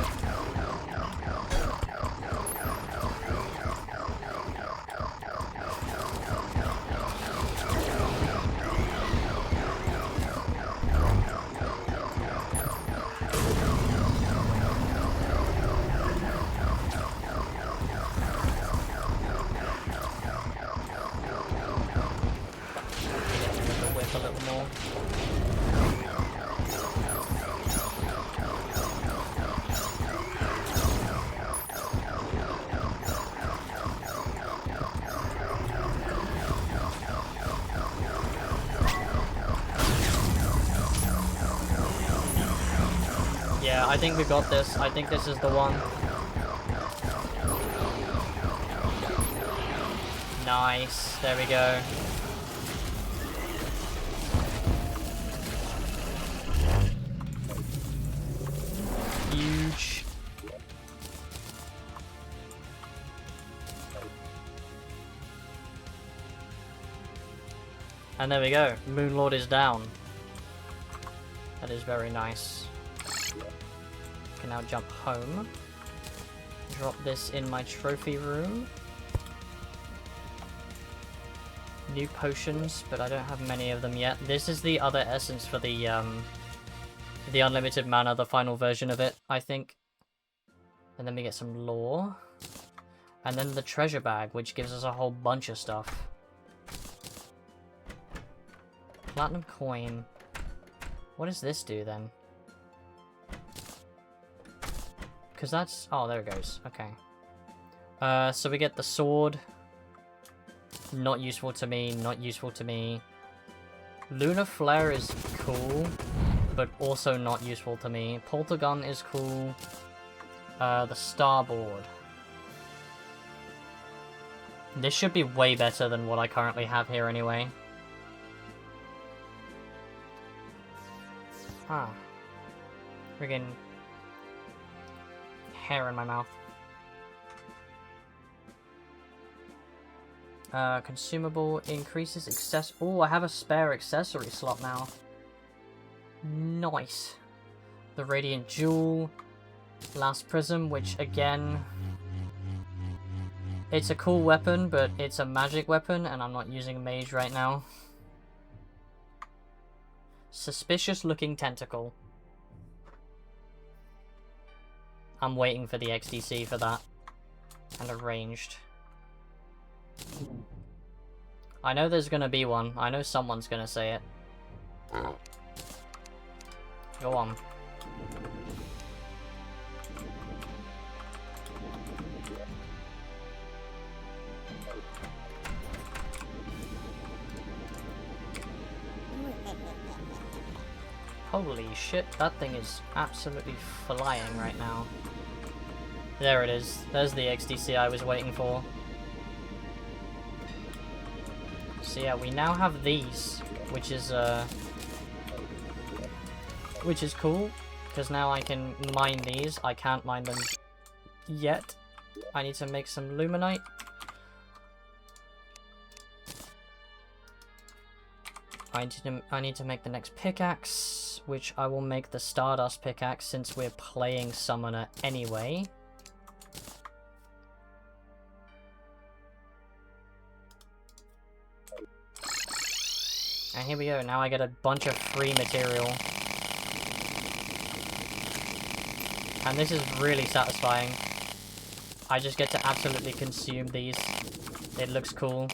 Whip a little more. Yeah, I think we got this. I think this is the one. Nice. There we go. Huge. And there we go. Moonlord is down. That is very nice. Can now jump home. Drop this in my trophy room. New potions, but I don't have many of them yet. This is the other essence for the unlimited mana, the final version of it, I think. And then we get some lore. And then the treasure bag, which gives us a whole bunch of stuff. Platinum coin. What does this do then? Because that's... oh, there it goes. Okay. So we get the sword. Not useful to me, not useful to me. Lunar Flare is cool, but also not useful to me. Poltergun is cool. The Starboard. This should be way better than what I currently have here anyway. Ah. Friggin' hair in my mouth. Consumable increases access. Oh, I have a spare accessory slot now. Nice. The Radiant Jewel. Last Prism, which again... it's a cool weapon, but it's a magic weapon, and I'm not using a mage right now. Suspicious looking tentacle. I'm waiting for the XDC for that. And a ranged. I know there's gonna be one. I know someone's gonna say it. Go on. Holy shit, that thing is absolutely flying right now. There it is. There's the XDC I was waiting for. So yeah, we now have these, which is cool, because now I can mine these. I can't mine them yet. I need to make some Luminite. I need to make the next pickaxe, which I will make the Stardust pickaxe since we're playing Summoner anyway. And here we go, now I get a bunch of free material. And this is really satisfying. I just get to absolutely consume these. It looks cool.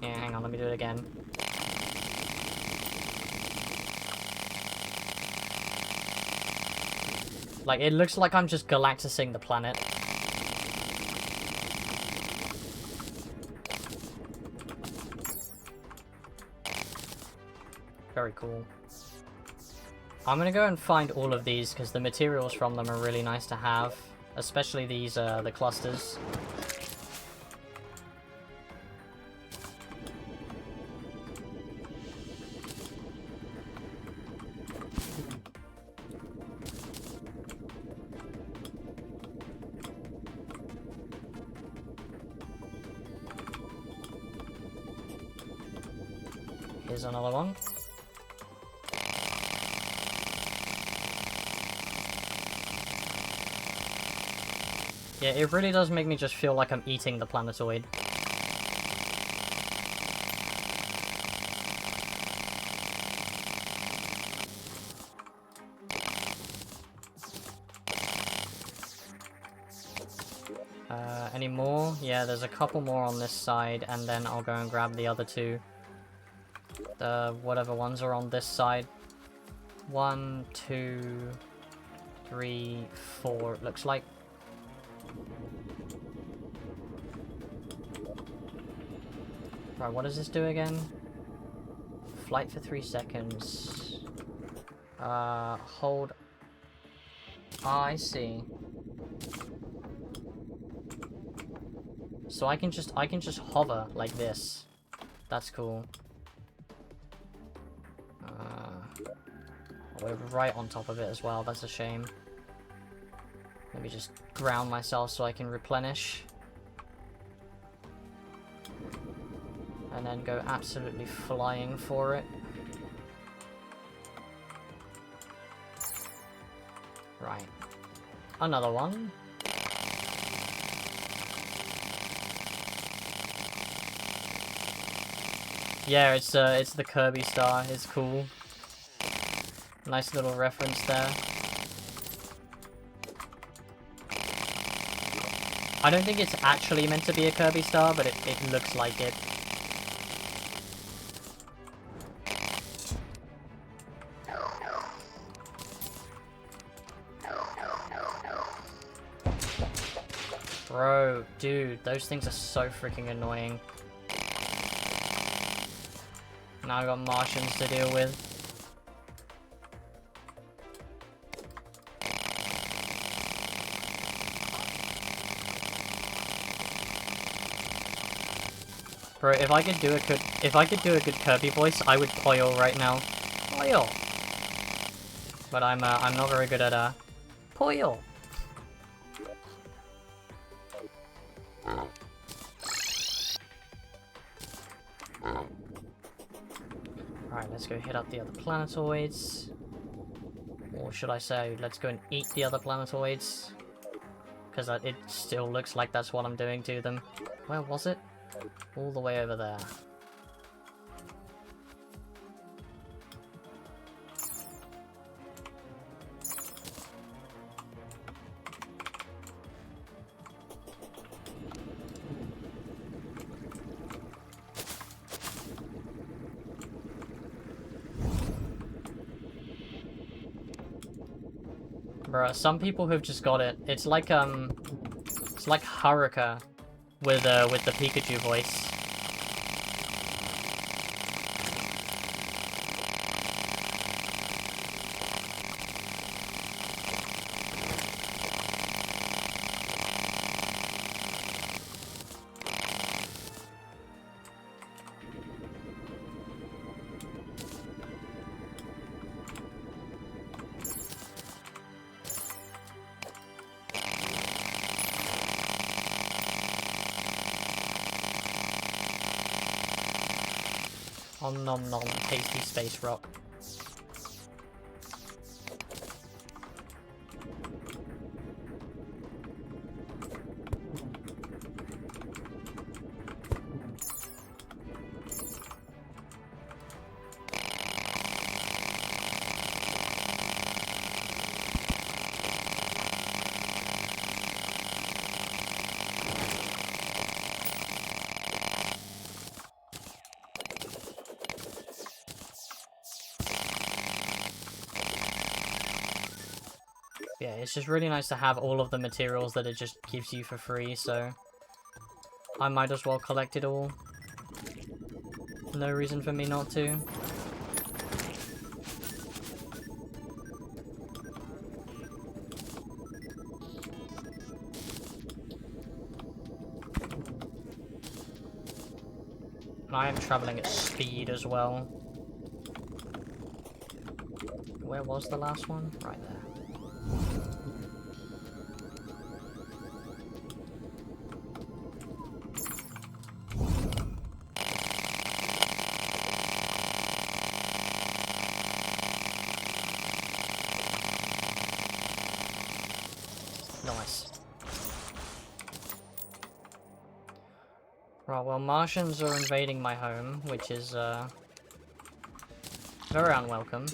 Yeah, hang on, let me do it again. Like, it looks like I'm just galacticing the planet. Very cool. I'm gonna go and find all of these because the materials from them are really nice to have. especially these, the clusters. Here's another one. Yeah, it really does make me just feel like I'm eating the planetoid. Any more? Yeah, there's a couple more on this side, and then I'll go and grab the other two. The whatever ones are on this side. 1, 2, 3, 4, it looks like. Right, what does this do again? Flight for 3 seconds. Hold. Ah, I see. So I can just hover like this. That's cool. We're right on top of it as well. That's a shame. Let me just ground myself so I can replenish. And then go absolutely flying for it. Right. Another one. Yeah, it's the Kirby star. It's cool. Nice little reference there. I don't think it's actually meant to be a Kirby star, but it looks like it. Bro, dude, those things are so freaking annoying. Now I've got Martians to deal with. Bro, if I could do a good Kirby voice, I would Poyo right now. Poyo. But I'm not very good at Poyo. Alright, let's go hit up the other planetoids. Or should I say, let's go and eat the other planetoids. Because it still looks like that's what I'm doing to them. Where was it? All the way over there. Bruh, some people have just got it. It's like Haruka with the Pikachu voice. Om nom nom, tasty space rock. Yeah, it's just really nice to have all of the materials that it just gives you for free, so I might as well collect it all. No reason for me not to. And I am traveling at speed as well. Where was the last one? Right there. Nice. Right, well, Martians are invading my home, which is, very unwelcome.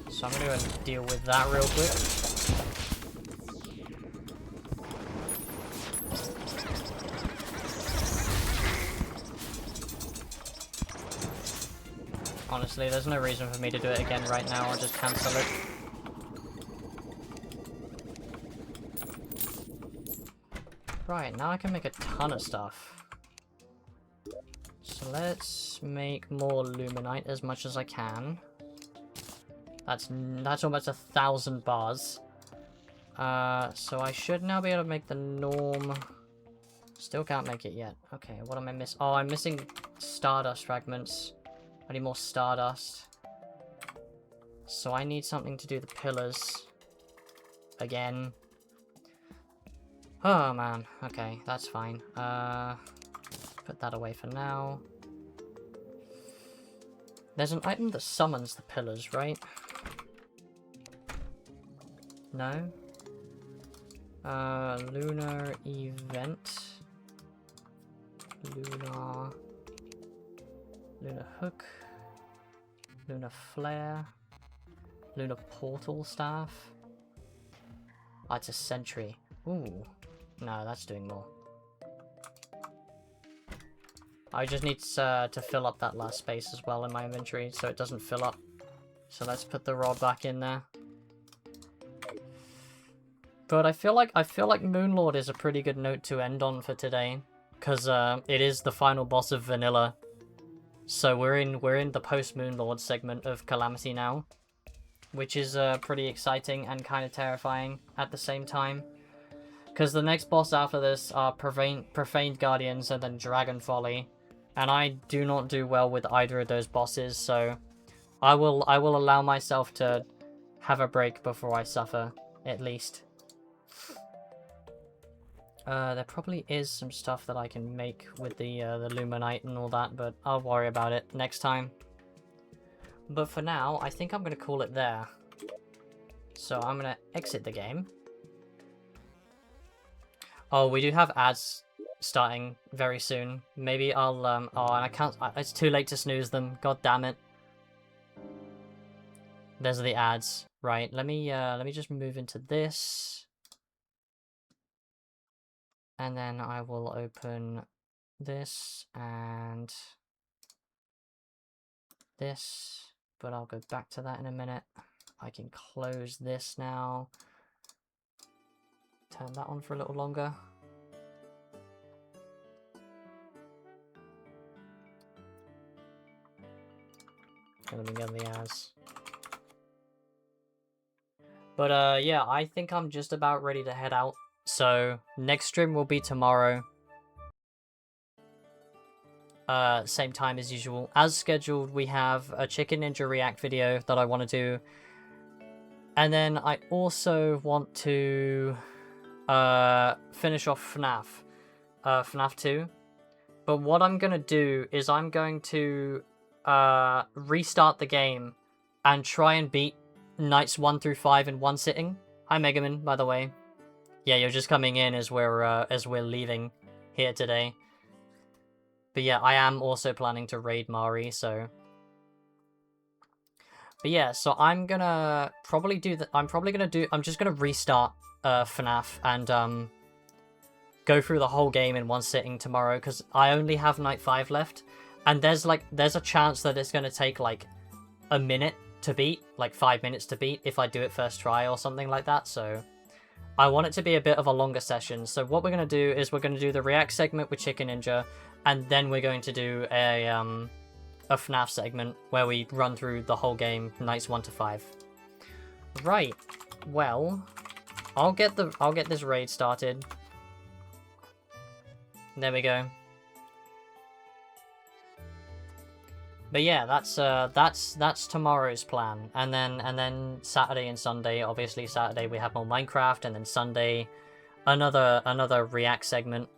So I'm gonna go and deal with that real quick. Honestly, there's no reason for me to do it again right now, I'll just cancel it. Right, now I can make a ton of stuff. So let's make more luminite as much as I can. That's almost 1,000 bars. So I should now be able to make the norm. Still can't make it yet. Okay, what am I missing? Oh, I'm missing stardust fragments. I need more stardust. So I need something to do the pillars. Again. Oh man, okay, that's fine. Put that away for now. There's an item that summons the pillars, right? No? Lunar event. Lunar hook. Lunar flare. Lunar portal staff. Oh, it's a sentry. Ooh. No, that's doing more. I just need to fill up that last space as well in my inventory so it doesn't fill up. So let's put the rod back in there. But I feel like Moonlord is a pretty good note to end on for today, because it is the final boss of Vanilla. So we're in the post Moonlord segment of Calamity now, which is pretty exciting and kind of terrifying at the same time. Because the next boss after this are Profaned Guardians and then Dragon Folly, and I do not do well with either of those bosses, so I will allow myself to have a break before I suffer, at least. There probably is some stuff that I can make with the Luminite and all that, but I'll worry about it next time. But for now, I think I'm going to call it there. So I'm going to exit the game. Oh, we do have ads starting very soon. Maybe I'll, oh, and I can't, it's too late to snooze them. God damn it. There's the ads. Right, let me just move into this. And then I will open this and this, but I'll go back to that in a minute. I can close this now. Turn that on for a little longer. Let me get the ads. But yeah, I think I'm just about ready to head out. So next stream will be tomorrow. Same time as usual. As scheduled, we have a Chicken Ninja React video that I want to do. And then I also want to finish off FNAF. FNAF 2. But what I'm going to do is I'm going to restart the game and try and beat nights 1 through 5 in one sitting. Hi Megaman, by the way. Yeah, you're just coming in as we're leaving here today. But yeah, I am also planning to raid Mari, so. But yeah, so I'm gonna probably do that. I'm just gonna restart FNAF and go through the whole game in one sitting tomorrow, because I only have night 5 left, and there's a chance that it's gonna take like a minute to beat, like 5 minutes to beat if I do it first try or something like that. So I want it to be a bit of a longer session. So what we're going to do is we're going to do the React segment with Chicken Ninja, and then we're going to do a FNAF segment where we run through the whole game, nights 1 to 5. Right. Well, I'll get this raid started. There we go. But yeah, that's tomorrow's plan, and then Saturday and Sunday. Obviously, Saturday we have more Minecraft, and then Sunday, another React segment.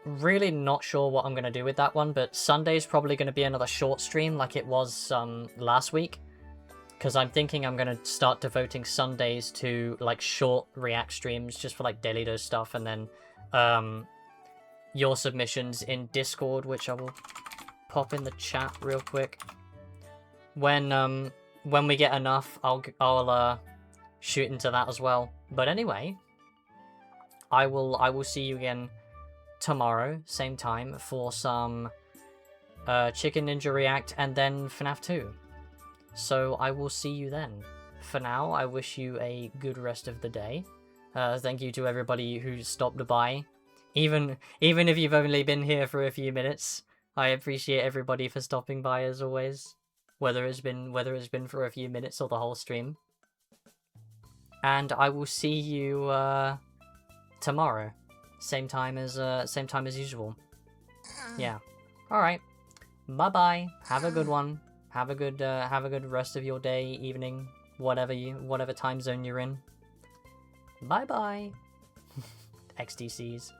Really not sure what I'm gonna do with that one, but Sunday's probably gonna be another short stream like it was last week, because I'm thinking I'm gonna start devoting Sundays to like short React streams just for like daily dose stuff, and then your submissions in Discord, which I will pop in the chat real quick. When we get enough, I'll shoot into that as well. But anyway, I will see you again tomorrow, same time, for some Chicken Ninja React and then FNAF 2. So I will see you then. For now, I wish you a good rest of the day. Thank you to everybody who stopped by. Even if you've only been here for a few minutes, I appreciate everybody for stopping by as always. Whether it's been for a few minutes or the whole stream. And I will see you tomorrow. Same time as usual. Yeah. Alright. Bye-bye. Have a good one. Have a good rest of your day, evening, whatever time zone you're in. Bye-bye. XDCs.